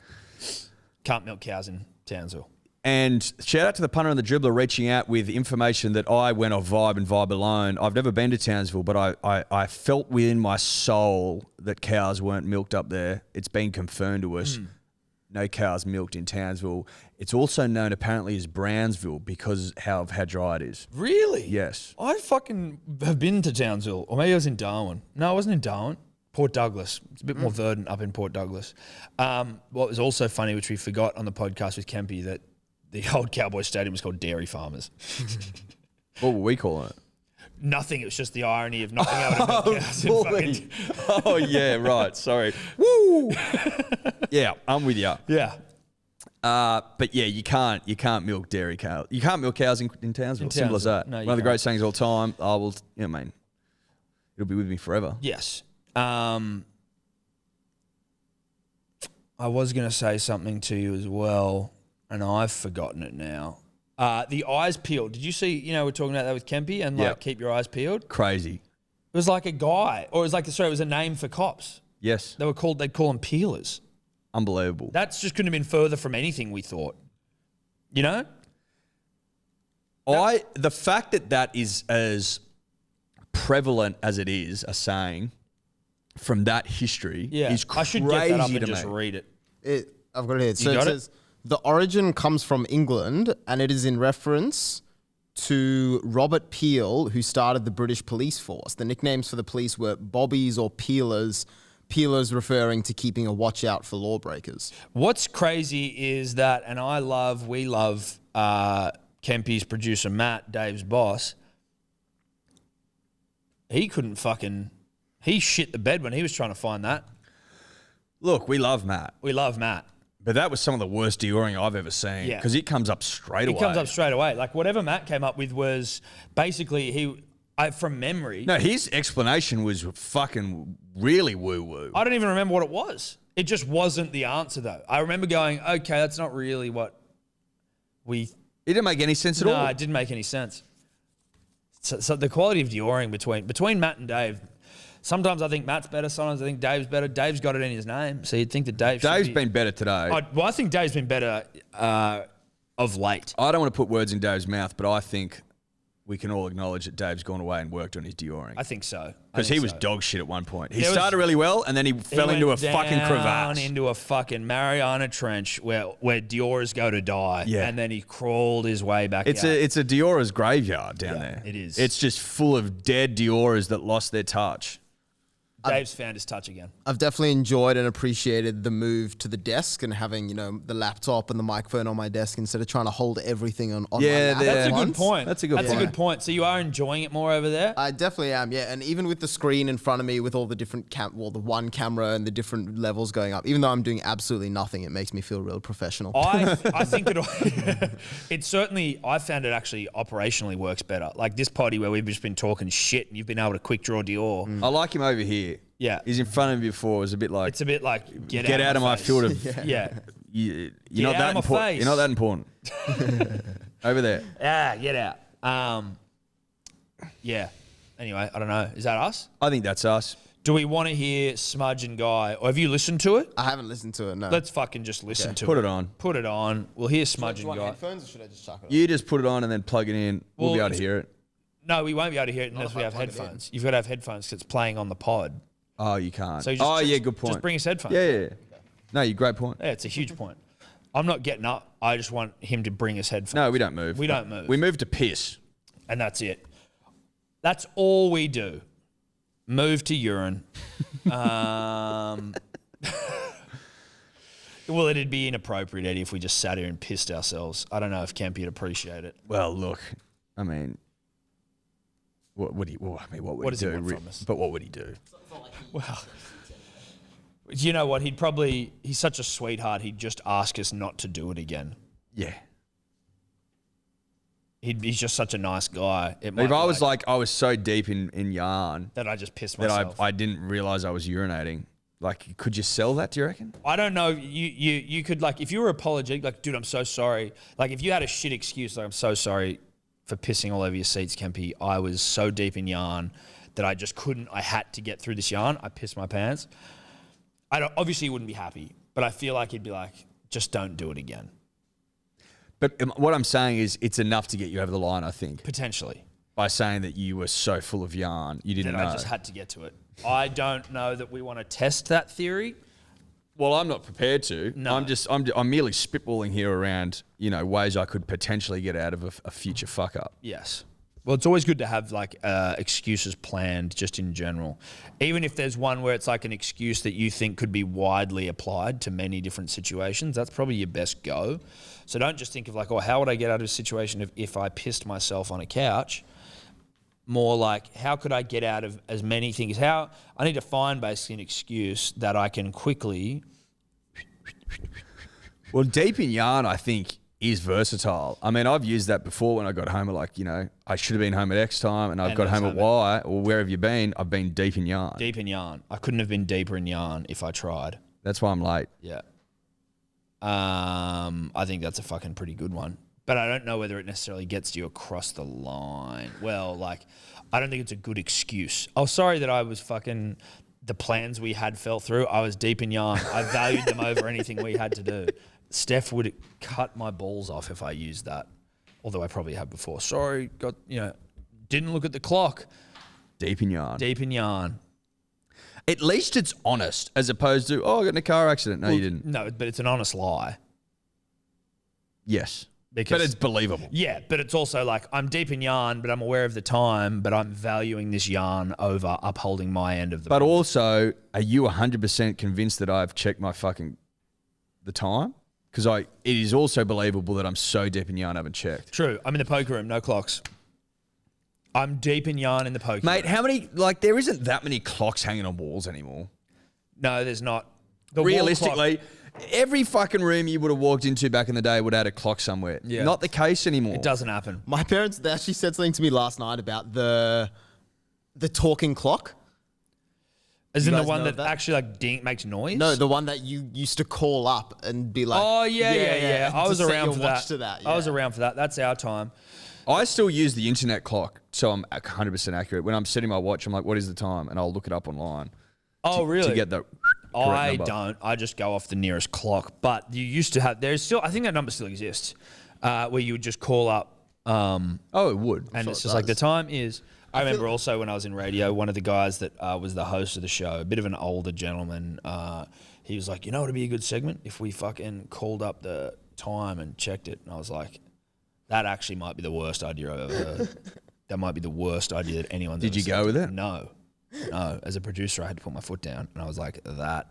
Speaker 2: Can't milk cows in Townsville.
Speaker 4: And shout out to the punter and the dribbler reaching out with information that I went off Vibe and Vibe alone. I've never been to Townsville, but I felt within my soul that cows weren't milked up there. It's been confirmed to us. No cows milked in Townsville. It's also known apparently as Brownsville because of how dry it is.
Speaker 2: Really?
Speaker 4: Yes.
Speaker 2: I fucking have been to Townsville. Or maybe I was in Darwin. No, I wasn't in Darwin. Port Douglas. It's a bit more verdant up in Port Douglas. What was also funny, which we forgot on the podcast with Kempy, that the old Cowboy Stadium was called Dairy Farmers.
Speaker 4: What were we calling it?
Speaker 2: Nothing. It was just the irony of not being able to milk cows.
Speaker 4: Fully. Oh, yeah, right. Sorry. Woo! Yeah, I'm with you.
Speaker 2: Yeah.
Speaker 4: But yeah, you can't milk dairy cows. You can't milk cows in Townsville. Simple as that.
Speaker 2: No,
Speaker 4: One of the great sayings of all time. I will, it'll be with me forever.
Speaker 2: Yes. I was going to say something to you as well, and I've forgotten it now. The eyes peeled. Did you see, we're talking about that with Kempy and keep your eyes peeled?
Speaker 4: Crazy.
Speaker 2: It was like a guy, or it was a name for cops.
Speaker 4: Yes.
Speaker 2: They'd call them peelers.
Speaker 4: Unbelievable.
Speaker 2: That's just couldn't have been further from anything we thought. The
Speaker 4: fact that is as prevalent as it is, a saying from that history is crazy.
Speaker 2: I should get that up and
Speaker 4: to
Speaker 2: just
Speaker 4: me.
Speaker 2: read it.
Speaker 3: I've got it here. So
Speaker 2: got
Speaker 3: it says, the origin comes from England, and it is in reference to Robert Peel, who started the British police force. The nicknames for the police were bobbies or peelers, peelers referring to keeping a watch out for lawbreakers.
Speaker 2: What's crazy is that, and we love Kempy's producer Matt, Dave's boss. He shit the bed when he was trying to find that.
Speaker 4: Look, we love Matt.
Speaker 2: We love Matt.
Speaker 4: But that was some of the worst deodorant I've ever seen.
Speaker 2: Yeah.
Speaker 4: Because it comes up straight away.
Speaker 2: It comes up straight away. Like whatever Matt came up with was basically from memory.
Speaker 4: No, his explanation was fucking really woo-woo.
Speaker 2: I don't even remember what it was. It just wasn't the answer though. I remember going, okay, that's not really what we...
Speaker 4: It didn't make any sense at all.
Speaker 2: No, it didn't make any sense. So the quality of deodorant between Matt and Dave, sometimes I think Matt's better, sometimes I think Dave's better. Dave's got it in his name, so you'd think that Dave's
Speaker 4: been better today.
Speaker 2: I think Dave's been better of late.
Speaker 4: I don't want to put words in Dave's mouth, but I think we can all acknowledge that Dave's gone away and worked on his deodorant.
Speaker 2: I think so.
Speaker 4: Because he was dog shit at one point. He started really well, and then he fell into a fucking crevasse.
Speaker 2: Into a fucking Mariana Trench where Dioras go to die.
Speaker 4: Yeah.
Speaker 2: And then he crawled his way back out.
Speaker 4: It's a Diora's graveyard down there.
Speaker 2: It is.
Speaker 4: It's just full of dead Dioras that lost their touch.
Speaker 2: Dave's found his touch again.
Speaker 3: I've definitely enjoyed and appreciated the move to the desk and having, the laptop and the microphone on my desk instead of trying to hold everything on my lap.
Speaker 2: That's a
Speaker 3: at
Speaker 2: good
Speaker 3: once.
Speaker 2: point.
Speaker 4: That's a good point.
Speaker 2: So you are enjoying it more over there?
Speaker 3: I definitely am, yeah. And even with the screen in front of me with all the different the one camera and the different levels going up, even though I'm doing absolutely nothing, it makes me feel real professional.
Speaker 2: I think it certainly, I found it actually operationally works better. Like this potty where we've just been talking shit and you've been able to quick draw Dior.
Speaker 4: I like him over here.
Speaker 2: Yeah.
Speaker 4: He's in front of me before. It was a bit like...
Speaker 2: It's a bit like, get
Speaker 4: out of my
Speaker 2: face.
Speaker 4: field of...
Speaker 2: Yeah.
Speaker 4: You're
Speaker 2: Get
Speaker 4: not
Speaker 2: out
Speaker 4: that
Speaker 2: of my
Speaker 4: important.
Speaker 2: face.
Speaker 4: You're not that important. Over there.
Speaker 2: Get out. Yeah. Anyway, I don't know. Is that us?
Speaker 4: I think that's us.
Speaker 2: Do we want to hear Smudge and Guy? Or have you listened to it?
Speaker 3: I haven't listened to it, no.
Speaker 2: Let's fucking just listen to it.
Speaker 4: Put it on.
Speaker 2: Put it on. We'll hear Smudge
Speaker 3: Do you
Speaker 2: and
Speaker 3: want
Speaker 2: Guy.
Speaker 3: headphones or should I just chuck it on?
Speaker 4: You just put it on and then plug it in. We'll be able to hear it.
Speaker 2: No, we won't be able to hear it unless
Speaker 3: if
Speaker 2: we
Speaker 3: I
Speaker 2: have
Speaker 3: plug it
Speaker 2: headphones. You've got to have headphones because it's playing on the pod.
Speaker 4: Oh, you can't.
Speaker 2: So you just,
Speaker 4: yeah, good point.
Speaker 2: Just bring his headphones.
Speaker 4: Yeah. No, you great point.
Speaker 2: Yeah, it's a huge point. I'm not getting up. I just want him to bring his headphones.
Speaker 4: No, we don't move.
Speaker 2: We don't move.
Speaker 4: We move to piss.
Speaker 2: And that's it. That's all we do. Move to urine. Well, it'd be inappropriate, Eddie, if we just sat here and pissed ourselves. I don't know if Kempy'd appreciate it.
Speaker 4: Well, look, I mean, what would he? Well, I mean, what would
Speaker 2: What
Speaker 4: he
Speaker 2: does he
Speaker 4: do?
Speaker 2: want from us?
Speaker 4: But what would he do?
Speaker 2: Well, you know what? He's such a sweetheart. He'd just ask us not to do it again.
Speaker 4: Yeah.
Speaker 2: He's just such a nice guy.
Speaker 4: If I was like, I was so deep in yarn
Speaker 2: that I just pissed
Speaker 4: that
Speaker 2: myself.
Speaker 4: I didn't realize I was urinating. Like, could you sell that? Do you reckon?
Speaker 2: I don't know. You could, like, if you were apologetic, like, dude, I'm so sorry. Like, if you had a shit excuse, like, I'm so sorry for pissing all over your seats, Kempy. I was so deep in yarn that I just couldn't. I had to get through this yarn. I pissed my pants. Obviously, he wouldn't be happy, but I feel like he'd be like, just don't do it again.
Speaker 4: But what I'm saying is, it's enough to get you over the line. I think
Speaker 2: Potentially.
Speaker 4: by saying that you were so full of yarn, you didn't
Speaker 2: That
Speaker 4: know.
Speaker 2: I just had to get to it. I don't know that we want to test that theory.
Speaker 4: Well, I'm not prepared to.
Speaker 2: No.
Speaker 4: I'm merely spitballing here around, ways I could potentially get out of a future fuck up.
Speaker 2: Yes. Well, it's always good to have like excuses planned just in general. Even if there's one where it's like an excuse that you think could be widely applied to many different situations, that's probably your best go. So don't just think of like, oh, how would I get out of a situation if I pissed myself on a couch? More like, how could I get out of as many things? How I need to find basically an excuse that I can quickly.
Speaker 4: Well, deep in yarn, I think, is versatile. I mean, I've used that before when I got home at I should have been home at X time and I've got home at Y, or where have you been? I've been deep in yarn.
Speaker 2: Deep in yarn. I couldn't have been deeper in yarn if I tried.
Speaker 4: That's why I'm late.
Speaker 2: Yeah. I think that's a fucking pretty good one. But I don't know whether it necessarily gets you across the line. Well, like, I don't think it's a good excuse. Oh, sorry that I was fucking, the plans we had fell through. I was deep in yarn. I valued them over anything we had to do. Steph would cut my balls off if I used that. Although I probably have before. Sorry, didn't look at the clock.
Speaker 4: Deep in yarn.
Speaker 2: Deep in yarn.
Speaker 4: At least it's honest, as opposed to, I got in a car accident. No, you didn't.
Speaker 2: No, but it's an honest lie.
Speaker 4: Yes.
Speaker 2: Because,
Speaker 4: but it's believable.
Speaker 2: Yeah, but it's also like, I'm deep in yarn, but I'm aware of the time, but I'm valuing this yarn over upholding my end of the
Speaker 4: But also, are you 100% convinced that I've checked my the time? Because it is also believable that I'm so deep in yarn I haven't checked.
Speaker 2: True. I'm in the poker room, no clocks. I'm deep in yarn in the poker
Speaker 4: Mate,
Speaker 2: room.
Speaker 4: how many, there isn't that many clocks hanging on walls anymore.
Speaker 2: No, there's not. The
Speaker 4: Realistically, every fucking room you would have walked into back in the day would have had a clock somewhere.
Speaker 2: Yeah.
Speaker 4: Not the case anymore.
Speaker 2: It doesn't happen.
Speaker 3: My parents, they actually said something to me last night about the talking clock.
Speaker 2: As in the
Speaker 3: guys
Speaker 2: one
Speaker 3: know
Speaker 2: that,
Speaker 3: of that?
Speaker 2: actually like ding makes noise?
Speaker 3: No, the one that you used to call up and be like,
Speaker 2: Oh, yeah. I
Speaker 3: to
Speaker 2: was
Speaker 3: set
Speaker 2: around
Speaker 3: your
Speaker 2: for
Speaker 3: watch
Speaker 2: that.
Speaker 3: to that.
Speaker 2: I was
Speaker 3: yeah.
Speaker 2: around for that. That's our time.
Speaker 4: I still use the internet clock, so I'm 100% accurate. When I'm setting my watch, I'm like, what is the time? And I'll look it up online.
Speaker 2: Oh, really?
Speaker 4: To get the correct
Speaker 2: I
Speaker 4: number.
Speaker 2: don't. I just go off the nearest clock. But you used to have, there's still, I think that number still exists, where you would just call up.
Speaker 4: Oh, it would.
Speaker 2: And
Speaker 3: sure
Speaker 2: it's
Speaker 3: it
Speaker 2: just like the
Speaker 3: does.
Speaker 2: time is. I remember also when I was in radio, one of the guys that was the host of the show, a bit of an older gentleman, he was like, you know what would be a good segment? If we fucking called up the time and checked it. And I was like, that actually might be the worst idea I've ever heard. That might be the worst idea that anyone's
Speaker 4: Did
Speaker 2: ever
Speaker 4: you
Speaker 2: said
Speaker 4: go
Speaker 2: to
Speaker 4: with
Speaker 2: me.
Speaker 4: it?
Speaker 2: No. As a producer, I had to put my foot down. And I was like, that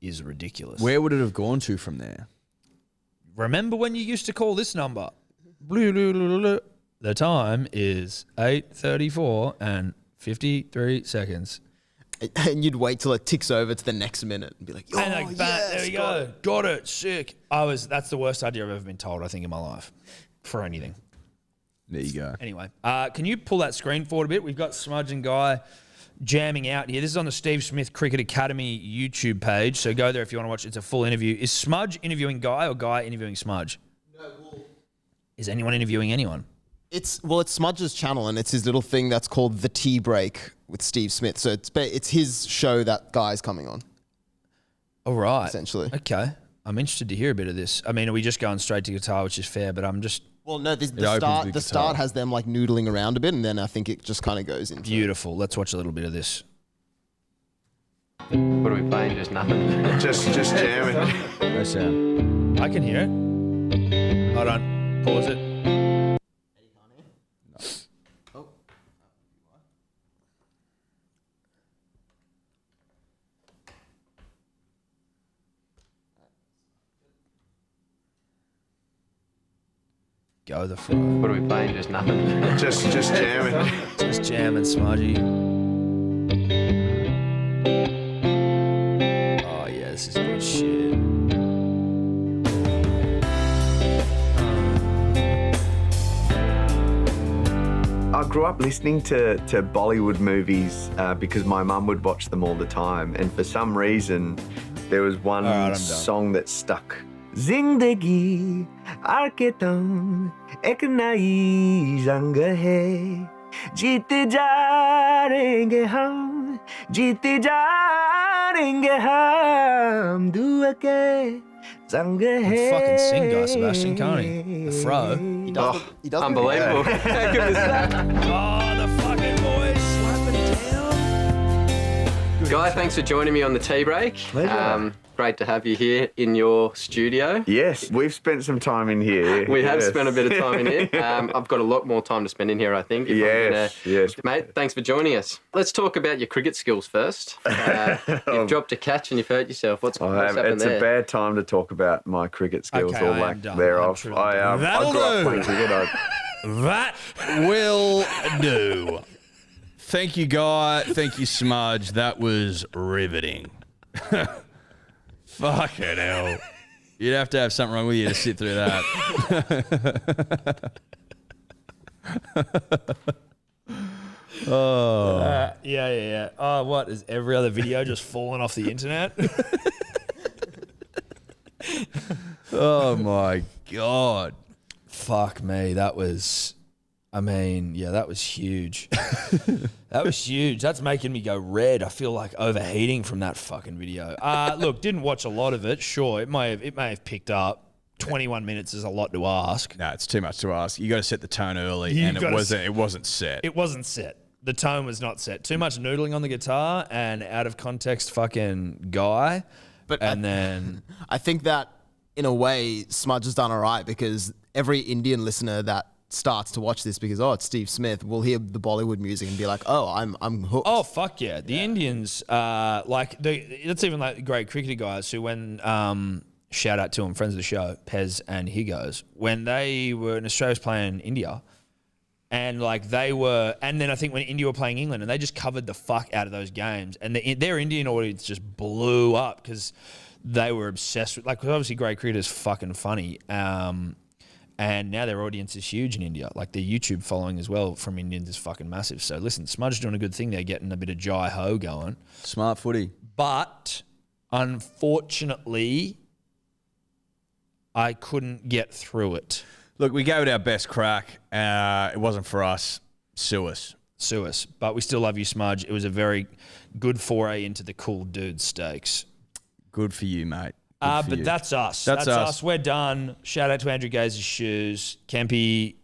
Speaker 2: is ridiculous.
Speaker 4: Where would it have gone to from there?
Speaker 2: Remember when you used to call this number? The time is 8:34 and 53 seconds.
Speaker 3: And you'd wait till it ticks over to the next minute and be like,
Speaker 2: And like, bang, there we
Speaker 3: got
Speaker 2: go. Got it. Sick. That's the worst idea I've ever been told, I think, in my life. For anything.
Speaker 4: There you go.
Speaker 2: Anyway, can you pull that screen forward a bit? We've got Smudge and Guy jamming out here. This is on the Steve Smith Cricket Academy YouTube page, so go there if you want to watch. It's a full interview. Is Smudge interviewing Guy or Guy interviewing Smudge?
Speaker 3: No, well,
Speaker 2: Is anyone interviewing anyone?
Speaker 3: it's Smudge's channel and it's his little thing that's called The Tea Break with Steve Smith. So it's his show that Guy's coming on,
Speaker 2: All right.
Speaker 3: essentially.
Speaker 2: Okay. I'm interested to hear a bit of this. I mean, are we just going straight to guitar, which is fair, but I'm just...
Speaker 3: Well, no,
Speaker 4: opens
Speaker 3: the
Speaker 4: with
Speaker 3: start
Speaker 4: guitar.
Speaker 3: has them like noodling around a bit and then I think it just kind of goes into
Speaker 2: Beautiful. Let's watch a little bit of this.
Speaker 5: What are we playing? Just nothing.
Speaker 6: Just jamming.
Speaker 4: No sound.
Speaker 2: I can hear it. Hold on. Pause it. Go the fro.
Speaker 5: What are we playing? Just nothing.
Speaker 6: Just jamming.
Speaker 2: Just jamming, Smudgy. Oh yeah, this is good shit.
Speaker 6: I grew up listening to Bollywood movies because my mum would watch them all the time, and for some reason there was one
Speaker 2: I'm done.
Speaker 6: song that stuck. Zindagi aake tum ek nayi jang hai, jeete jaenge hum, jeete jaenge hum, dua ke jang hai.
Speaker 2: Fucking sing, Guy Sebastian, can't he? The fro.
Speaker 3: He does. He does.
Speaker 5: Unbelievable. How good was that?
Speaker 2: Oh, the fucking boys slapping down.
Speaker 5: Guy, thanks for joining me on the tea break.
Speaker 6: Pleasure.
Speaker 5: Great to have you here in your studio.
Speaker 6: Yes, we've spent some time in here.
Speaker 5: We have
Speaker 6: Yes.
Speaker 5: spent a bit of time in here. I've got a lot more time to spend in here, I think.
Speaker 6: Yes.
Speaker 5: Mate, thanks for joining us. Let's talk about your cricket skills first. You've dropped a catch and you've hurt yourself. What's happened
Speaker 6: It's
Speaker 5: there?
Speaker 6: a bad time to talk about my cricket skills
Speaker 2: Okay,
Speaker 6: or
Speaker 2: I am
Speaker 6: lack
Speaker 2: done.
Speaker 6: thereof.
Speaker 2: I'm truly
Speaker 6: I
Speaker 2: done.
Speaker 6: I grew up
Speaker 2: That'll
Speaker 6: playing
Speaker 2: do.
Speaker 6: cricket.
Speaker 2: That will do.
Speaker 4: Thank you, Guy. Thank you, Smudge. That was riveting. Fucking hell. You'd have to have something wrong with you to sit through that.
Speaker 2: Yeah. Oh, what? Is every other video just falling off the internet?
Speaker 4: Oh, my God.
Speaker 2: Fuck me. That was, that was huge. That was huge. That's making me go red. I feel like overheating from that fucking video. Look, didn't watch a lot of it. Sure, it may have picked up. 21 minutes is a lot to ask.
Speaker 4: No, it's too much to ask. You got to set the tone early,
Speaker 2: You
Speaker 4: and it
Speaker 2: gotta
Speaker 4: wasn't set.
Speaker 2: It wasn't set. The tone was not set. Too much noodling on the guitar and out of context fucking Guy.
Speaker 3: But
Speaker 2: And then
Speaker 3: I think that in a way, Smudge has done all right because every Indian listener that starts to watch this because it's Steve Smith will hear the Bollywood music and be like, I'm hooked.
Speaker 2: oh fuck yeah, the Indians that's even like great cricketer guys who when shout out to them, friends of the show, Pez and Higgos, when they were in Australia's playing India. And and then I think when India were playing England, and they just covered the fuck out of those games, and their Indian audience just blew up because they were obsessed with, cause obviously great cricket is fucking funny, and now their audience is huge in India. Like their YouTube following as well from Indians is fucking massive. So listen, Smudge doing a good thing there, getting a bit of jai ho going,
Speaker 4: Smart footy.
Speaker 2: but unfortunately, I couldn't get through it.
Speaker 4: Look, we gave it our best crack. It wasn't for us. Sue us.
Speaker 2: Sue us. But we still love you, Smudge. It was a very good foray into the cool dude stakes.
Speaker 4: Good for you, mate. Good for
Speaker 2: But
Speaker 4: you.
Speaker 2: that's us.
Speaker 4: That's us.
Speaker 2: We're done. Shout out to Andrew Gazer's shoes. Kempy,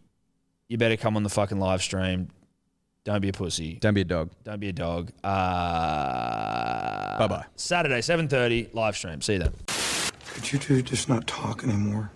Speaker 2: you better come on the fucking live stream. Don't be a pussy.
Speaker 4: Don't be a dog.
Speaker 2: Don't be a dog.
Speaker 4: Bye-bye.
Speaker 2: Saturday, 7:30, live stream. See you then.
Speaker 7: Could you two just not talk anymore?